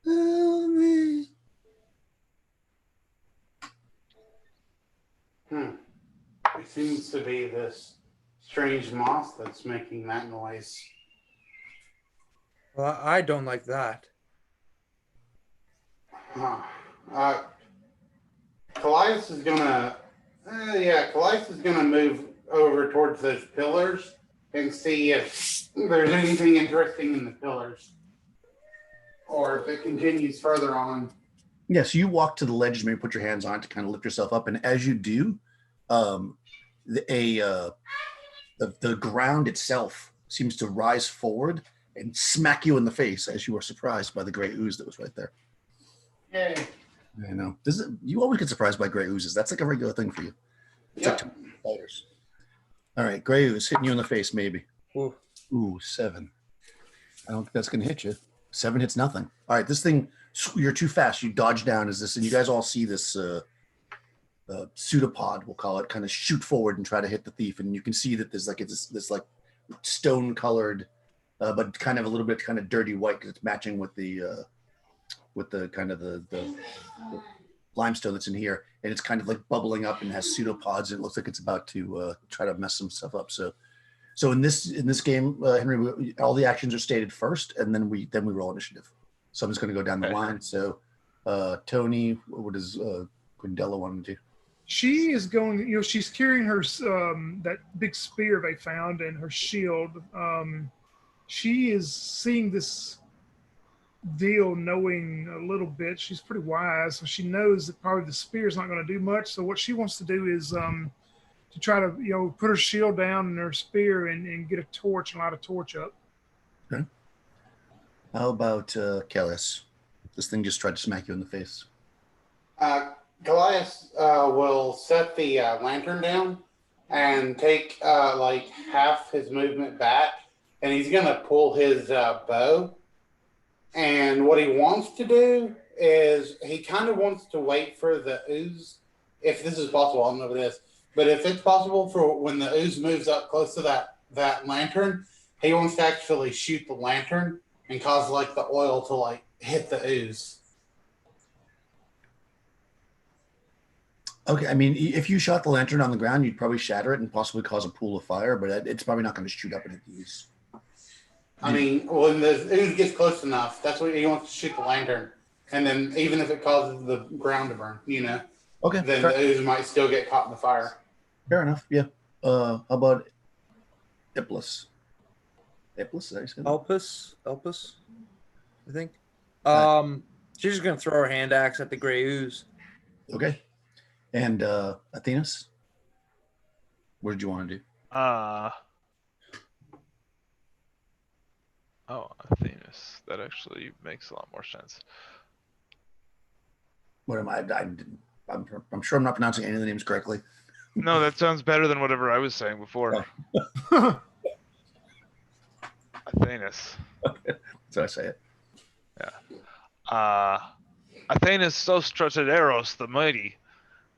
help me. It seems to be this strange moss that's making that noise. Well, I don't like that. Callias is gonna move over towards those pillars and see if there's anything interesting in the pillars, or if it continues further on. Yeah, so you walk to the ledge, maybe put your hands on it to kind of lift yourself up, and as you do, the ground itself seems to rise forward and smack you in the face as you are surprised by the gray ooze that was right there. Yay. I know. You always get surprised by gray oozes. That's like a regular thing for you. It's Yep. like spiders. All right, gray ooze hitting you in the face, maybe. Ooh. 7. I don't think that's going to hit you. 7 hits nothing. All right, this thing, you're too fast. You dodge down as this, and you guys all see this pseudopod, we'll call it, kind of shoot forward and try to hit the thief. And you can see that there's like this like stone-colored, but kind of a little bit kind of dirty white because it's matching with the kind of the limestone that's in here, and it's kind of like bubbling up and has pseudopods, and it looks like it's about to try to mess some stuff up. So in this game, Henry, all the actions are stated first, and then we roll initiative. So I'm just going to go down the line. So Tony, what does Quindella want to do? She is going, she's carrying her that big spear they found and her shield. She is seeing this deal, knowing a little bit. She's pretty wise, so she knows that probably the spear is not going to do much. So what she wants to do is to try to put her shield down and her spear and get a torch and light a torch up. Okay. How about Kellis? This thing just tried to smack you in the face. Callias will set the lantern down and take like half his movement back, and he's gonna pull his bow. And what he wants to do is he kind of wants to wait for the ooze, if this is possible. I don't know if it is, but if it's possible for when the ooze moves up close to that lantern, he wants to actually shoot the lantern and cause like the oil to like hit the ooze. Okay, I mean, if you shot the lantern on the ground, you'd probably shatter it and possibly cause a pool of fire, but it's probably not going to shoot up into the ooze. I mean, when the ooze gets close enough, that's what he wants to shoot the lantern. And then even if it causes the ground to burn, Okay, then the ooze might still get caught in the fire. Fair enough, yeah. How about Iplis? Iplis, is that how you say that? Elpis, I think. She's just gonna throw her hand axe at the gray ooze. Okay. And Athenas? What did you want to do? Athenas. That actually makes a lot more sense. What am I? I'm sure I'm not pronouncing any of the names correctly. No, that sounds better than whatever I was saying before. Oh. Athenas. So I say it. Yeah. Athenas Ardaros the Mighty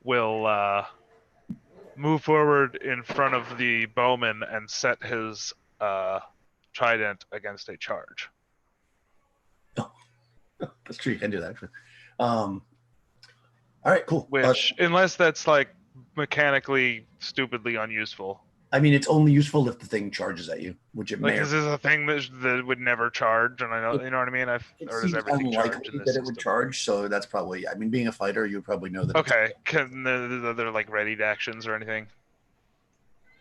will move forward in front of the bowman and set his trident against a charge. Oh, that's true. You can do that, actually. All right, cool. Which, unless that's like mechanically stupidly unuseful. I mean, it's only useful if the thing charges at you, which it Like, may. is this a thing that would never charge? And I know, you know what I mean? It Or does seems everything charge unlikely in this that it system? would charge, so that's probably. I mean, being a fighter, you probably know that. Okay, can they're like readied actions or anything?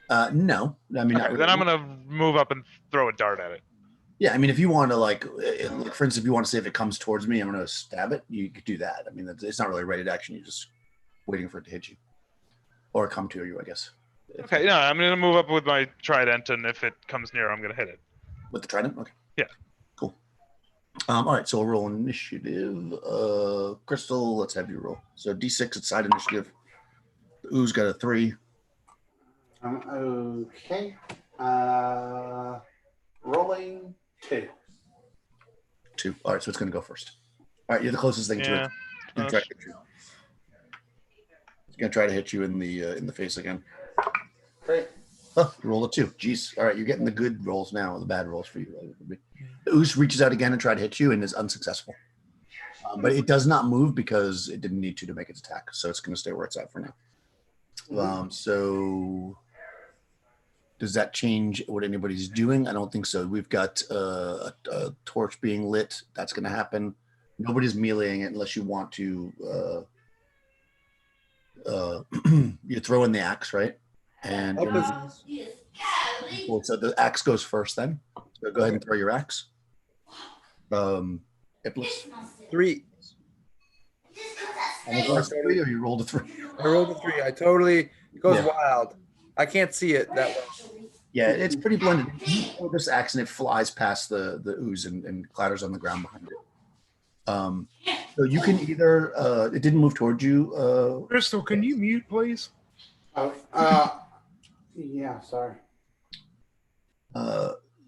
No, I mean, Okay, not then I'm really. gonna move up and throw a dart at it. Yeah, I mean, if you want to like, for instance, if you want to say if it comes towards me, I'm going to stab it. You could do that. I mean, it's not really ready to action. You're just waiting for it to hit you, or come to you, I guess. Okay, yeah, I'm gonna move up with my trident, and if it comes near, I'm gonna hit it. With the trident, okay. Yeah. Cool. All right, so we'll roll initiative. Crystal, let's have you roll. So D6 at side initiative. The ooh's got a 3. Okay. Rolling 2. 2. All right, so it's going to go first. All right, you're the closest thing to it. It's going to try to hit you. It's going to try to hit you in the face again. Great. Oh, roll a 2. Jeez. All right, you're getting the good rolls now, the bad rolls for you. The ooze reaches out again and tries to hit you and is unsuccessful. But it does not move because it didn't need to make its attack. So it's going to stay where it's at for now. So does that change what anybody's doing? I don't think so. We've got a torch being lit. That's going to happen. Nobody's meleeing it unless you want to. You throw in the axe, right? And so the axe goes first then. So go ahead and throw your axe. Iblis. 3. And it was 3 or you rolled a 3? I rolled a 3. I totally it goes Yeah. wild. I can't see it that well. Yeah, it's pretty blended. You throw this axe and it flies past the ooze and clatters on the ground behind it. So you can either it didn't move towards you. Crystal, can you mute, please? Oh, yeah, sorry.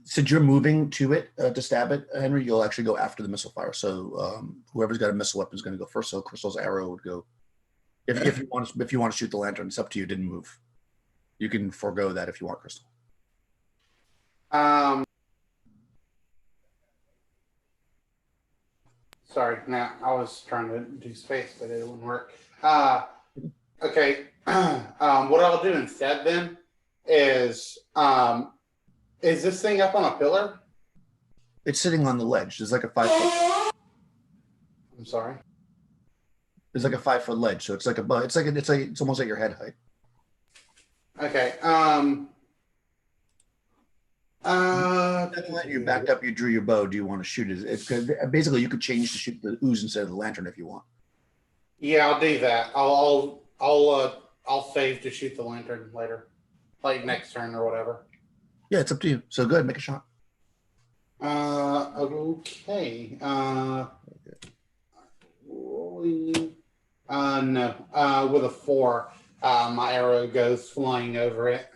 Since you're moving to it to stab it, Henry, you'll actually go after the missile fire. So whoever's got a missile weapon is going to go first. So Crystal's arrow would go. If you want to shoot the lantern, it's up to you. It didn't move. You can forego that if you want, Crystal. Sorry. Now I was trying to do space, but it wouldn't work. Okay. What I'll do instead then is this thing up on a pillar? It's sitting on the ledge. There's like a 5 foot. I'm sorry. There's like a 5 foot ledge, so it's almost at your head height. Okay. You backed up. You drew your bow. Do you want to shoot it? Basically, you could change to shoot the ooze instead of the lantern if you want. Yeah, I'll do that. I'll save to shoot the lantern later, like next turn or whatever. Yeah, it's up to you. So go ahead, make a shot. Okay. Rolling. No. With a 4, my arrow goes flying over it.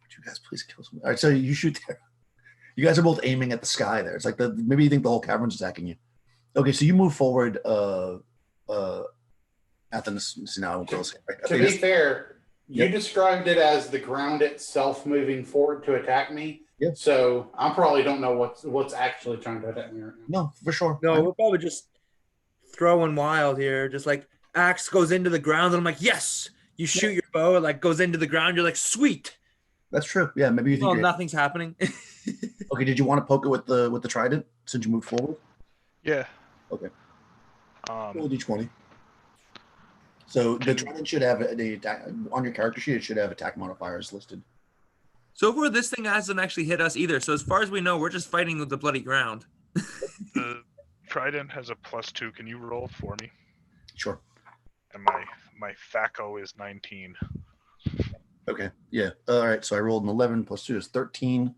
Would you guys please kill someone? All right, so you shoot there. You guys are both aiming at the sky there. It's like maybe you think the whole cavern's attacking you. Okay, so you move forward. Athens. Now I won't go. To be fair, you described it as the ground itself moving forward to attack me. Yep. So I probably don't know what's actually trying to attack me right now. No, for sure. No, we're probably just throwing wild here. Just like axe goes into the ground, and I'm like, yes. You shoot your bow, it like goes into the ground. You're like, sweet. That's true. Yeah, maybe you think. Well, nothing's happening. Okay, did you want to poke it with the trident since you moved forward? Yeah. Okay. Roll d20. So the trident should have the attack on your character sheet. It should have attack modifiers listed. So far, this thing hasn't actually hit us either. So as far as we know, we're just fighting with the bloody ground. The trident has a +2. Can you roll for me? Sure. And my THAC0 is 19. Okay. Yeah. All right. So I rolled an 11 + 2 is 13.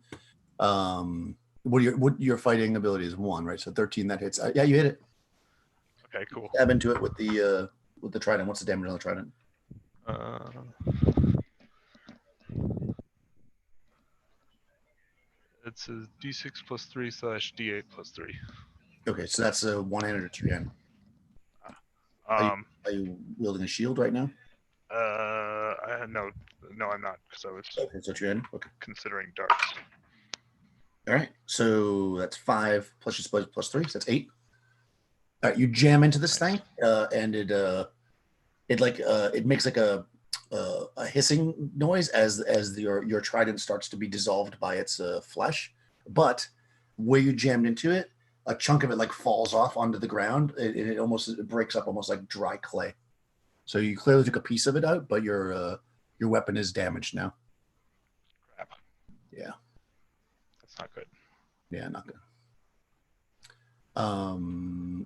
What your fighting ability is 1, right? So 13 that hits. Yeah, you hit it. Okay, cool. Stab into it with the trident. What's the damage on the trident? It's a D6 + 3 / D8 + 3. Okay, so that's a one-handed or two-handed. Are you wielding a shield right now? No, I'm not, because I was Okay, so two-handed. Okay. considering darts. All right, so that's 5 plus your spell +3, so that's 8. All right, you jam into this thing, and it makes like a a hissing noise as your trident starts to be dissolved by its flesh. But where you jammed into it, a chunk of it like falls off onto the ground. It breaks up almost like dry clay. So you clearly took a piece of it out, but your weapon is damaged now. Crap. Yeah. That's not good. Yeah, not good.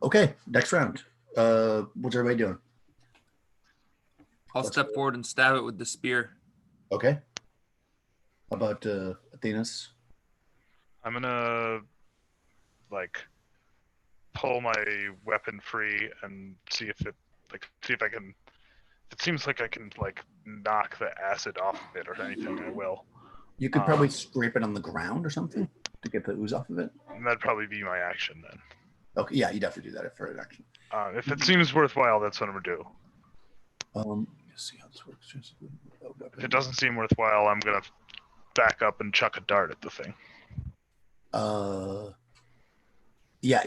Okay, next round. What's everybody doing? I'll step forward and stab it with the spear. Okay. How about Athenas? I'm gonna like pull my weapon free and see if I can. If it seems like I can like knock the acid off of it or anything, I will. You could probably scrape it on the ground or something to get the ooze off of it. And that'd probably be my action then. Okay, yeah, you'd have to do that for an action. If it seems worthwhile, that's what I'm gonna do. Let's see how this works. If it doesn't seem worthwhile, I'm gonna back up and chuck a dart at the thing. Yeah,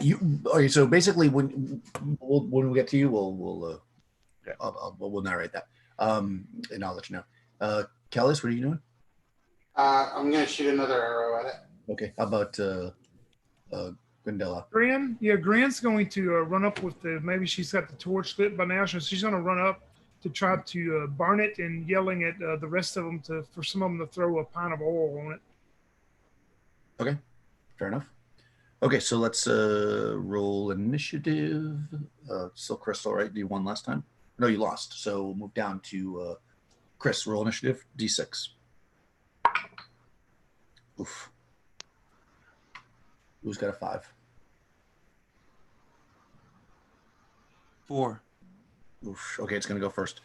okay, so basically when we get to you, we'll narrate that. And I'll let you know. Kellis, what are you doing? I'm gonna shoot another arrow at it. Okay, how about Grindella? Grin's going to run up with maybe she's got the torch lit by now, so she's going to run up to try to burn it and yelling at the rest of them for some of them to throw a pint of oil on it. Okay, fair enough. Okay, so let's roll initiative. Still Crystal, right? You won last time? No, you lost. So we'll move down to Chris. Roll initiative, D6. Oof. Who's got a 5? 4. Oof. Okay, it's going to go first.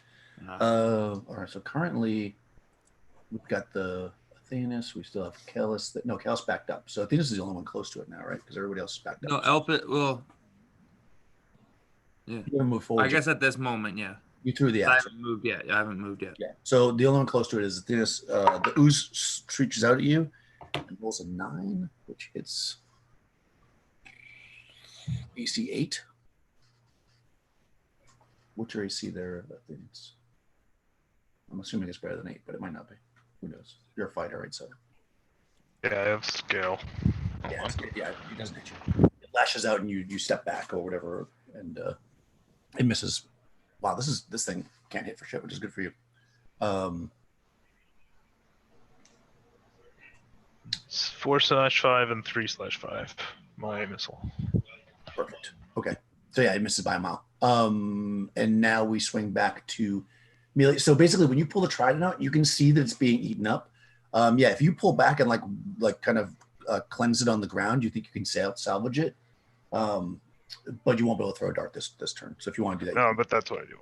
Uh, All right, so currently we've got the Athenas. We still have Kellis. No, Kellis backed up. So Athenas is the only one close to it now, right? Because everybody else is backed up. No, Elpit will. Yeah. You're going to move forward. I guess at this moment, yeah. You threw the I action. haven't moved yet. I haven't moved yet. Yeah. So the only one close to it is Athenas. The ooze reaches out at you and rolls a 9, which hits AC 8. What's your AC there, Athenas? I'm assuming it's better than 8, but it might not be. Who knows? You're a fighter, right? So Yeah, I have scale. yeah, it doesn't hit you. It lashes out and you step back or whatever, and it misses. Wow, this thing can't hit for shit, which is good for you. It's 4/5 and 3/5. My missile. Perfect. Okay. So yeah, it misses by a mile. And now we swing back to melee. So basically, when you pull the trident out, you can see that it's being eaten up. Yeah, if you pull back and like kind of cleanse it on the ground, you think you can salvage it. But you won't be able to throw a dart this turn. So if you want to do that, No, but that's what I do.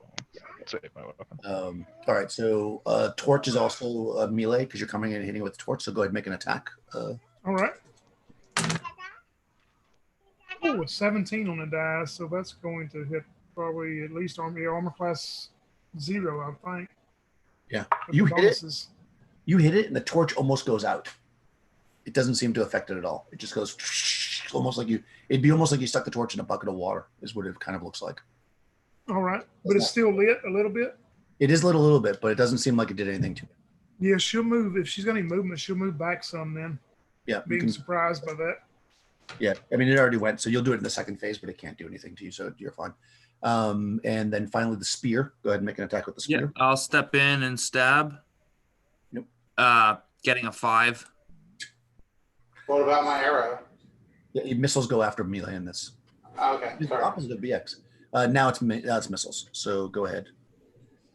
Save my weapon. all right. So torch is also melee because you're coming in and hitting it with the torch. So go ahead and make an attack. All right. Oh, a 17 on the die, so that's going to hit probably at least armor class 0, I think. Yeah, With you the hit it. bonuses. You hit it, and the torch almost goes out. It doesn't seem to affect it at all. It just goes almost like it'd be almost like you stuck the torch in a bucket of water, is what it kind of looks like. All right, but it's still lit a little bit. It is lit a little bit, but it doesn't seem like it did anything to it. Yeah, she'll move. If she's got any movement, she'll move back some then. Yeah, Being surprised by that. Yeah, I mean, it already went, so you'll do it in the second phase, but it can't do anything to you, so you're fine. And then finally the spear. Go ahead and make an attack with the Yeah, spear. I'll step in and stab. Nope. Getting a 5. What about my arrow? Yeah, missiles go after melee in this. Okay, It's the sorry. opposite of BX. Now it's missiles, so go ahead.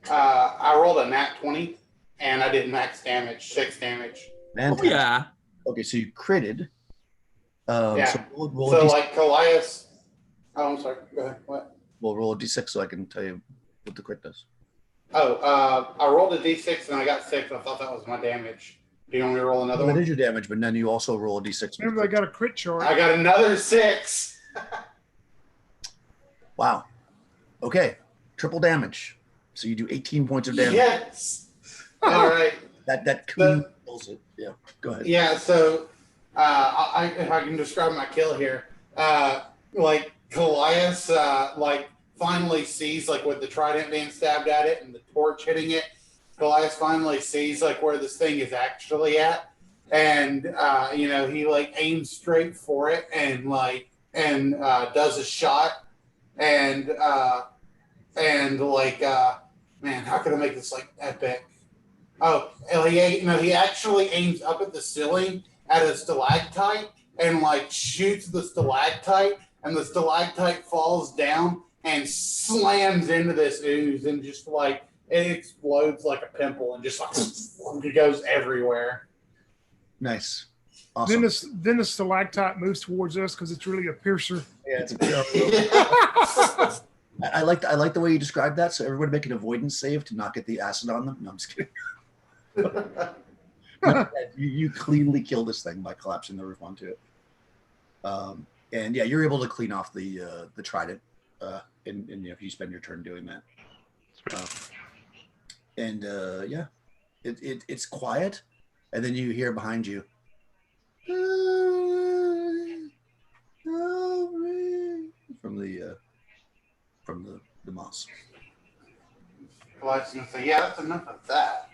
I rolled a nat 20, and I did max damage, 6 damage. Fantastic. Yeah. Okay, so you critted. Yeah. So roll So a D6. like Colias. Oh, I'm sorry. Go ahead. What? We'll roll a D6 so I can tell you what the crit does. Oh, I rolled a D6 and I got 6. I thought that was my damage. Do you want me to roll another That one? is your damage, but then you also roll a D6. Remember, they got a crit chart. I got another 6. Wow. Okay, triple damage. So you do 18 points of damage. Yes. All right. That kills it. Yeah. Go ahead. Yeah. So, if I can describe my kill here, like Colias, like finally sees like with the trident being stabbed at it and the torch hitting it, Goliath finally sees like where this thing is actually at, and he like aims straight for it and does a shot, and man, how can I make this like epic? Oh, he actually aims up at the ceiling at a stalactite and like shoots the stalactite, and the stalactite falls down and slams into this ooze, and just like it explodes like a pimple and just like it goes everywhere. Nice. Awesome. Then the stalactite moves towards us because it's really a piercer. Yeah, I like the way you described that. So everybody make an avoidance save to not get the acid on them. No, I'm just kidding. you cleanly kill this thing by collapsing the roof onto it. And yeah, you're able to clean off the trident, and if you spend your turn doing that. Yeah, it's quiet, and then you hear behind you. From the moss. Goliath's gonna say, "Yeah, that's enough of that."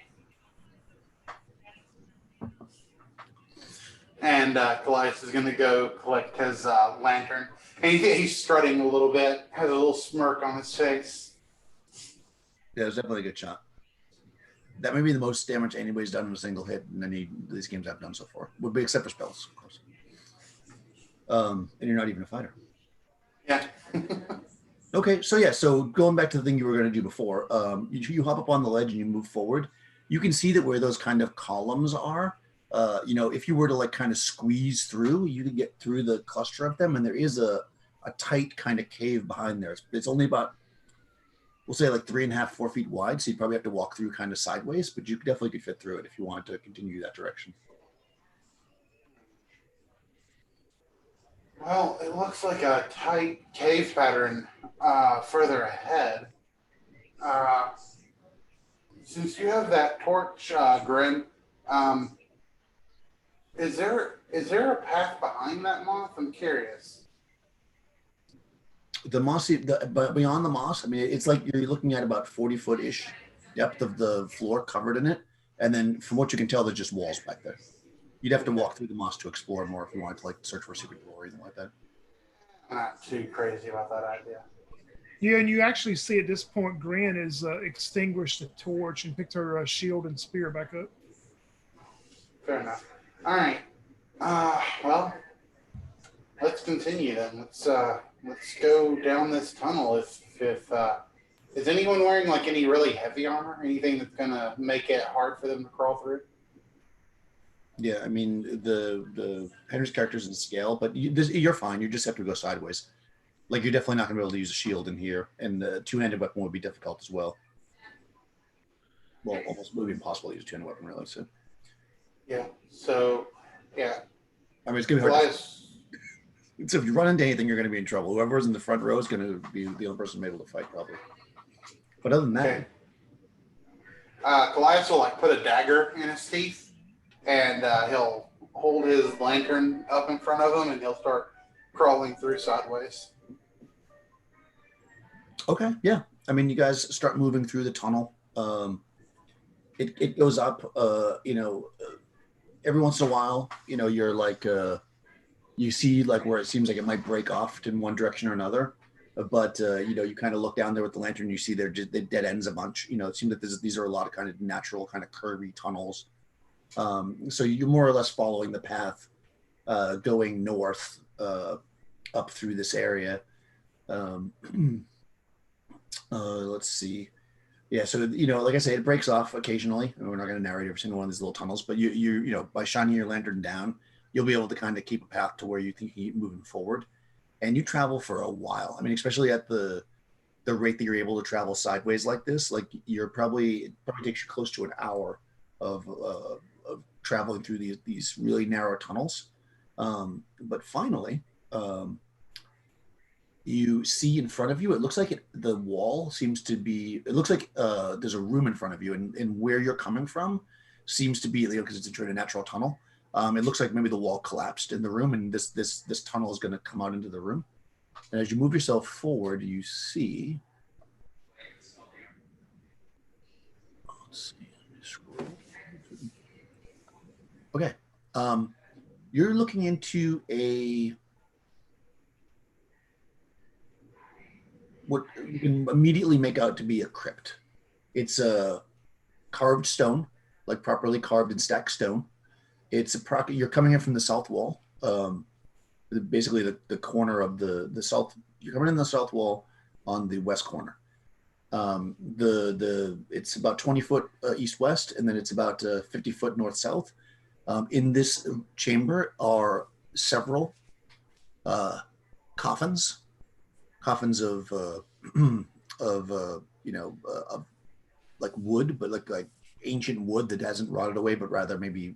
And Goliath is gonna go collect his lantern, and he's strutting a little bit, has a little smirk on his face. Yeah, it was definitely a good shot. That may be the most damage anybody's done in a single hit in any of these games I've done so far. Would be except for spells, of course. And you're not even a fighter. Yeah. Okay, so going back to the thing you were going to do before, you hop up on the ledge and you move forward. You can see that where those kind of columns are, if you were to like kind of squeeze through, you could get through the cluster of them, and there is a tight kind of cave behind there. It's only about, we'll say like 3.5, 4 feet wide, so you'd probably have to walk through kind of sideways, but you definitely could fit through it if you wanted to continue that direction. Well, it looks like a tight cave pattern further ahead. Since you have that torch, Grim, is there a path behind that moth? I'm curious. The mossy, but beyond the moss, I mean, it's like you're looking at about 40-foot-ish depth of the floor covered in it, and then from what you can tell, there's just walls back there. You'd have to walk through the moss to explore more if you wanted to like search for a secret door or anything like that. I'm not too crazy about that idea. Yeah, and you actually see at this point, Grin is extinguished the torch and picked her shield and spear back up. Fair enough. All right. Well, let's continue then. Let's go down this tunnel. If is anyone wearing like any really heavy armor? Anything that's gonna make it hard for them to crawl through? Yeah, I mean the Henry's character's in scale, but you're fine. You just have to go sideways. Like you're definitely not gonna be able to use a shield in here, and the two-handed weapon would be difficult as well. Well, almost would be impossible to use a two-handed weapon, really. So. Yeah. So, yeah. I mean, it's gonna be hard. So if you run into anything, you're gonna be in trouble. Whoever's in the front row is gonna be the only person able to fight, probably. But other than that, okay. Goliath will like put a dagger in his teeth. And he'll hold his lantern up in front of him, and he'll start crawling through sideways. Okay, yeah. I mean, you guys start moving through the tunnel. It goes up. Every once in a while, you're like, you see like where it seems like it might break off in one direction or another. But you kind of look down there with the lantern. You see they dead ends a bunch. It seems that these are a lot of kind of natural, kind of curvy tunnels. So you're more or less following the path, going north up through this area. Let's see. Yeah, so like I say, it breaks off occasionally. We're not going to narrate every single one of these little tunnels, but you by shining your lantern down, you'll be able to kind of keep a path to where you think you're moving forward, and you travel for a while. I mean, especially at the rate that you're able to travel sideways like this, like it probably takes you close to an hour of traveling through these really narrow tunnels. But finally, you see in front of you, it looks like the wall seems to be, it looks like there's a room in front of you, and where you're coming from seems to be, because it's a natural tunnel. It looks like maybe the wall collapsed in the room, and this tunnel is going to come out into the room. And as you move yourself forward, you see, let's see. scroll. Okay. You're looking into what you can immediately make out to be a crypt. It's a carved stone, like properly carved and stacked stone. It's you're coming in from the south wall. Basically the corner of the south. You're coming in the south wall on the west corner. It's about 20 foot east-west, and then it's about 50 foot north-south. In this chamber are several coffins of like wood, but like ancient wood that hasn't rotted away, but rather maybe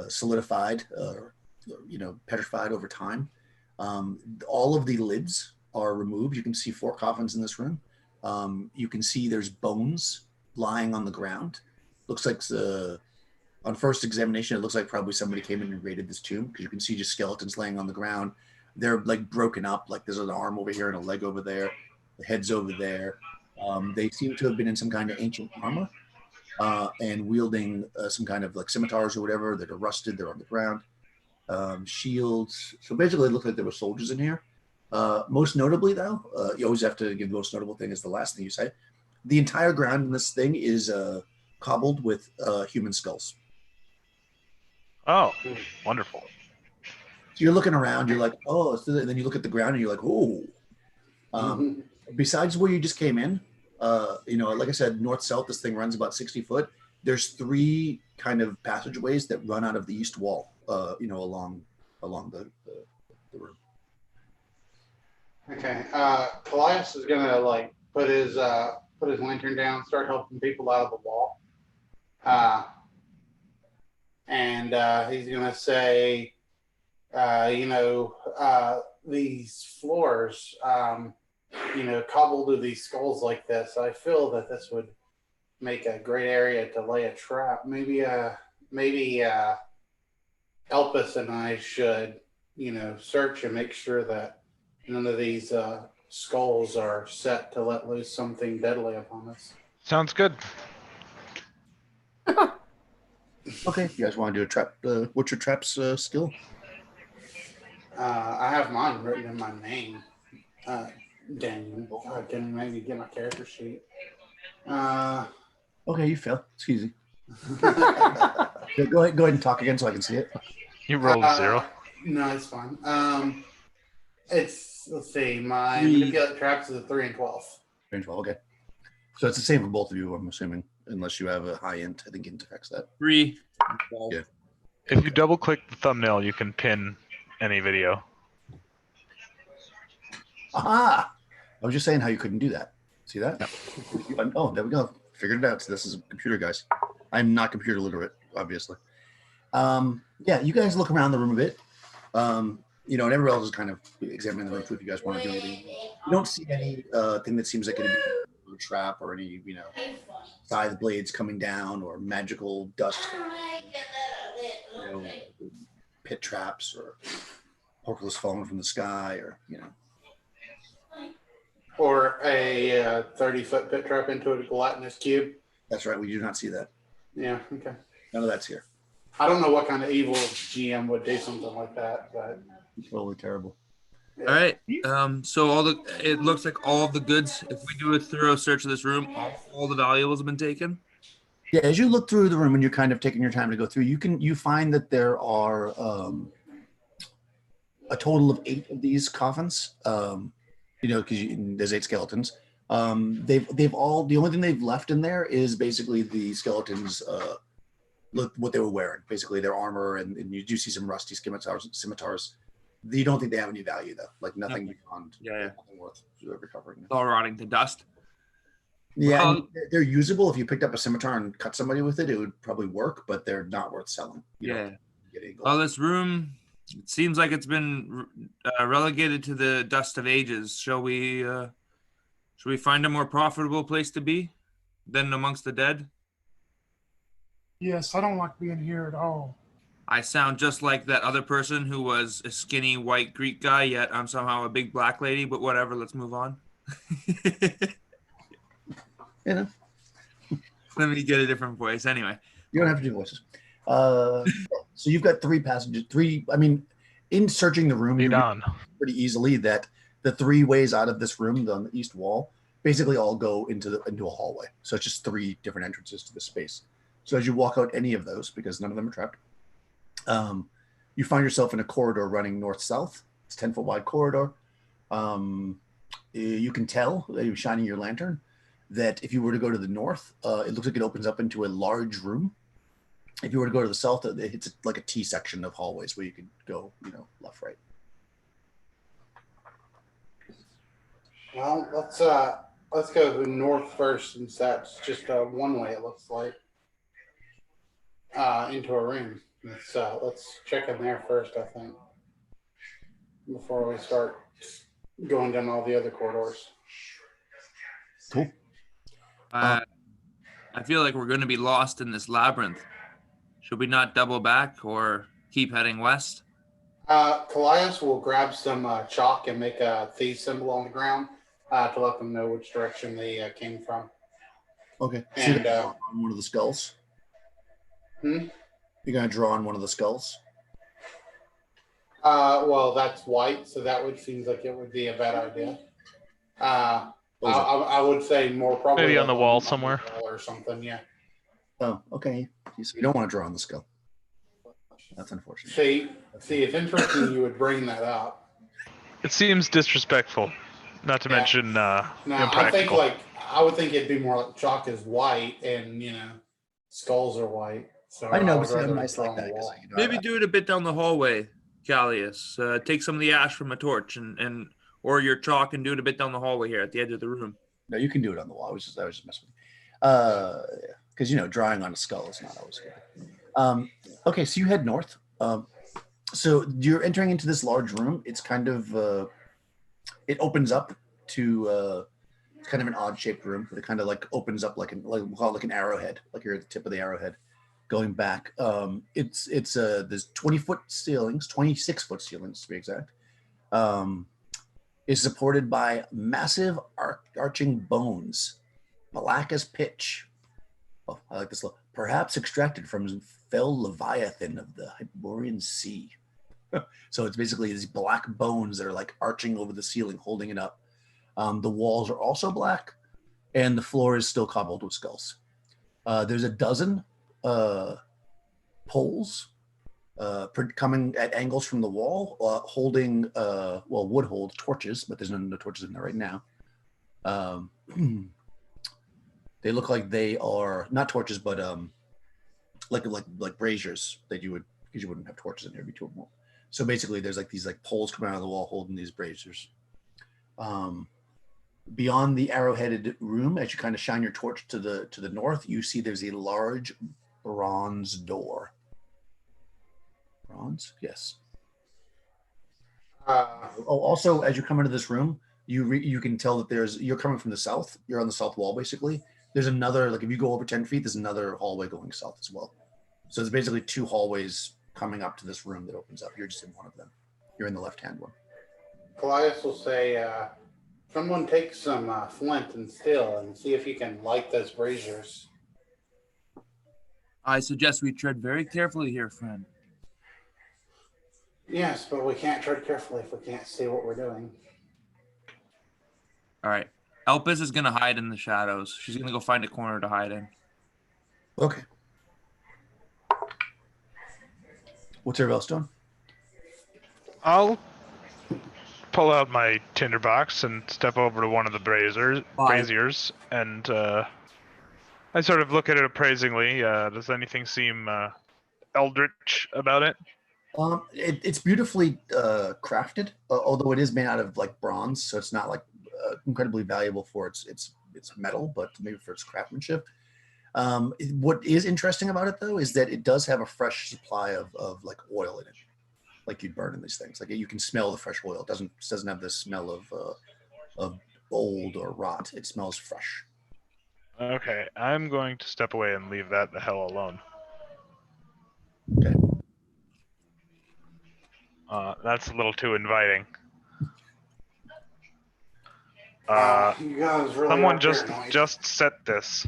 solidified, petrified over time. All of the lids are removed. You can see 4 coffins in this room. You can see there's bones lying on the ground. Looks like on first examination, it looks like probably somebody came in and raided this tomb, because you can see just skeletons laying on the ground. They're like broken up, like there's an arm over here and a leg over there, the head's over there. They seem to have been in some kind of ancient armor and wielding some kind of like scimitars or whatever that are rusted. They're on the ground. Shields. So basically, it looked like there were soldiers in here. Most notably, though, you always have to give the most notable thing as the last thing you say. The entire ground in this thing is cobbled with human skulls. Oh, wonderful. So you're looking around, you're like, oh, and then you look at the ground and you're like, oh. Besides where you just came in, like I said, north-south, this thing runs about 60 foot. There's 3 kind of passageways that run out of the east wall, along the room. Okay. Callias is gonna like put his lantern down, start helping people out of the wall. And he's gonna say, these floors, cobbled with these skulls like this, I feel that this would make a great area to lay a trap. Maybe Elpis and I should, search and make sure that none of these skulls are set to let loose something deadly upon us. Sounds good. Okay, you guys want to do a trap? What's your traps skill? I have mine written in my name. Daniel. I can maybe get my character sheet. Okay, you fail. It's easy. Go ahead and talk again so I can see it. You rolled a 0. No, it's fine. Let's see, my manipulate traps is a 3 and 12. 3 and 12, okay. So it's the same for both of you, I'm assuming, unless you have a high int. I think int affects that. 3. Yeah. If you double click the thumbnail, you can pin any video. Aha! I was just saying how you couldn't do that. See that? No. Oh, there we go. Figured it out. So this is a computer, guys. I'm not computer literate, obviously. Yeah, you guys look around the room a bit. And everyone else is kind of examining the room too if you guys want to do anything. You don't see any thing that seems like it'd be a trap or any, scythe blades coming down or magical dust, pit traps or portcullis falling from the sky or, Or a 30-foot pit trap into a gelatinous cube. That's right. We do not see that. Yeah, okay. None of that's here. I don't know what kind of evil GM would do something like that, but It's totally terrible. yeah. All right. So it looks like all of the goods. If we do a thorough search of this room, all the valuables have been taken. Yeah, as you look through the room and you're kind of taking your time to go through, you find that there are a total of 8 of these coffins. Because there's 8 skeletons. They've all, the only thing they've left in there is basically the skeletons, what they were wearing, basically their armor, and you do see some rusty scimitars. You don't think they have any value though, like nothing beyond nothing worth recovering. It's all rotting to dust. Yeah, and they're usable. If you picked up a scimitar and cut somebody with it, it would probably work, but they're not worth selling. Well, this room, it seems like it's been relegated to the dust of ages. Shall we find a more profitable place to be than amongst the dead? Yes, I don't like being here at all. I sound just like that other person who was a skinny white Greek guy, yet I'm somehow a big black lady, but whatever, let's move on. Let me get a different voice. Anyway. You don't have to do voices. So you've got three passages. I mean, in searching the room, you Lead on. pretty easily that the three ways out of this room on the east wall basically all go into a hallway. So it's just three different entrances to the space. So as you walk out any of those, because none of them are trapped, you find yourself in a corridor running north-south. It's 10-foot wide corridor. You can tell, you're shining your lantern, that if you were to go to the north, it looks like it opens up into a large room. If you were to go to the south, it's like a T section of hallways where you could go, left, right. Well, let's go north first, since that's just one way. It looks like into a room. Let's check in there first, I think, before we start going down all the other corridors. Cool. I feel like we're going to be lost in this labyrinth. Should we not double back or keep heading west? Callias will grab some chalk and make a thief symbol on the ground to let them know which direction they came from. Okay. So And you're on one of the skulls? You're going to draw on one of the skulls? Well, that's white, so that seems like it would be a bad idea. I would say more probably Maybe on the wall the somewhere. wall or something. Yeah. Oh, okay. So you don't want to draw on the skull. That's unfortunate. See, it's interesting you would bring that up. It seems disrespectful, not to mention No, impractical. I would think it'd be more like chalk is white and skulls are white. So I know, would but rather nice draw like on the that. wall. Maybe do it a bit down the hallway, Callias. Take some of the ash from a torch and or your chalk and do it a bit down the hallway here at the edge of the room. No, you can do it on the wall. I was just messing with you. Because drawing on a skull is not always good. Okay, so you head north. So you're entering into this large room. It's kind of it opens up to it's kind of an odd shaped room. It kind of like opens up like we'll call it like an arrowhead, like you're at the tip of the arrowhead, going back. It's there's 20-foot ceilings, 26-foot ceilings to be exact. Is supported by massive arching bones, black as pitch. Oh, I like this. Perhaps extracted from fell leviathan of the Hyperborean Sea. So it's basically these black bones that are like arching over the ceiling, holding it up. The walls are also black, and the floor is still cobbled with skulls. There's a dozen poles coming at angles from the wall, holding, would hold torches, but there's no torches in there right now. They look like they are not torches, but like braziers that you would, because you wouldn't have torches in there, it'd be too more. So basically, there's like these like poles coming out of the wall holding these braziers. Beyond the arrow-headed room, as you kind of shine your torch to the north, you see there's a large bronze door. Bronze, yes. Also, as you come into this room, you can tell that you're coming from the south. You're on the south wall, basically. There's another, like if you go over 10 feet, there's another hallway going south as well. So there's basically two hallways coming up to this room that opens up. You're just in one of them. You're in the left-hand one. Callias will say, someone take some flint and steel and see if you can light those braziers. I suggest we tread very carefully here, friend. Yes, but we can't tread carefully if we can't see what we're doing. All right. Elpis is going to hide in the shadows. She's going to go find a corner to hide in. Okay. What's everybody else doing? I'll pull out my tinderbox and step over to one of the braziers, and I sort of look at it appraisingly. Does anything seem eldritch about it? It's beautifully crafted, although it is made out of like bronze, so it's not like incredibly valuable for its metal, but maybe for its craftsmanship. What is interesting about it, though, is that it does have a fresh supply of like oil in it, like you'd burn in these things. Like you can smell the fresh oil. It doesn't have the smell of old or rot. It smells fresh. Okay, I'm going to step away and leave that the hell alone. Okay. That's a little too inviting. You guys really Someone are just paranoid. just set this.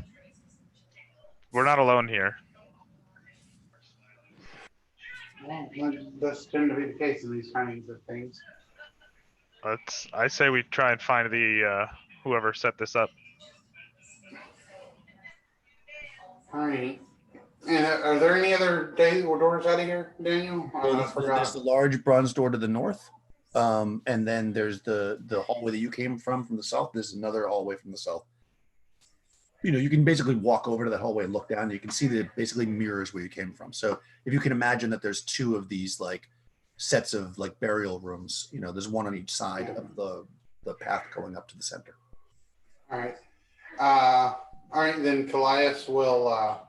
we're not alone here. Well, that does tend to be the case in these kinds of things. I say we try and find the whoever set this up. All right. And are there any other doors out of here, Daniel? Well, I there's forgot. the large bronze door to the north, and then there's the hallway that you came from the south. There's another hallway from the south. You know, you can basically walk over to that hallway and look down. And you can see that it basically mirrors where you came from. So if you can imagine that there's two of these like sets of like burial rooms, you know, there's one on each side of the path going up to the center. All right. All right, then Callias will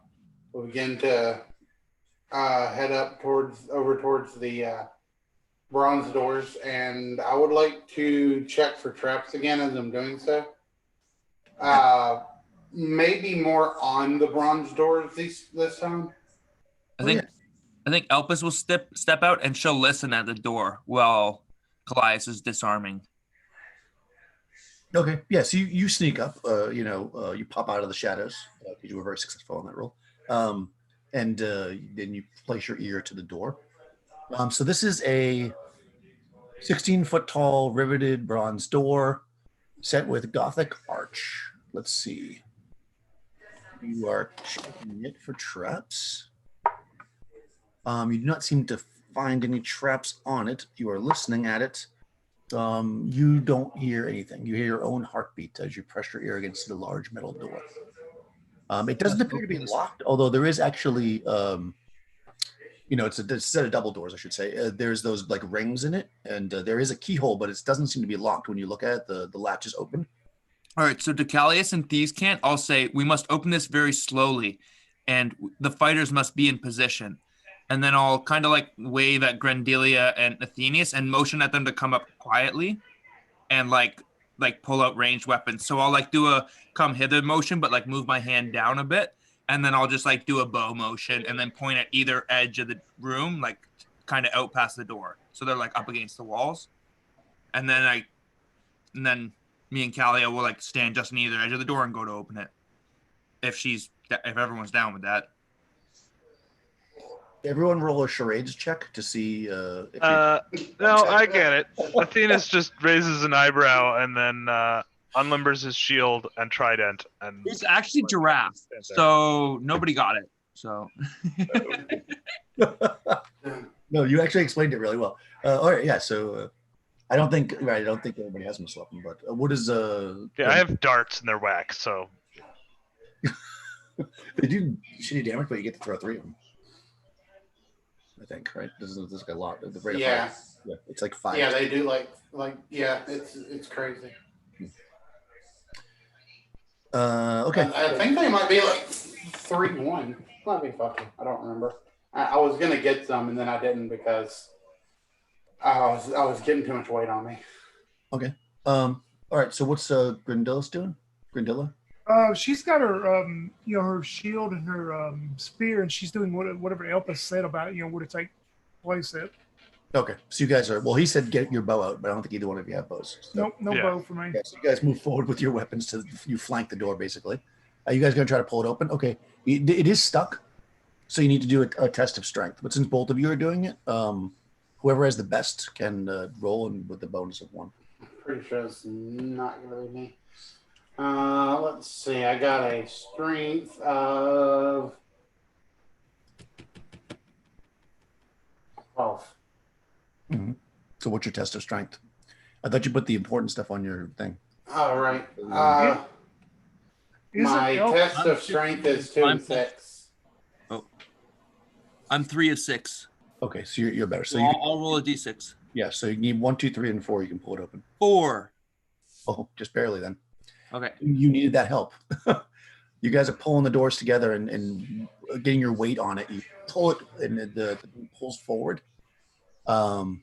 begin to head up over towards the bronze doors, and I would like to check for traps again as I'm doing so. Maybe more on the bronze doors this time. I think Elpis will step out and she'll listen at the door while Callias is disarming. Okay. Yeah. So you sneak up. You pop out of the shadows because you were very successful on that roll, and then you place your ear to the door. So this is a 16-foot tall riveted bronze door set with Gothic arch. Let's see. You are checking it for traps. You do not seem to find any traps on it. You are listening at it. You don't hear anything. You hear your own heartbeat as you press your ear against the large metal door. It doesn't appear to be locked, although there is actually, it's a set of double doors, I should say. There's those like rings in it, and there is a keyhole, but it doesn't seem to be locked. When you look at it, the latch is open. All right, so to Callias and Thieves Can't, I'll say we must open this very slowly, and the fighters must be in position. And then I'll kind of like wave at Grendelia and Athenius and motion at them to come up quietly and like pull out ranged weapons. So I'll like do a come hither motion, but like move my hand down a bit. And then I'll just like do a bow motion and then point at either edge of the room, like kind of out past the door. So they're like up against the walls. And then me and Callia will like stand just on either edge of the door and go to open it. If everyone's down with that. Everyone roll a charades check to see No, I get it. Athena's just raises an eyebrow and then unlimbers his shield and trident. And it's actually giraffe, so nobody got it. So no, you actually explained it really well. All right, yeah. So I don't think everybody has most weapon, but what is I have darts and they're whack, so they do shitty damage, but you get to throw 3 of them. I think, right? This is like a lot. The rate Yeah. of fire. Yeah, it's like 5. Yeah, they do like it's crazy. Okay. I think they might be like 3-1. Might be fucking. I don't remember. I was gonna get some and then I didn't because I was getting too much weight on me. Okay. All right. So what's Grendilla's doing? Grendilla? She's got her, her shield and her spear, and she's doing whatever Elpis said about, where to take place at. Okay. So you guys are, well, he said get your bow out, but I don't think either one of you have bows. So. Nope, no bow for me. Okay, so you guys move forward with your weapons you flank the door, basically. Are you guys going to try to pull it open? Okay. It is stuck, so you need to do a test of strength. But since both of you are doing it, whoever has the best can roll with the bonus of 1. I'm pretty sure it's not going to be me. Let's see. I got a strength of 12. Mm-hmm. So what's your test of strength? I thought you put the important stuff on your thing. All right. My test of strength is 2 and 6. Oh, I'm 3 of 6. Okay, so you're better. So I'll roll a d6. Yeah, so you need 1, 2, 3, and 4. You can pull it open. 4. Oh, just barely then. Okay. You needed that help. You guys are pulling the doors together and getting your weight on it. You pull it, and the pulls forward. You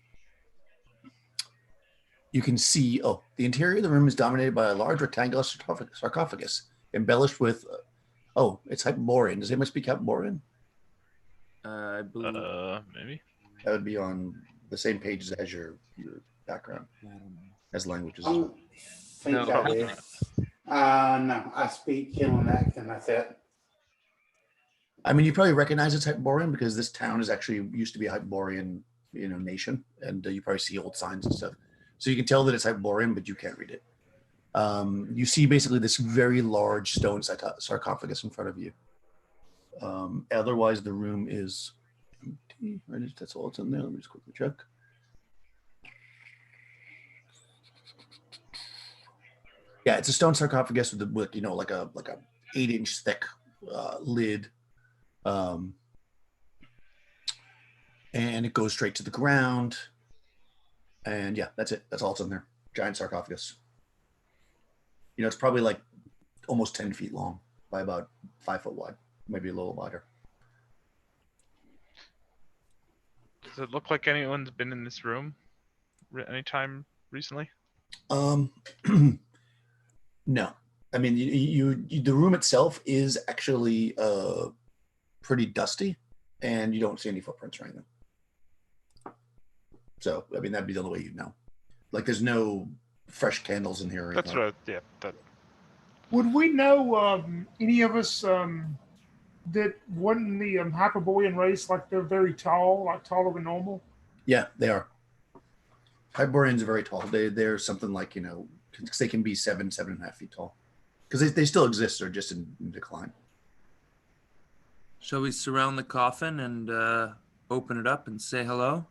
can see, the interior of the room is dominated by a large rectangular sarcophagus embellished with, it's Hyperborean. Does anybody speak Hyperborean? I believe. Maybe. That would be on the same page as your background, as languages. No, I speak Killanak, and that's it. I mean, you probably recognize it's Hyperborean because this town is actually used to be a Hyperborean, nation, and you probably see old signs and stuff. So you can tell that it's Hyperborean, but you can't read it. You see basically this very large stone sarcophagus in front of you. Otherwise, the room is empty. Right? That's all that's in there. Let me just quickly check. Yeah, it's a stone sarcophagus with like a 8-inch thick lid, and it goes straight to the ground. And yeah, that's it. That's all that's in there. Giant sarcophagus. It's probably like almost 10 feet long by about 5 foot wide, maybe a little wider. Does it look like anyone's been in this room anytime recently? No. I mean, the room itself is actually pretty dusty, and you don't see any footprints or anything. So, I mean, that'd be the only way you'd know. Like, there's no fresh candles in here. Or That's anything. what. That. Would we know any of us that wasn't the Hyperborean race? Like they're very tall, like taller than normal. Yeah, they are. Hyperboreans are very tall. They're something like they can be 7.5 feet tall, because they still exist. They're just in decline. Shall we surround the coffin and open it up and say hello?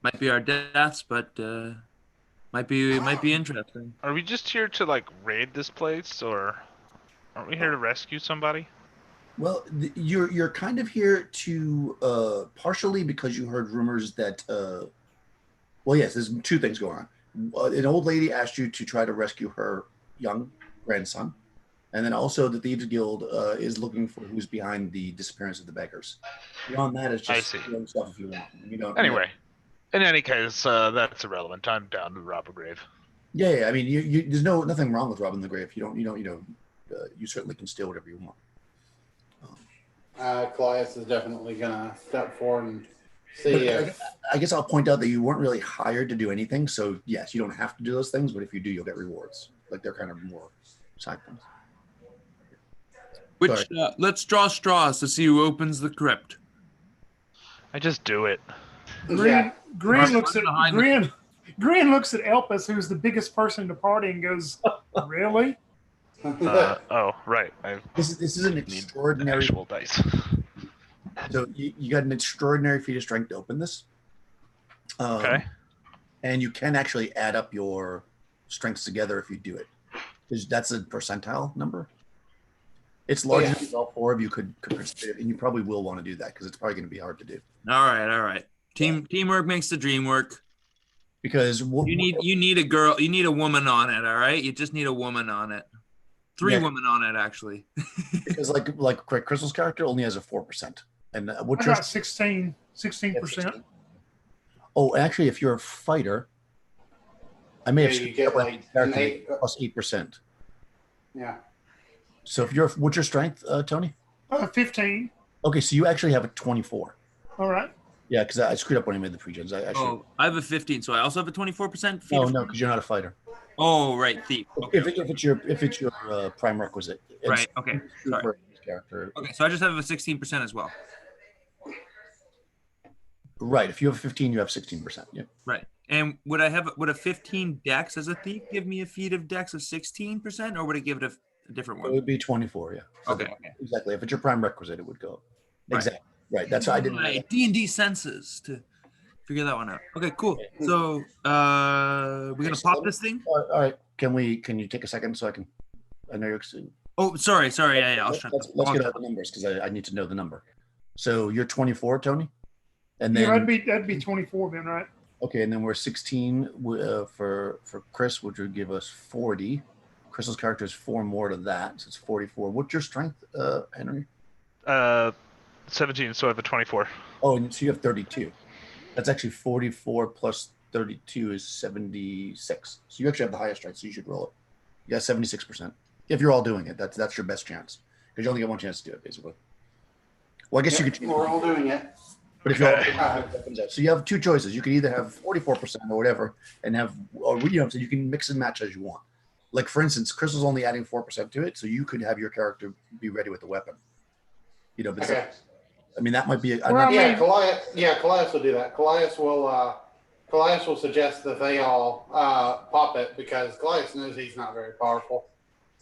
Might be our deaths, but might be interesting. Are we just here to like raid this place, or aren't we here to rescue somebody? Well, you're kind of here to partially because you heard rumors that. Well, yes, there's two things going on. An old lady asked you to try to rescue her young grandson, and then also the Thieves Guild is looking for who's behind the disappearance of the beggars. Beyond that, it's just doing stuff if you want. You don't. Anyway, in any case, that's irrelevant. I'm down to rob a grave. Yeah. I mean, there's nothing wrong with robbing the grave. You certainly can steal whatever you want. Claudius is definitely gonna step forward and see if. I guess I'll point out that you weren't really hired to do anything, so yes, you don't have to do those things. But if you do, you'll get rewards. Like they're kind of more side things. Let's draw straws to see who opens the crypt. I just do it. Green looks at Elpis, who's the biggest person in the party, and goes, "Really?" Oh, right. This is an extraordinary actual dice. So you got an extraordinary feat of strength to open this. Okay. And you can actually add up your strengths together if you do it. That's a percentile number. It's large enough all four of you could participate, and you probably will want to do that because it's probably going to be hard to do. All right. Teamwork makes the dream work. Because you need a girl, you need a woman on it. All right, you just need a woman on it. Three women on it actually. Because like Crystal's character only has a 4%, and I got 16%. Oh, actually, if you're a fighter, I may have you get like an 8 plus 8%. Yeah. So what's your strength, Tony? 15. Okay, so you actually have a 24. All right. Yeah, because I screwed up when I made the pre-gens. I have a 15, so I also have a 24%. No, because you're not a fighter. Oh, right, thief. Okay. If it's your prime requisite. Right. Okay. Sorry. Character. Okay, so I just have a 16% as well. Right. If you have a 15, you have 16%. Yeah. Right. And would a 15 dex as a thief give me a feat of dex of 16%, or would it give it a different one? It would be 24. Yeah. Okay. Exactly. If it's your prime requisite, it would go. Right. Exactly. Right. That's why I didn't. My D&D senses to figure that one out. Okay. Cool. So we're gonna pop this thing. All right. Can you take a second so I can? I know you're. Oh, sorry. Yeah. Let's get out the numbers because I need to know the number. So you're 24, Tony, and then that'd be 24 then, right? Okay, and then we're 16 for Chris, which would give us 40. Crystal's character is 4 more to that, so it's 44. What's your strength, Henry? 17, so I have a 24. Oh, and so you have 32. That's actually 44 plus 32 is 76. So you actually have the highest strength, so you should roll it. You got 76%. If you're all doing it, that's your best chance. Because you only get one chance to do it, basically. Well, I guess you could. We're all doing it. But if you all, so you have 2 choices. You can either have 44% or whatever, and so you can mix and match as you want. Like for instance, Crystal's only adding 4% to it, so you could have your character be ready with the weapon. You know, but Okay. I mean, that might be. I'm Well, not, I mean- Callias will do that. Callias will suggest that they all pop it because Callias knows he's not very powerful,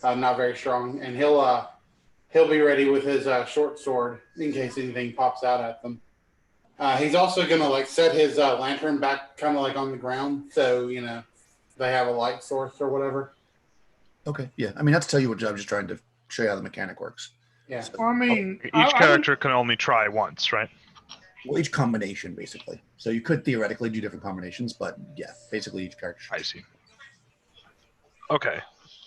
not very strong, and he'll be ready with his short sword in case anything pops out at them. He's also gonna like set his lantern back kind of like on the ground, so you know they have a light source or whatever. okay, yeah. I mean, not to tell you what. I'm just trying to show you how the mechanic works. Yeah. Well, I mean, Each character can only try once, right? Well, each combination basically. So you could theoretically do different combinations, but yeah, basically each character. I see. Okay.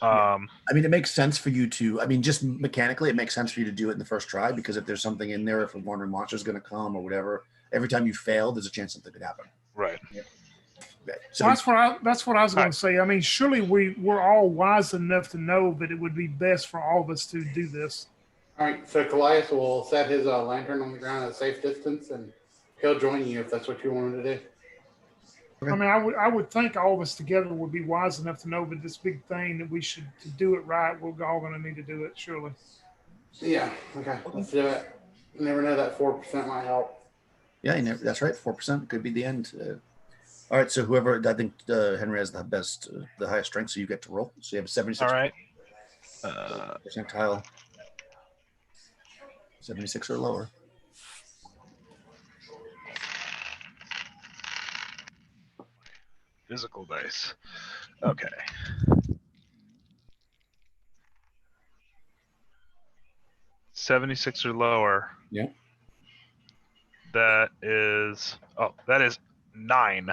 I mean, it makes sense for you to. I mean, just mechanically, it makes sense for you to do it in the first try because if there's something in there, if a wandering monster is going to come or whatever, every time you fail, there's a chance something could happen. Right. Okay. So well, that's what I was going to say. I mean, surely we're all wise enough to know that it would be best for all of us to do this. All right. So Callias will set his lantern on the ground at a safe distance, and he'll join you if that's what you wanted to do. I mean, I would think all of us together would be wise enough to know that this big thing that we should to do it right, we're all going to need to do it. Surely. Yeah. Okay. Let's do it. You never know, that 4% might help. yeah, that's right. 4% could be the end. All right. So whoever, I think Henry has the best, the highest strength, so you get to roll. So you have a 76. All right. Percentile. 76 or lower. Physical dice. Okay. $76 or lower. Yeah. That is 9.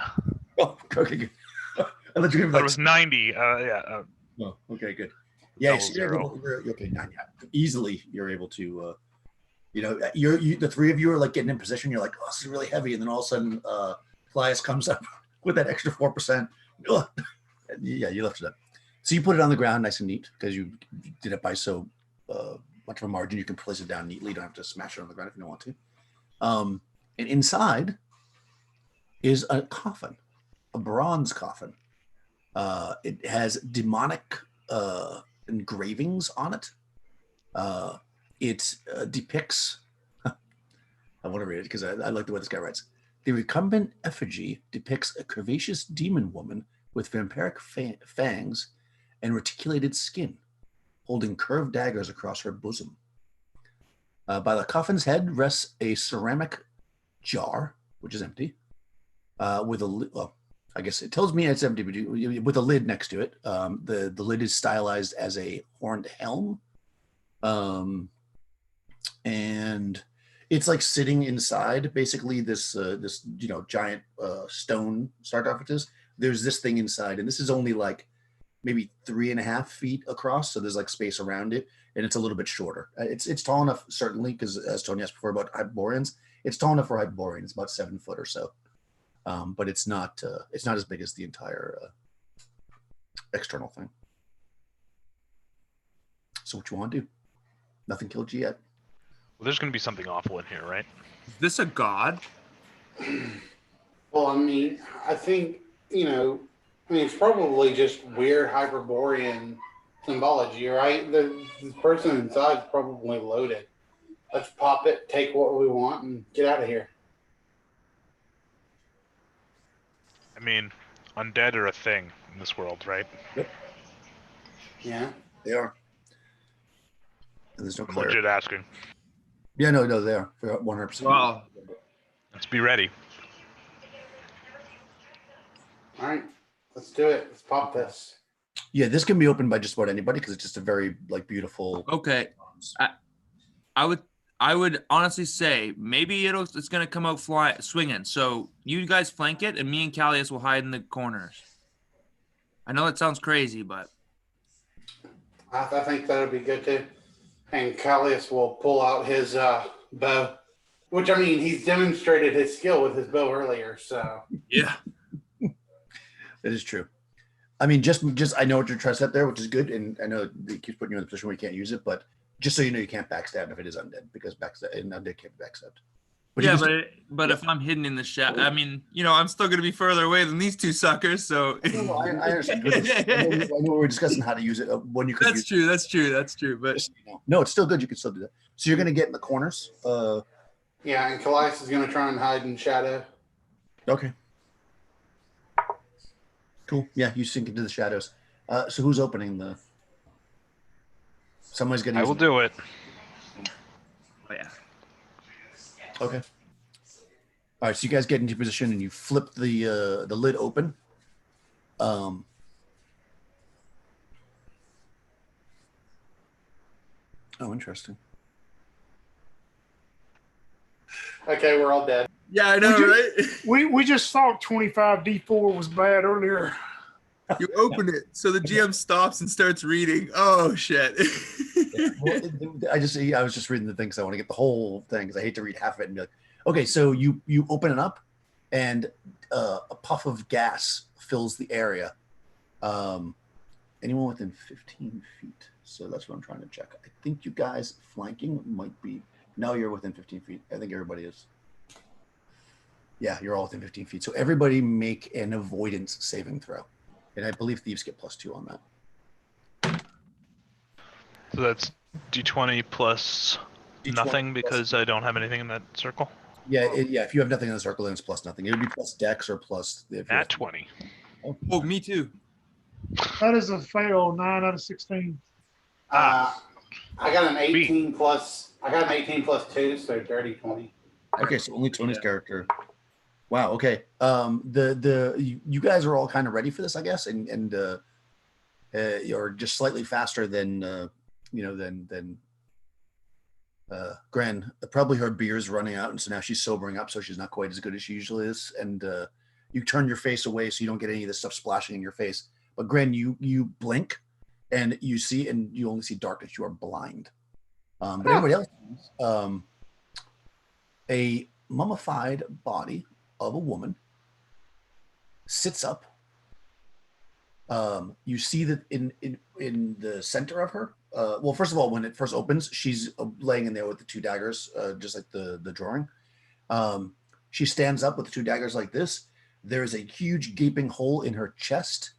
Oh, okay, good. I thought you were That was 90. Yeah. Oh, okay, good. Yeah, Double so zero. you're okay. 9, yeah. Easily, you're able to. You know, the three of you are like getting in position. You're like, oh, this is really heavy, and then all of a sudden, Callias comes up with that extra 4%. Ugh. Yeah, you lifted it up. So you put it on the ground, nice and neat, because you did it by so much of a margin. You can place it down neatly. You don't have to smash it on the ground if you don't want to. And inside is a coffin, a bronze coffin. It has demonic engravings on it. It depicts, I want to read it because I like the way this guy writes. The recumbent effigy depicts a curvaceous demon woman with vampiric fangs and reticulated skin, holding curved daggers across her bosom. By the coffin's head rests a ceramic jar, which is empty, with a well, I guess it tells me it's empty, but with a lid next to it. The lid is stylized as a horned helm, and it's like sitting inside basically this giant stone. Start off with this. There's this thing inside, and this is only like maybe 3.5 feet across, so there's like space around it, and it's a little bit shorter. It's tall enough, certainly, because as Tony asked before about Hyperboreans, it's tall enough for Hyperborean. It's about 7 foot or so, but it's not as big as the entire external thing. So what you want to do? Nothing killed you yet. Well, there's going to be something awful in here, right? Is this a god? Well, I mean, I think, it's probably just weird Hyperborean symbology, right? The person inside is probably loaded. Let's pop it, take what we want, and get out of here. I mean, undead are a thing in this world, right? Yep. Yeah. They are. And there's no I'm clarity. legit asking. Yeah, no, they are. They're 100%. Well, Let's be ready. All right. Let's do it. Let's pop this. Yeah, this can be opened by just about anybody because it's just a very beautiful. okay. I would honestly say maybe it's gonna come out swinging. So you guys flank it, and me and Callias will hide in the corners. I know it sounds crazy, but I think that'll be good too. And Callias will pull out his bow, which, I mean, he's demonstrated his skill with his bow earlier. So yeah. That is true. I mean, just I know what you're trying to set there, which is good, and I know it keeps putting you in a position where you can't use it, but just so you know, you can't backstab if it is undead, because undead can't be backstabbed. But you Yeah, can but if I'm hidden in the shadow, I mean, I'm still gonna be further away than these two suckers. So no, I understand. But I know we were discussing how to use it when you could use it. That's true. But Just, no, it's still good. You can still do that. So you're gonna get in the corners. Yeah, and Callias is going to try and hide in shadow. Okay. Cool. Yeah, you sink into the shadows. So who's opening the? Somebody's gonna. I will do it. oh, yeah. Okay. All right, so you guys get into position and you flip the lid open. Oh, interesting. Okay, we're all dead. Yeah, I know, right? We just thought 25D4 was bad earlier. You open it, so the GM stops and starts reading. Oh shit! Well, I was just reading the thing because I want to get the whole thing because I hate to read half of it and be like, okay, so you open it up, and a puff of gas fills the area. Anyone within 15 feet. So that's what I'm trying to check. I think you guys flanking might be. No, you're within 15 feet. I think everybody is. Yeah, you're all within 15 feet. So everybody make an avoidance saving throw. And I believe thieves get +2 on that. So that's D20 plus D20 nothing plus- because I don't have anything in that circle. Yeah, if you have nothing in the circle, then it's plus nothing. It would be plus dex or plus. At 20. Oh, me too. That is a fail, 9 out of 16. I got an 18 plus. I got an 18 plus 2, so 30, 20. Okay, so only Tony's character. Wow. Okay. You guys are all kind of ready for this, I guess, and you're just slightly faster than than Gren. Probably her beer's running out, and so now she's sobering up, so she's not quite as good as she usually is. And you turn your face away so you don't get any of this stuff splashing in your face. But Gren, you blink, and you see, and you only see darkness. You are blind. But everybody else, a mummified body of a woman sits up. You see that in the center of her. Well, first of all, when it first opens, she's laying in there with the 2 daggers, just like the drawing. She stands up with the 2 daggers like this. There is a huge gaping hole in her chest,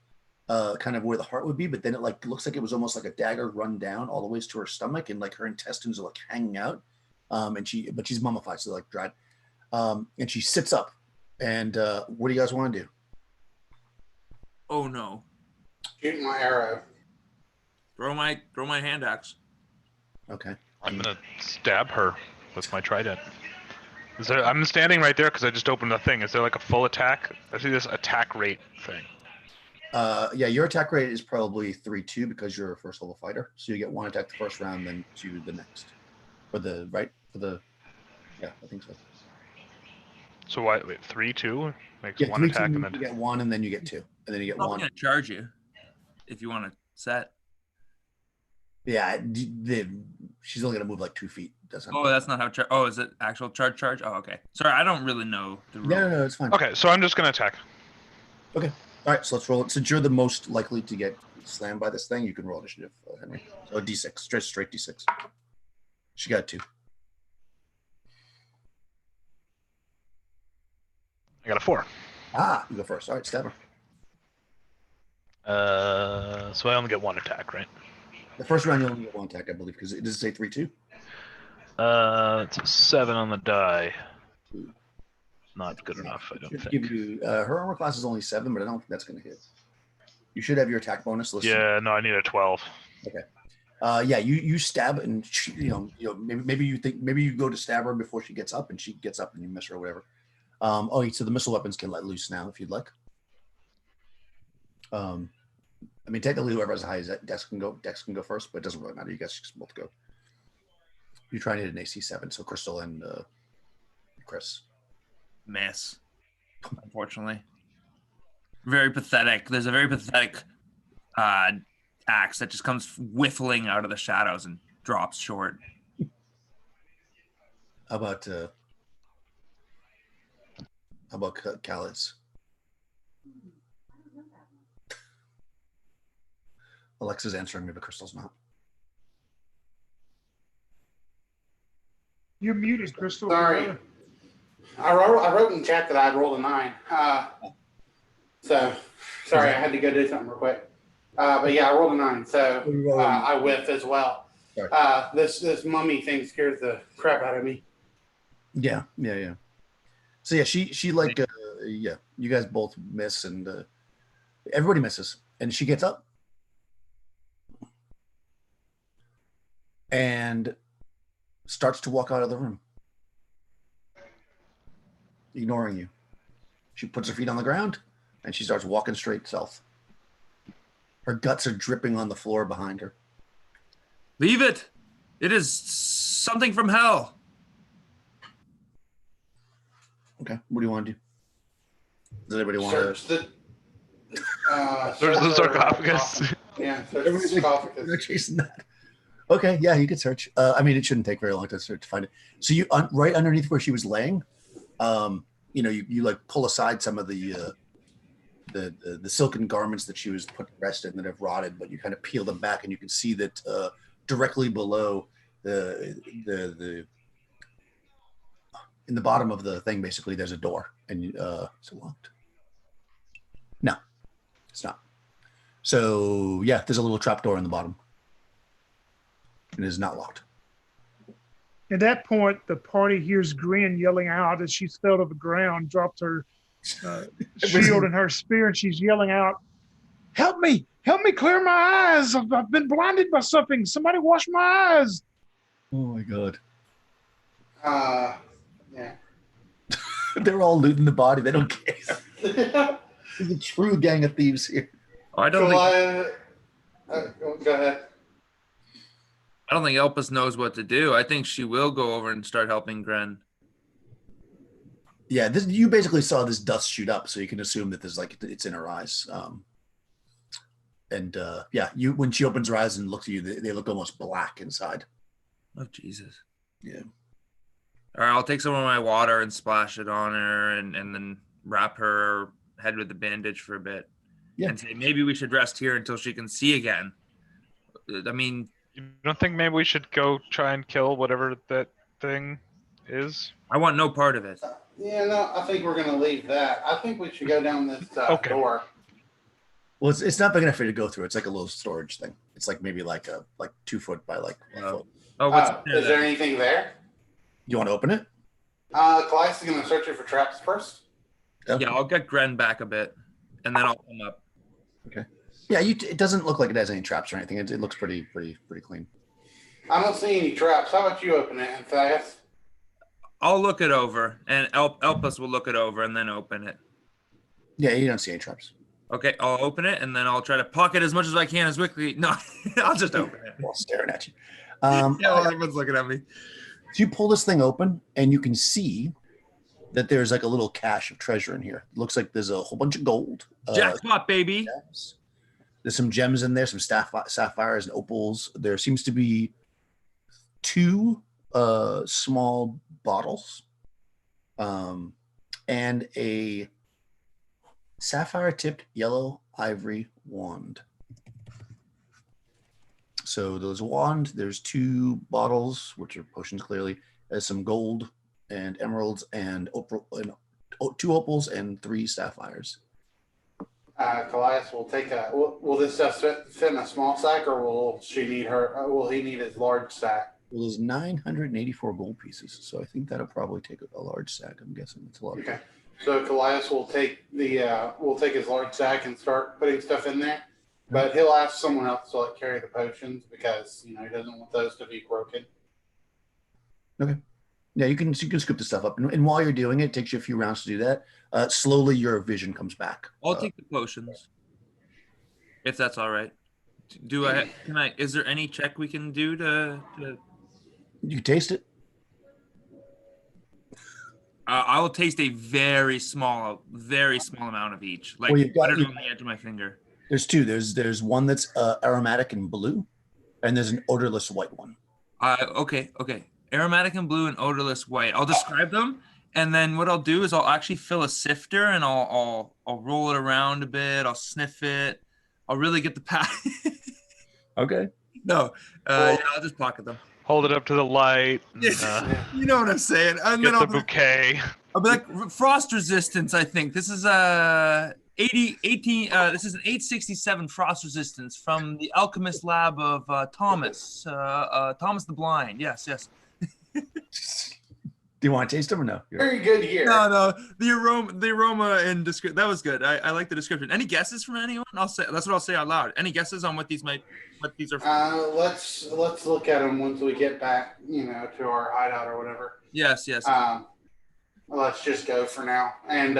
kind of where the heart would be, but then it looks like it was almost like a dagger run down all the ways to her stomach, and her intestines are hanging out. But she's mummified, so dried. And she sits up. And what do you guys want to do? Oh no! Shoot my arrow. Throw my hand axe. Okay. I'm gonna stab her with my trident. I'm standing right there because I just opened the thing. Is there a full attack? I see this attack rate thing. Yeah, your attack rate is probably 3-2 because you're a first level fighter. So you get 1 attack the first round, then 2 the next. Yeah, I think so. So why? Wait, 3-2 makes Yeah, 1 3-2, attack and then you get 1, and then you get 2, and then you get I'm 1. gonna charge you if you want to set. Yeah, she's only gonna move 2 feet. Oh, that's not how. Oh, is it actual charge? Oh, okay. Sorry, I don't really know the rules. No, it's fine. Okay, so I'm just gonna attack. Okay. All right, so let's roll it. Since you're the most likely to get slammed by this thing, you can roll initiative, Henry. So a D6, straight D6. She got 2. I got a 4. You go first. All right, stab her. So I only get 1 attack, right? The first round you only get 1 attack, I believe, because it does say 3-2. It's a 7 on the die. Not good enough, I don't Should think. give you her armor class is only 7, but I don't think that's going to hit. You should have your attack bonus listed. Yeah, no, I need a 12. Okay. Yeah, you stab and maybe you go to stab her before she gets up, and she gets up and you miss her or whatever. So the missile weapons can let loose now if you'd like. I mean, technically, whoever has the highest dex can go first, but it doesn't really matter. You guys can both go. You're trying to hit an AC 7, so Crystal and Chris. Miss. Unfortunately. Very pathetic. There's a very pathetic axe that just comes whiffling out of the shadows and drops short. How about Callus? Alexa's answering me, but Crystal's not. You're muted, Crystal. Sorry. I wrote in chat that I'd rolled a 9. So sorry, I had to go do something real quick. But yeah, I rolled a 9, so I whiff as well. This mummy thing scares the crap out of me. Yeah. So yeah, she like yeah, you guys both miss, and everybody misses, and she gets up and starts to walk out of the room, ignoring you. She puts her feet on the ground and she starts walking straight south. Her guts are dripping on the floor behind her. Leave it. It is something from hell. Okay, what do you want to do? Does anybody want Search to? There's the sarcophagus. Yeah, search the sarcophagus. They're chasing that. Okay, yeah, you could search. I mean, it shouldn't take very long to search to find it. So you right underneath where she was laying, you like pull aside some of the silken garments that she was put to rest in that have rotted, but you kind of peel them back, and you can see that directly below the in the bottom of the thing, basically, there's a door, and is it locked? No, it's not. So yeah, there's a little trap door in the bottom. It is not locked. At that point, the party hears Grin yelling out as she's fell to the ground, dropped her shield and her spear, and she's yelling out, help me clear my eyes. I've been blinded by something. Somebody wash my eyes. Oh my God. Yeah. They're all looting the body. They don't care. There's a true gang of thieves here. I don't think. Go ahead. I don't think Elpis knows what to do. I think she will go over and start helping Gren. Yeah, you basically saw this dust shoot up, so you can assume that there's like it's in her eyes. Yeah, when she opens her eyes and looks at you, they look almost black inside. Oh Jesus. Yeah. All right, I'll take some of my water and splash it on her, and then wrap her head with the bandage for a bit. Yeah. And say maybe we should rest here until she can see again. I mean, You don't think maybe we should go try and kill whatever that thing is? I want no part of it. Yeah, no, I think we're going to leave that. I think we should go down this door. Well, it's not big enough for you to go through. It's like a little storage thing. It's like maybe like 2 foot by like 1 foot. Oh, what's is there anything there? You want to open it? Clyde's going to search it for traps first. Yeah, I'll get Gren back a bit, and then I'll come up. Okay. Yeah, it doesn't look like it has any traps or anything. It looks pretty clean. I don't see any traps. How about you open it, Anthias? I'll look it over, and Elpis will look it over and then open it. Yeah, you don't see any traps. Okay, I'll open it, and then I'll try to pocket as much as I can as quickly. No, I'll just open it. While staring at you. Yeah, everyone's looking at me. So you pull this thing open, and you can see that there's like a little cache of treasure in here. It looks like there's a whole bunch of gold. Jackpot, baby. Gems. There's some gems in there, some sapphires and opals. There seems to be 2 small bottles and a sapphire-tipped yellow ivory wand. So there's a wand. There's 2 bottles, which are potions clearly. There's some gold and emeralds and 2 opals and 3 sapphires. Callias will take will this stuff fit in a small sack, or will he need his large sack? Well, there's 984 gold pieces, so I think that'll probably take a large sack. I'm guessing it's a lot. Okay, so Callias will take his large sack and start putting stuff in there, but he'll ask someone else to carry the potions because he doesn't want those to be broken. Okay. Yeah, you can scoop the stuff up, and while you're doing it, it takes you a few rounds to do that. Slowly, your vision comes back. I'll take the potions, if that's all right. Is there any check we can do to? You taste it. I will taste a very small amount of each. Like Well, you've got- put it on the edge of my finger. There's 2. There's one that's aromatic and blue, and there's an odorless white one. Okay. Aromatic and blue and odorless white. I'll describe them, and then what I'll do is I'll actually fill a sifter and I'll roll it around a bit. I'll sniff it. I'll really get the pack. Okay. No, yeah, I'll just pocket them. Hold it up to the light. You know what I'm saying. And Get then the bouquet. I'll be like frost resistance. I think this is 18. This is an 867 frost resistance from the alchemist lab of Thomas the Blind. Yes. Do you want to taste them or no? Very good here. No. The aroma and description. That was good. I like the description. Any guesses from anyone? That's what I'll say out loud. Any guesses on what these are? Let's look at them once we get back, to our hideout or whatever. Yes. Let's just go for now. And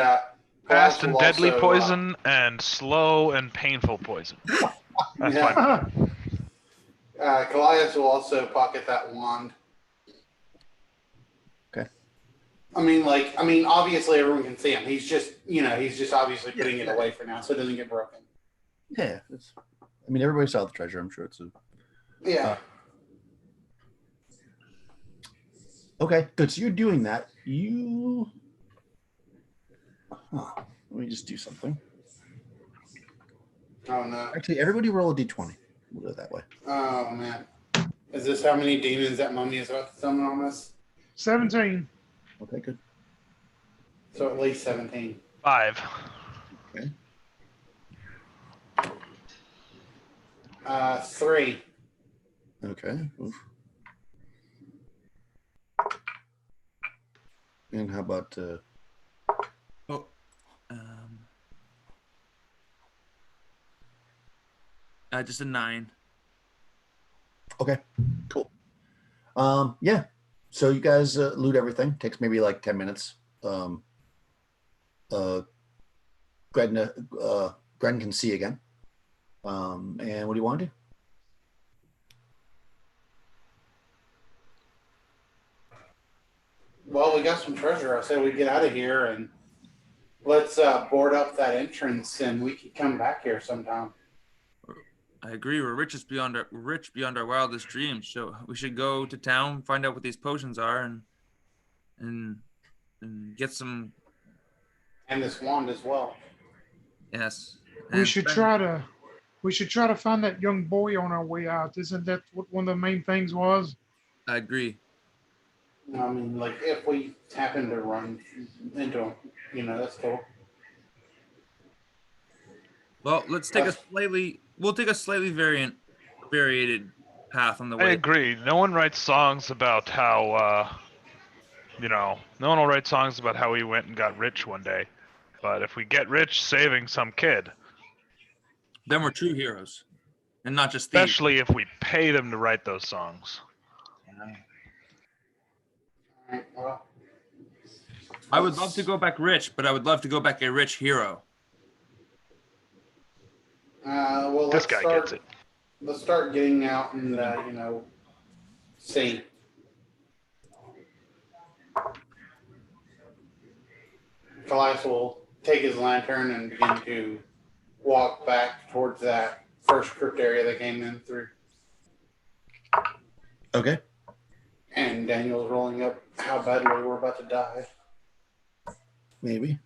Fast and will deadly also, poison and slow and painful poison. That's fine. Callias will also pocket that wand. Okay. I mean, obviously everyone can see him. He's just obviously putting it away for now, so it doesn't get broken. Yeah. Everybody saw the treasure. I'm sure it's a. Yeah. Okay, good. So you're doing that. Let me just do something. Oh no. Actually, everybody roll a d20. We'll go that way. Oh man. Is this how many demons that mummy is about to summon on us? 17. Okay, good. So at least 17. 5. Okay. 3. Okay. Oof. And how about just a 9. Okay, cool. Yeah. So you guys loot everything. Takes maybe like 10 minutes. Gren can see again. And what do you want to do? Well, we got some treasure. I said we'd get out of here and let's board up that entrance and we could come back here sometime. I agree. We're rich beyond our wildest dreams. So we should go to town, find out what these potions are, and get some. And this wand as well. Yes. We should try to find that young boy on our way out. Isn't that what one of the main things was? I agree. I mean, like if we happen to run into him, that's cool. Well, let's take We'll take a slightly variated path on the way. I agree. No one writes songs about how, no one will write songs about how he went and got rich one day. But if we get rich saving some kid, then we're true heroes, and not just thieves. Especially if we pay them to write those songs. Yeah. All right, well, I would love to go back rich, but I would love to go back a rich hero. Well, this guy gets it. Let's start getting out and see. Callias will take his lantern and begin to walk back towards that first crypt area they came in through. Okay. And Daniel's rolling up how badly we're about to die. Maybe.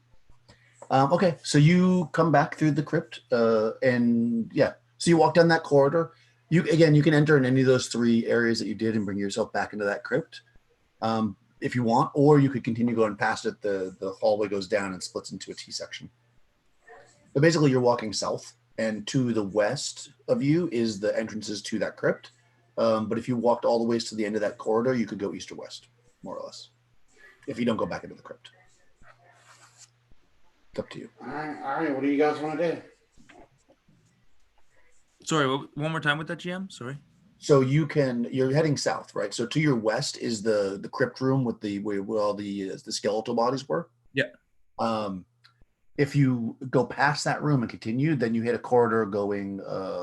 Okay, so you come back through the crypt, and yeah, so you walk down that corridor. You can enter in any of those 3 areas that you did and bring yourself back into that crypt, if you want, or you could continue going past it. The hallway goes down and splits into a T section. But basically, you're walking south, and to the west of you is the entrances to that crypt. But if you walked all the ways to the end of that corridor, you could go east or west, more or less, if you don't go back into the crypt. It's up to you. All right. What do you guys want to do? Sorry, one more time with that, GM. Sorry. So you're heading south, right? So to your west is the crypt room with where all the skeletal bodies were. Yeah. If you go past that room and continue, then you hit a corridor going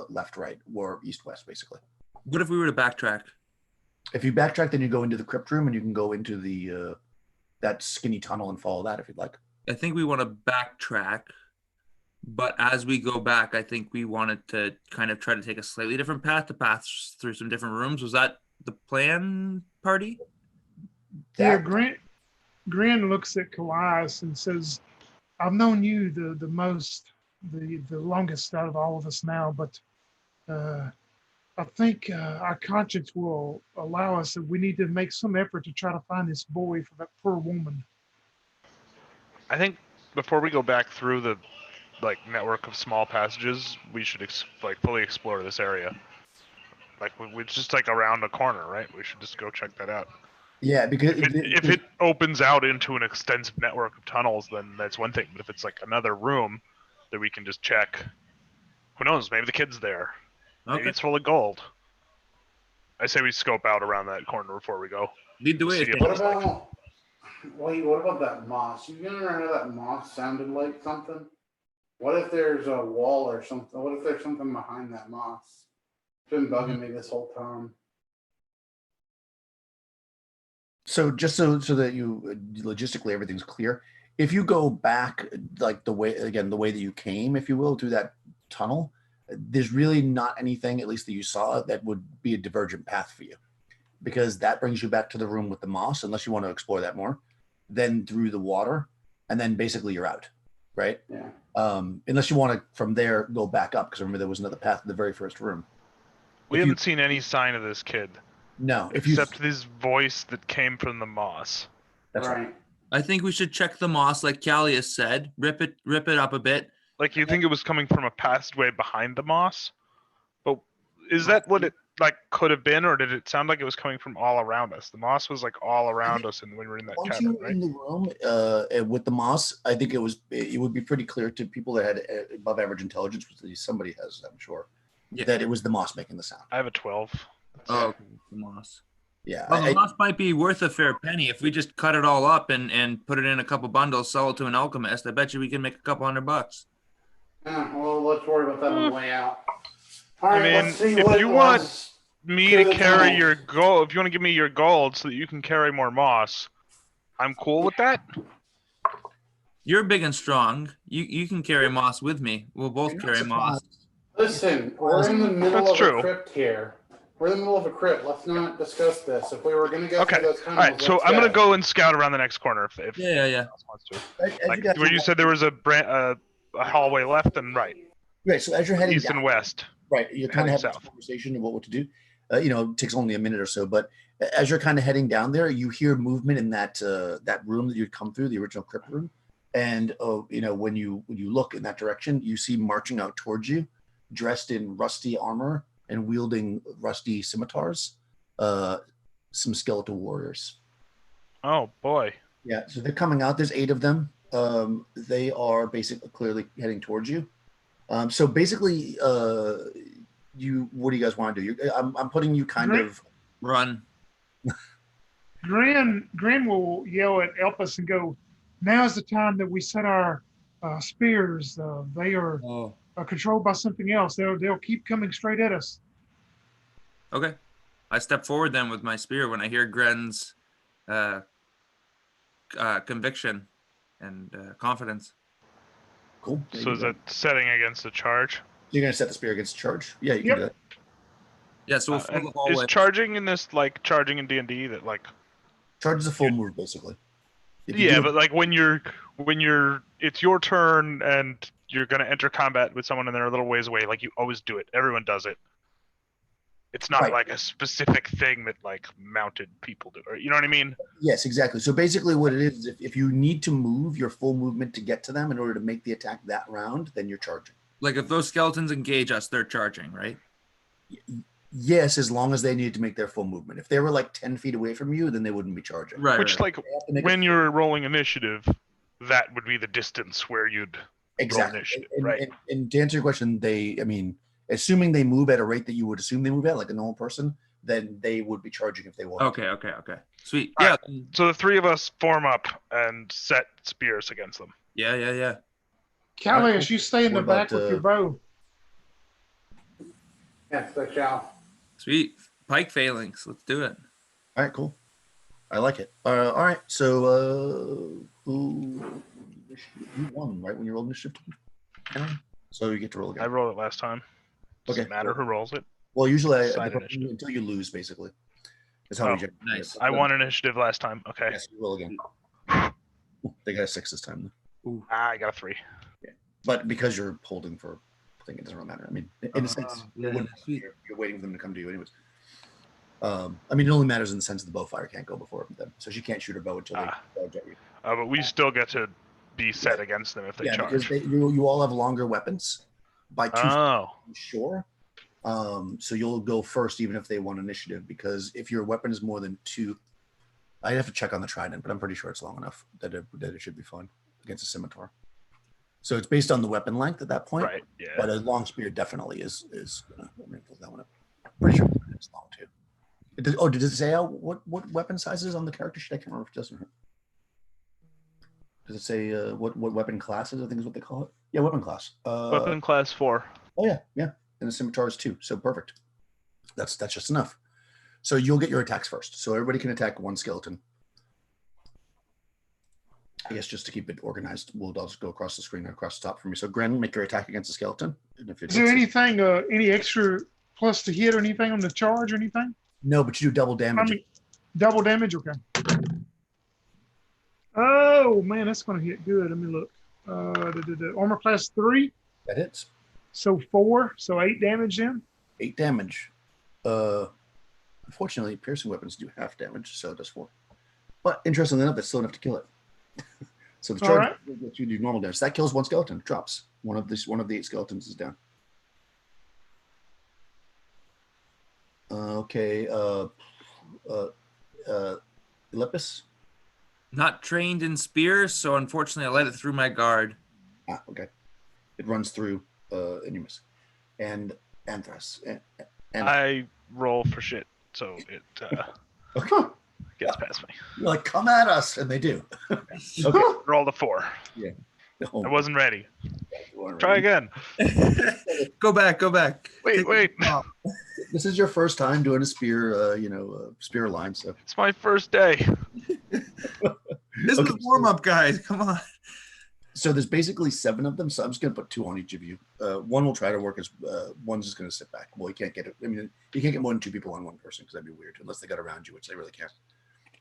left, right, or east, west, basically. What if we were to backtrack? If you backtrack, then you go into the crypt room and you can go into the that skinny tunnel and follow that if you'd like. I think we want to backtrack, but as we go back, I think we wanted to kind of try to take a slightly different path to pass through some different rooms. Was that the plan, party? Yeah, Grin looks at Callias and says, I've known you the longest out of all of us now, but I think our conscience will allow us that we need to make some effort to try to find this boy for that poor woman. I think before we go back through the network of small passages, we should fully explore this area. Like we just around the corner, right? We should just go check that out. Yeah, because If it opens out into an extensive network of tunnels, then that's one thing. But if it's another room that we can just check, who knows? Maybe the kid's there. Maybe Okay. it's full of gold. I say we scope out around that corner before we go. Lead the way. See if What it's about? Wait, what about that moss? You remember how that moss sounded like something? What if there's a wall or something? What if there's something behind that moss? It's been bugging me this whole time. so just so that you logistically everything's clear. If you go back the way that you came, if you will, through that tunnel, there's really not anything, at least that you saw, that would be a divergent path for you, because that brings you back to the room with the moss, unless you want to explore that more, then through the water, and then basically you're out, right? Yeah. Unless you want to from there go back up, because remember there was another path in the very first room. We haven't seen any sign of this kid. No, except this voice that came from the moss. That's right. I think we should check the moss, like Callius said. Rip it up a bit. You think it was coming from a passageway behind the moss? But is that what it could have been, or did it sound like it was coming from all around us? The moss was all around us, and when we were in that Once cabin, you were right? in the room with the moss, I think it would be pretty clear to people that had above average intelligence, which somebody has, I'm sure, that it was the moss making the sound. I have a 12. Oh, okay. The moss. Yeah. Well, the moss might be worth a fair penny if we just cut it all up and put it in a couple bundles, sell it to an alchemist. I bet you we can make a couple $100. Yeah, well, let's worry about that on the way out. All right, let's see if what you it want was me to to the carry tunnel. your gold, if you want to give me your gold so that you can carry more moss, I'm cool with that. You're big and strong. You can carry moss with me. We'll both carry moss. Listen, we're in the middle That's of true. a crypt here. We're in the middle of a crypt. Let's not discuss this. If we were going to go through those All tunnels, right, so let's I'm gonna go and scout around the next corner if Yeah. else wants to. Where you said there was a hallway left and right. Right. So as you're heading East down, and west. right, you're kind of heading having south. a conversation about what to do. It takes only a minute or so, but as you're kind of heading down there, you hear movement in that room that you'd come through, the original crypt room, and when you look in that direction, you see marching out towards you, dressed in rusty armor and wielding rusty scimitars, some skeletal warriors. Oh boy. Yeah, so they're coming out. There's 8 of them. They are basically clearly heading towards you. So basically, what do you guys want to do? I'm putting you kind of Run. Grin will yell at Elpis and go, "Now's the time that we set our spears. They are controlled by something else. They'll keep coming straight at us." Okay. I step forward then with my spear when I hear Gren's conviction and confidence. cool. So is that setting against the charge? You're gonna set the spear against charge? Yeah, you can do that. Yeah, so we'll fill the hallway. Is charging in this charging in D&D that Charge is a full move, basically. but when you're it's your turn and you're gonna enter combat with someone and they're a little ways away, you always do it. Everyone does it. It's not Right. a specific thing that mounted people do, or you know what I mean? Yes, exactly. So basically what it is, if you need to move your full movement to get to them in order to make the attack that round, then you're charging. If those skeletons engage us, they're charging, right? Yes, as long as they need to make their full movement. If they were 10 feet away from you, then they wouldn't be charging. Right. Which right. They have to make when you're rolling initiative, that would be the distance where you'd exactly. roll initiative, And, right? and to answer your question, assuming they move at a rate that you would assume they move at, like a normal person, then they would be charging if they wanted. Okay. Sweet. All Yeah. right. So the 3 of us form up and set spears against them. Yeah. Callius, you stay in the What back about, with your bow. Yes, I shall. Sweet. Pike phalanx. Let's do it. All right, cool. I like it. All right, so you won, right, when you rolled initiative? So you get to roll again. I rolled it last time. Doesn't Okay. matter who rolls it. Well, usually Side initiative. until you lose, basically. That's how we generally do it. nice. I won initiative last time. Okay. Yes, you roll again. They got a 6 this time, though. I got a 3. But because you're holding for a thing, it doesn't really matter. I mean, in a sense, yeah, it wouldn't- sweet. you're waiting for them to come to you, anyways. It only matters in the sense that the bowfire can't go before them, so she can't shoot her bow until they charge at you. But we still get to be set against them if they charge. Because you all have longer weapons by 2. Oh. Sure. So you'll go first even if they want initiative, because if your weapon is more than 2, I'd have to check on the trident, but I'm pretty sure it's long enough that it should be fine against a scimitar. So it's based on the weapon length at that point. Right. Yeah. But a long spear definitely is gonna wrinkle that one up. Pretty sure it's long too. Did it say what weapon size is on the character sheet? I can't remember if it doesn't. Does it say what weapon classes? I think is what they call it. Yeah, weapon class. Weapon class 4. Oh yeah. And the scimitar is 2. So perfect. That's just enough. So you'll get your attacks first. So everybody can attack one skeleton. I guess just to keep it organized, I'll just go across the screen and across the top for me. So Gren, make your attack against the skeleton. And if is there anything, any extra plus to hit or anything on the charge or anything? No, but you do double damage. Double damage, okay. Oh man, that's gonna hit good. Let me look. Armor class 3. That hits. So 4, so 8 damage then. 8 damage. Unfortunately, piercing weapons do half damage, so it does 4. But interestingly enough, that's still enough to kill it. So the charge you do normal damage. That kills one skeleton. It drops. One of the 8 skeletons is down. Okay. Lepus? Not trained in spears, so unfortunately I let it through my guard. Okay. It runs through and you miss. And Anthras. I roll for shit, so it gets past me. You're like, come at us, and they do. Okay. Roll the 4. Yeah. I wasn't ready. Try again. Go back. Wait. This is your first time doing a spear, spear line. So It's my first day. This is the warm-up, guys. Come on. So there's basically 7 of them. So I'm just going to put 2 on each of you. One will try to work as one's just going to sit back. Well, you can't get it. I mean, you can't get more than 2 people on one person because that'd be weird unless they got around you, which they really can't.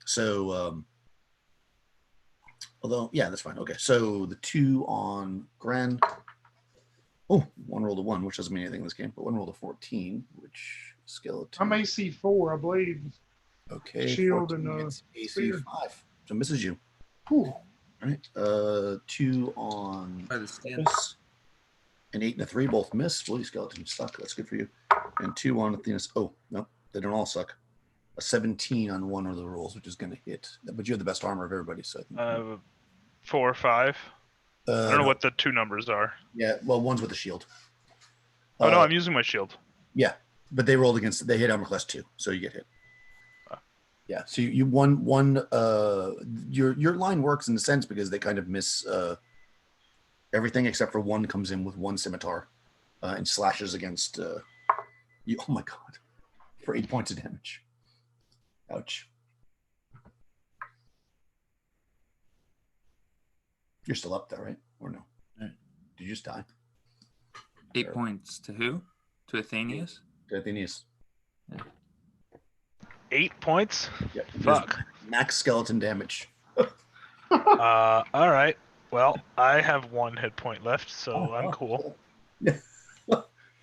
So, although, yeah, that's fine. Okay. So the 2 on Gren. Oh, one rolled a 1, which doesn't mean anything in this game, but one rolled a 14, which skeleton. I'm AC 4, I believe. Okay. Shield and AC 5. So misses you. Whew. All right. 2 on By the skin. an 8 and a 3 both miss. Well, these skeletons suck. That's good for you. And 2 on Athena's. Oh, no, they don't all suck. A 17 on one of the rolls, which is going to hit. But you have the best armor of everybody, so I think 4 or 5. I don't know what the 2 numbers are. Yeah, well, one's with a shield. Oh no, I'm using my shield. Yeah, but they rolled against. They hit armor class 2, so you get hit. Yeah, so you one. Your line works in a sense because they kind of miss everything except for one comes in with 1 scimitar and slashes against you. Oh my god, for 8 points of damage. Ouch. You're still up there, right? Or no? Did you just die? 8 points to who? To Athenius? To Athenius. 8 points? Yeah. Fuck. Max skeleton damage. All right. Well, I have 1 hit point left, so I'm cool. Yeah.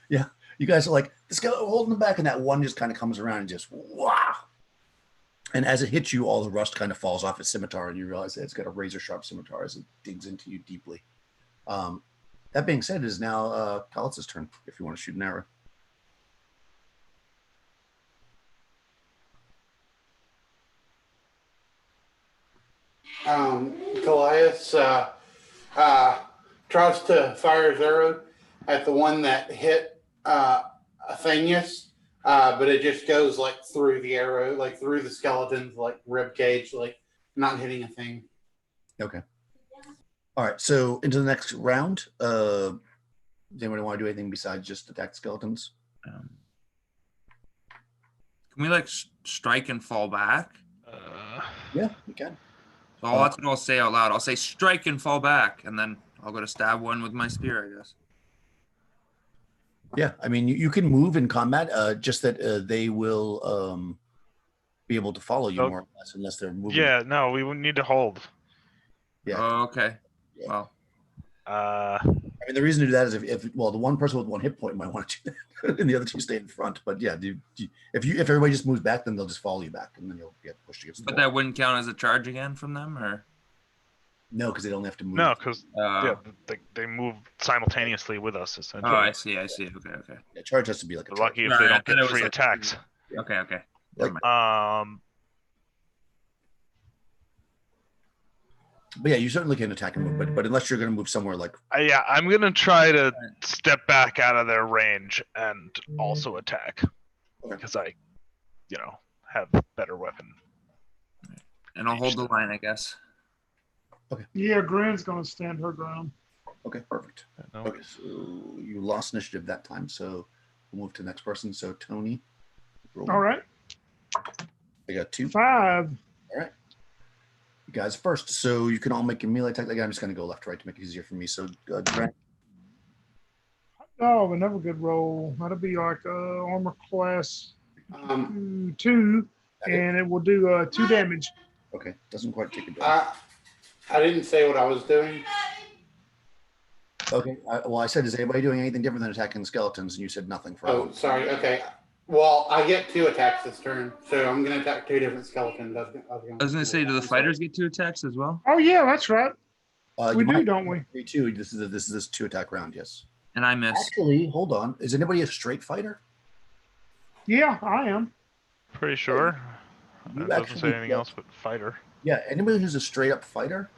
Yeah. You guys are like, this guy holding them back, and that one just kind of comes around and just wow. And as it hits you, all the rust kind of falls off its scimitar, and you realize that it's got a razor sharp scimitar as it digs into you deeply. That being said, it is now Kalitz's turn if you want to shoot an arrow. Goliath tries to fire his arrow at the one that hit Athenius, but it just goes like through the arrow, like through the skeleton's like rib cage, like not hitting a thing. Okay. All right. So into the next round. Does anybody want to do anything besides just attack skeletons? Can we like strike and fall back? Yeah, you can. So that's what I'll say out loud. I'll say strike and fall back, and then I'll go to stab one with my spear, I guess. Yeah, I mean, you can move in combat, just that they will be able to follow you more or less unless they're moving. Yeah, no, we would need to hold. Yeah. Oh, okay. Yeah. Well. I mean, the reason to do that is if the one person with 1 hit point might want to do that, and the other 2 stay in front. But yeah, if everybody just moves back, then they'll just follow you back, and then you'll get pushed against the But wall. that wouldn't count as a charge again from them, or? No, because they don't have to move. No, because Oh, they move simultaneously with us. Essentially, I see. Okay. Yeah, charge has to be like a They're charge. lucky if No, they I don't thought it get was free like- attacks. Okay. Like- Never mind. But yeah, you certainly can attack and move, but unless you're going to move somewhere like Yeah, I'm gonna try to step back out of their range and also attack Okay. because I, have better weapon. And I'll hold the line, I guess. Yeah, Gren's gonna stand her ground. okay, perfect. No. Okay, so you lost initiative that time, so we'll move to the next person. So Tony, roll. All right, I got 2. 5. All right. You guys first, so you can all make a melee attack. Like I'm just going to go left to right to make it easier for me. So Grant, Oh, another good roll. That'll be like armor class 2, and it will do 2 damage. okay, doesn't quite take it down. I didn't say what I was doing. Okay, well I said, is anybody doing anything different than attacking the skeletons? And you said nothing for Oh, sorry. Okay. Well, I get 2 attacks this turn, so I'm gonna attack 2 different skeletons. I was gonna say, do the fighters get 2 attacks as well? Oh yeah, that's right. you We do, might- don't we? 3-2. This is this 2 attack round. Yes. And I miss. Actually, hold on. Is anybody a straight fighter? Yeah, I am. Pretty sure. You It doesn't actually say anything get- else but fighter. Yeah, anybody who's a straight up fighter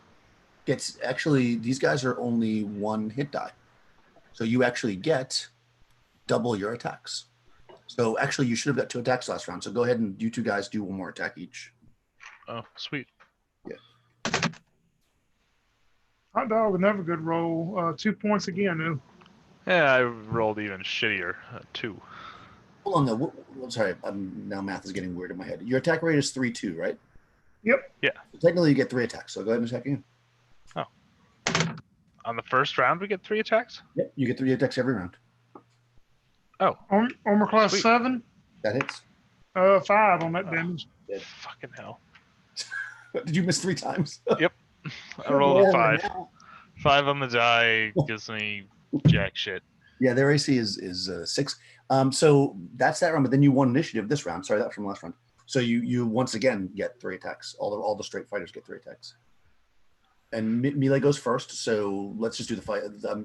gets these guys are only 1 hit die. So you actually get double your attacks. So actually you should have got 2 attacks last round. So go ahead and you 2 guys do 1 more attack each. Oh, sweet. Hot dog, another good roll. 2 points again. Though. Yeah, I rolled even shittier. 2. Hold on though. Sorry, now math is getting weird in my head. Your attack rate is 3-2, right? Yep. Yeah. So technically you get 3 attacks. So go ahead and attack again. On the first round, we get 3 attacks. Yep, you get 3 attacks every round. Oh, Armor class Sweet. 7. That hits. 5 on that damage. fucking hell! Did you miss 3 times? I rolled a 5. 5 on the die gives me jack shit. Yeah, their AC is 6. So that's that round, but then you won initiative this round. Sorry, that was from last round. So you once again get 3 attacks. All the straight fighters get 3 attacks. And melee goes first, so let's just do the fight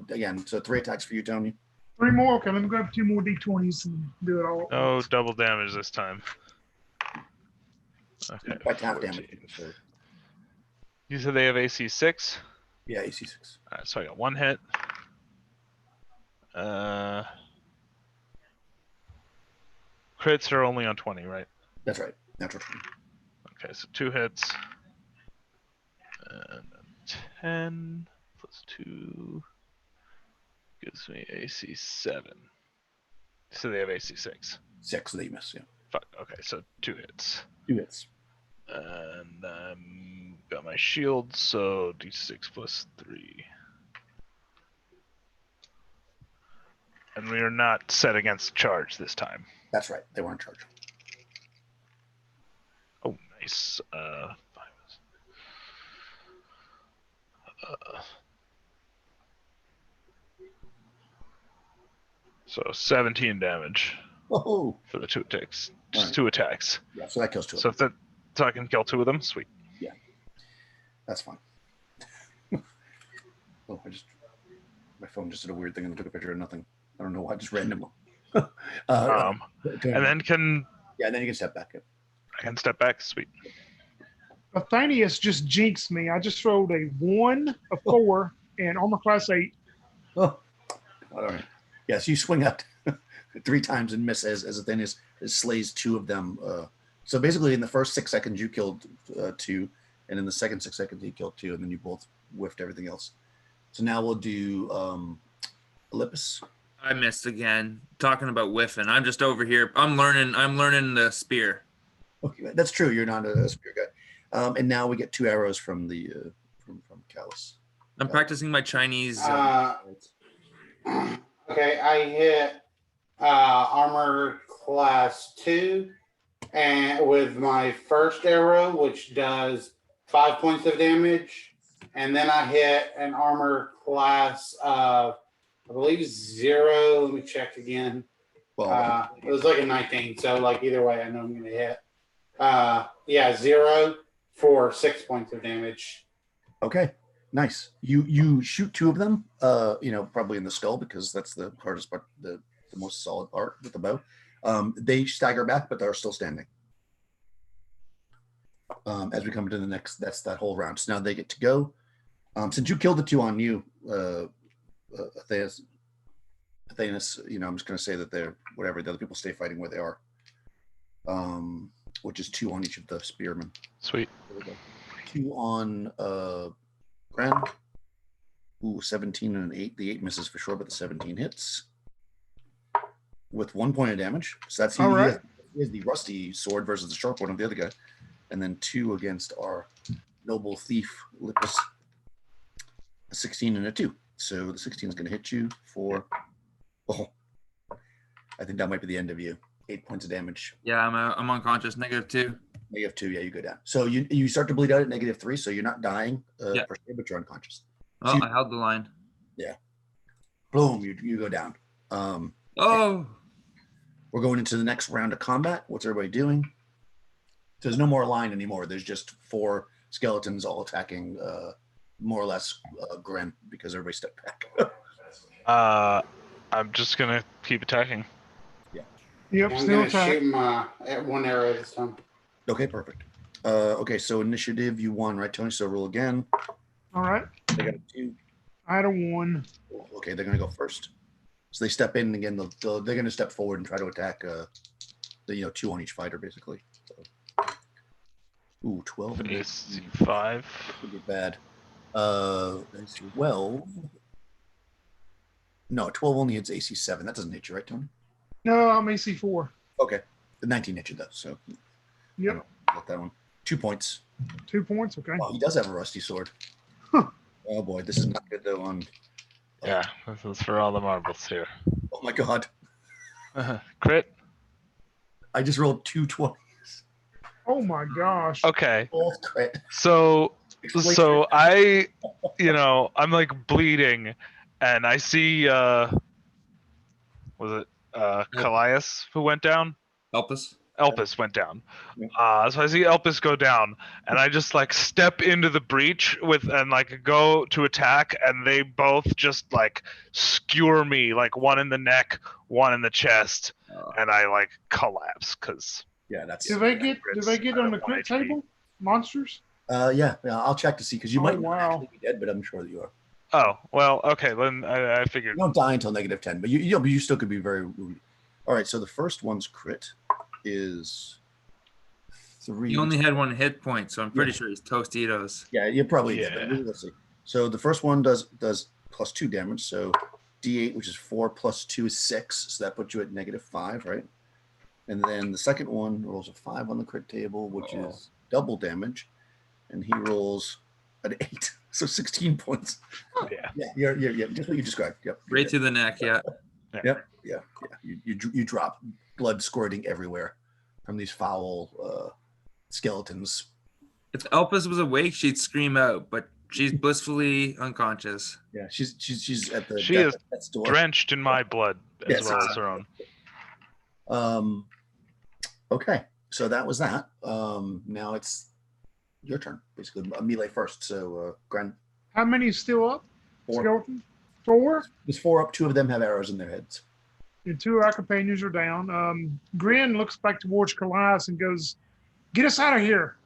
again. So 3 attacks for you, Tony. 3 more. Okay, let me grab 2 more d20s and do it all. No double damage this time. Okay. By half damage. 14. So, You said they have AC 6. yeah, AC 6. All right, so I got 1 hit. Crits are only on 20, right? That's right. Natural 20. Okay, so 2 hits. And then 10 plus 2 gives me AC 7. So they have AC 6. 6 that you miss, yeah. Fuck, okay, so 2 hits. 2 hits. And got my shield, so D6 plus 3. And we are not set against charge this time. That's right. They weren't charged. Oh, nice. 5. So 17 damage Oh, for the 2 attacks. Just Alright. 2 attacks. yeah. So that kills 2 of So them. if that, so I can kill 2 of them. Sweet. That's fine. Oh, my phone just did a weird thing and took a picture of nothing. I don't know why, just random. And then yeah, and then you can step back. I can step back. Sweet. Athenius just jinxed me. I just rolled a 1, a 4, and armor class 8. Oh, all right. Yes, you swing out 3 times and miss as Athenius slays 2 of them. So basically, in the first 6 seconds, you killed 2, and in the second 6 seconds, he killed 2, and then you both whiffed everything else. So now we'll do Olympus. I missed again. Talking about whiffing. I'm just over here. I'm learning the spear. Okay, that's true. You're not a spear guy. And now we get 2 arrows from the from Callus. I'm practicing my Chinese. Okay, I hit armor class 2, and with my first arrow, which does 5 points of damage, and then I hit an armor class of, I believe, 0. Let me check again. Well, It was like a 19, so like either way, I know I'm gonna hit. Yeah, 0 for 6 points of damage. okay. Nice. You shoot 2 of them. Probably in the skull because that's the hardest part, the most solid part with the bow. They stagger back, but they're still standing. As we come into the next, that's that whole round. So now they get to go. Since you killed the 2 on you, Atheus, I'm just going to say that they're whatever. The other people stay fighting where they are. Which is 2 on each of the spearmen. Sweet. There we go. 2 on Grand. Ooh, 17 and an 8. The 8 misses for sure, but the 17 hits with 1 point of damage. So that's All right. he has the rusty sword versus the sharp one of the other guy, and then 2 against our noble thief Lippus. A 16 and a 2. So the 16 is going to hit you for. Oh, I think that might be the end of you. 8 points of damage. Yeah, I'm unconscious. -2. -2. Yeah, you go down. So you start to bleed out at -3. So you're not dying, Yeah. per se, but you're unconscious. Oh, I held the line. Boom, you go down. Oh, We're going into the next round of combat. What's everybody doing? There's no more line anymore. There's just 4 skeletons all attacking, more or less, Gren because everybody stepped back. I'm just gonna keep attacking. Yep, I'm still going to attack. shoot him at 1 arrow this time. Okay, perfect. Okay, so initiative you won, right, Tony? So roll again. All right. They got a 2. I had a 1. Okay, they're going to go first. So they step in again. They're going to step forward and try to attack. The 2 on each fighter, basically. So, ooh, 12 and 8. AC 5. Pretty bad. 12. No, 12 only hits AC 7. That doesn't hit you, right, Tony? No, I'm AC 4. Okay. The 19 hit you, though. So Yep. got that one. 2 points. 2 points. Okay. Oh, he does have a rusty sword. Huh. Oh boy, this is not good though. Yeah, this is for all the marbles here. Oh my god, Crit. I just rolled 2 20s. Oh my gosh. Okay, Both crit. so I, I'm like bleeding, and I see was it Callias who went down? Elpis went down. So I see Elpis go down, and I just like step into the breach and like go to attack, and they both just like skewer me, like one in the neck, one in the chest, and I like collapse because. Yeah, that's. Do they get on the crit table? Monsters? Yeah, I'll check to see because you might not wow. actually be dead, but I'm sure that you are. Oh well, okay. Then I figured. You don't die until -10, but you still could be very wounded. All right, so the first one's crit is 3. he only had 1 hit point, so I'm pretty sure he's Tostitos. Yeah, you're probably Yeah. dead. But let's see. So the first one does +2 damage. So D8, which is 4 + 2 is 6. So that puts you at -5, right? And then the second one rolls a 5 on the crit table, which is double damage, and he rolls an 8, so 16 points. Yeah. Yeah, just what you described. Yep. Right to the neck, yeah. Yep. Yeah. You drop blood squirting everywhere from these foul skeletons. If Elpis was awake, she'd scream out, but she's blissfully unconscious. Yeah, she's at the. She is death's door. drenched in my blood as Yes, well as her own. Okay, so that was that. Now it's your turn, basically. Melee first. So, Gren. How many is still up? 4. Skeleton? 4? There's 4 up. 2 of them have arrows in their heads. And 2 of our companions are down. Grin looks back towards Callias and goes, "Get us out of here."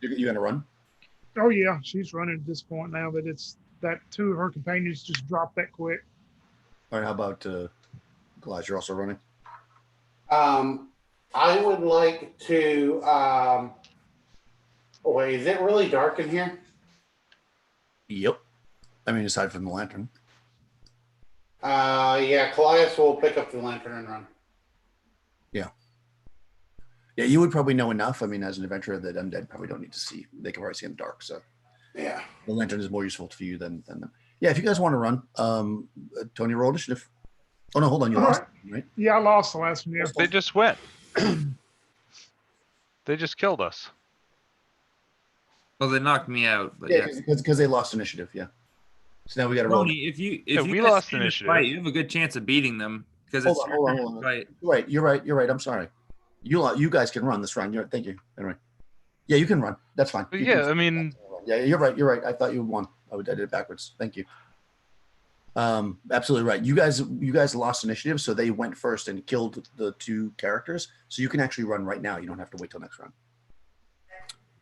You gonna run? Oh yeah, she's running at this point now, but it's that 2 of her companions just dropped that quick. All right. How about Goliath? You're also running. I would like to. Wait, is it really dark in here? Yep. I mean, aside from the lantern. Yeah, Callias will pick up the lantern and run. Yeah, you would probably know enough. I mean, as an adventurer, that undead probably don't need to see. They can probably see in the dark. So Yeah. the lantern is more useful to you than them. Yeah, if you guys want to run, Tony, roll initiative. Oh no, hold on, you All lost, right? Yeah, I lost the last one. Yeah. They just went. They just killed us. Well, they knocked me out, but Yeah, yeah. because they lost initiative. Yeah. So now we got to roll. Tony, if you we guys lost stay in this initiative. fight, you have a good chance of beating them because it's Hold on, your hold on, turn hold to on. fight. You're right. I'm sorry. You guys can run this round. Thank you. Anyway. Yeah, you can run. That's fine. You Yeah, can- I mean, Yeah, you're right. You're right. I thought you won. I did it backwards. Thank you. Absolutely right. You guys lost initiative, so they went first and killed the 2 characters. So you can actually run right now. You don't have to wait till next round.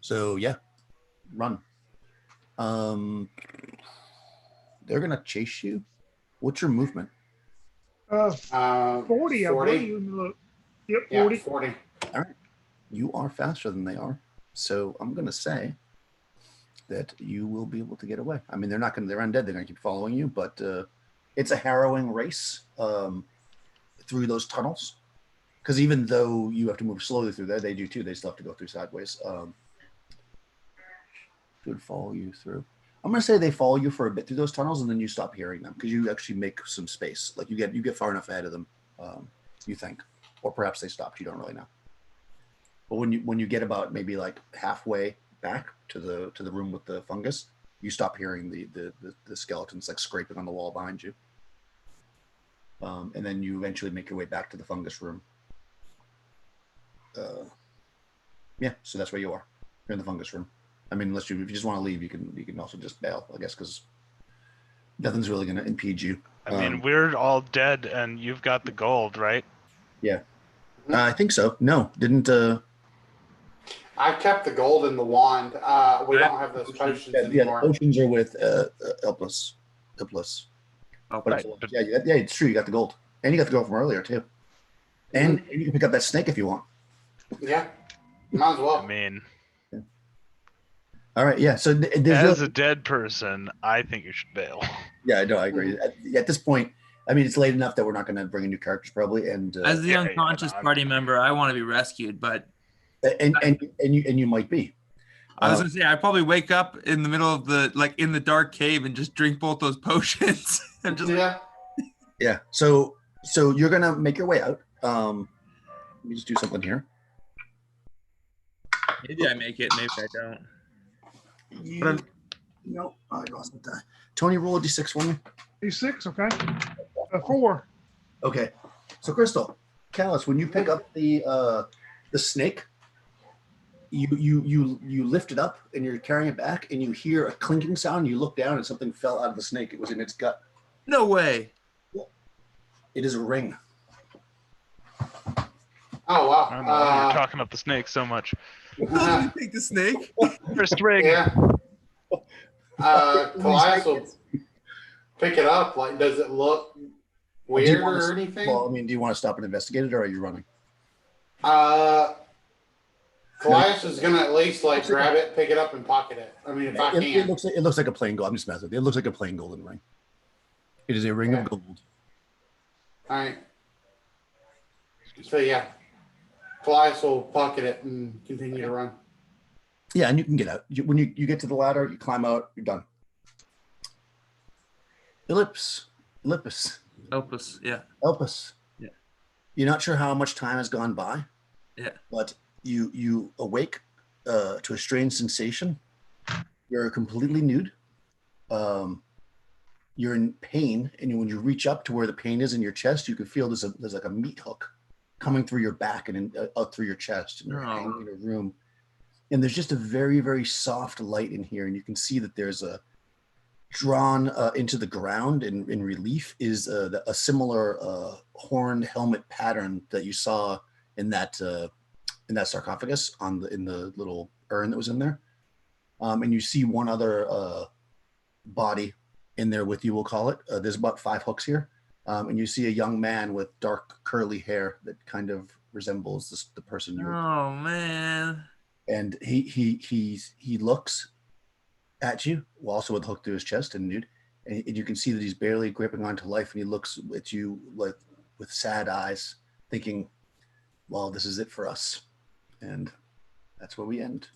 So yeah, run. They're gonna chase you. What's your movement? 40, I 40. believe. Look. Yep, Yeah, 40. 40. All right. You are faster than they are. So I'm gonna say that you will be able to get away. I mean, they're undead. They're gonna keep following you, but it's a harrowing race through those tunnels. Because even though you have to move slowly through there, they do too. They still have to go through sideways. Would follow you through. I'm gonna say they follow you for a bit through those tunnels, and then you stop hearing them because you actually make some space. Like you get far enough ahead of them, you think, or perhaps they stopped. You don't really know. But when you get about maybe like halfway back to the room with the fungus, you stop hearing the skeletons like scraping on the wall behind you. And then you eventually make your way back to the fungus room. Yeah, so that's where you are. You're in the fungus room. I mean, if you just want to leave, you can also just bail, I guess, because nothing's really going to impede you. I mean, we're all dead, and you've got the gold, right? Yeah, I think so. No, didn't. I kept the gold in the wand. We don't have those potions Yeah, anymore. the potions are with helpless. Oh, But Right, yeah, it's true. You got the gold, and you got the gold from earlier too, and you can pick up that snake if you want. Yeah, might as well. I mean, All right, yeah. So there's as really, a dead person, I think you should bail. yeah, no, I agree. At this point, I mean, it's late enough that we're not going to bring in new characters probably, and As the Yeah, unconscious no, party member, I want to be rescued, but and you might be. I was gonna say I'd probably wake up in the middle of in the dark cave and just drink both those potions. and just Yeah. Yeah. So you're gonna make your way out. Let me just do something here. maybe I make it, maybe I don't. No, I lost my die. Tony, roll a d6 for me. D6, okay. 4. Okay. So Crystal, Callus, when you pick up the snake, you lift it up and you're carrying it back, and you hear a clinking sound. You look down and something fell out of the snake. It was in its gut. No way. It is a ring. Oh wow. I don't know. You're talking up the snake so much. Let me take the snake. First ring. Yeah. Elias will pick it up. Like, does it look weird or anything? Well, I mean, do you want to stop and investigate it, or are you running? Elias is gonna at least grab it, pick it up, and pocket it. I mean, if I can. It looks like a plain gold. I'm just messing with you. It looks like a plain golden ring. It is a ring of gold. All right. So yeah, Elias will pocket it and continue to run. Yeah, and you can get out. When you get to the ladder, you climb out. You're done. Ellipus. Opus, yeah. Elpis. Yeah. You're not sure how much time has gone by. Yeah. But you awake to a strange sensation. You're completely nude. You're in pain, and when you reach up to where the pain is in your chest, you can feel there's like a meat hook coming through your back and out through your chest, and you're hanging in a room. And there's just a very, very soft light in here, and you can see that there's a drawn into the ground in relief is a similar horned helmet pattern that you saw in that sarcophagus in the little urn that was in there. And you see one other body in there with you, we'll call it. There's about 5 hooks here. And you see a young man with dark curly hair that kind of resembles the person you were. Oh man. And he looks at you, also with a hook through his chest and nude. And you can see that he's barely gripping onto life, and he looks at you with sad eyes, thinking, well, this is it for us. And that's where we end.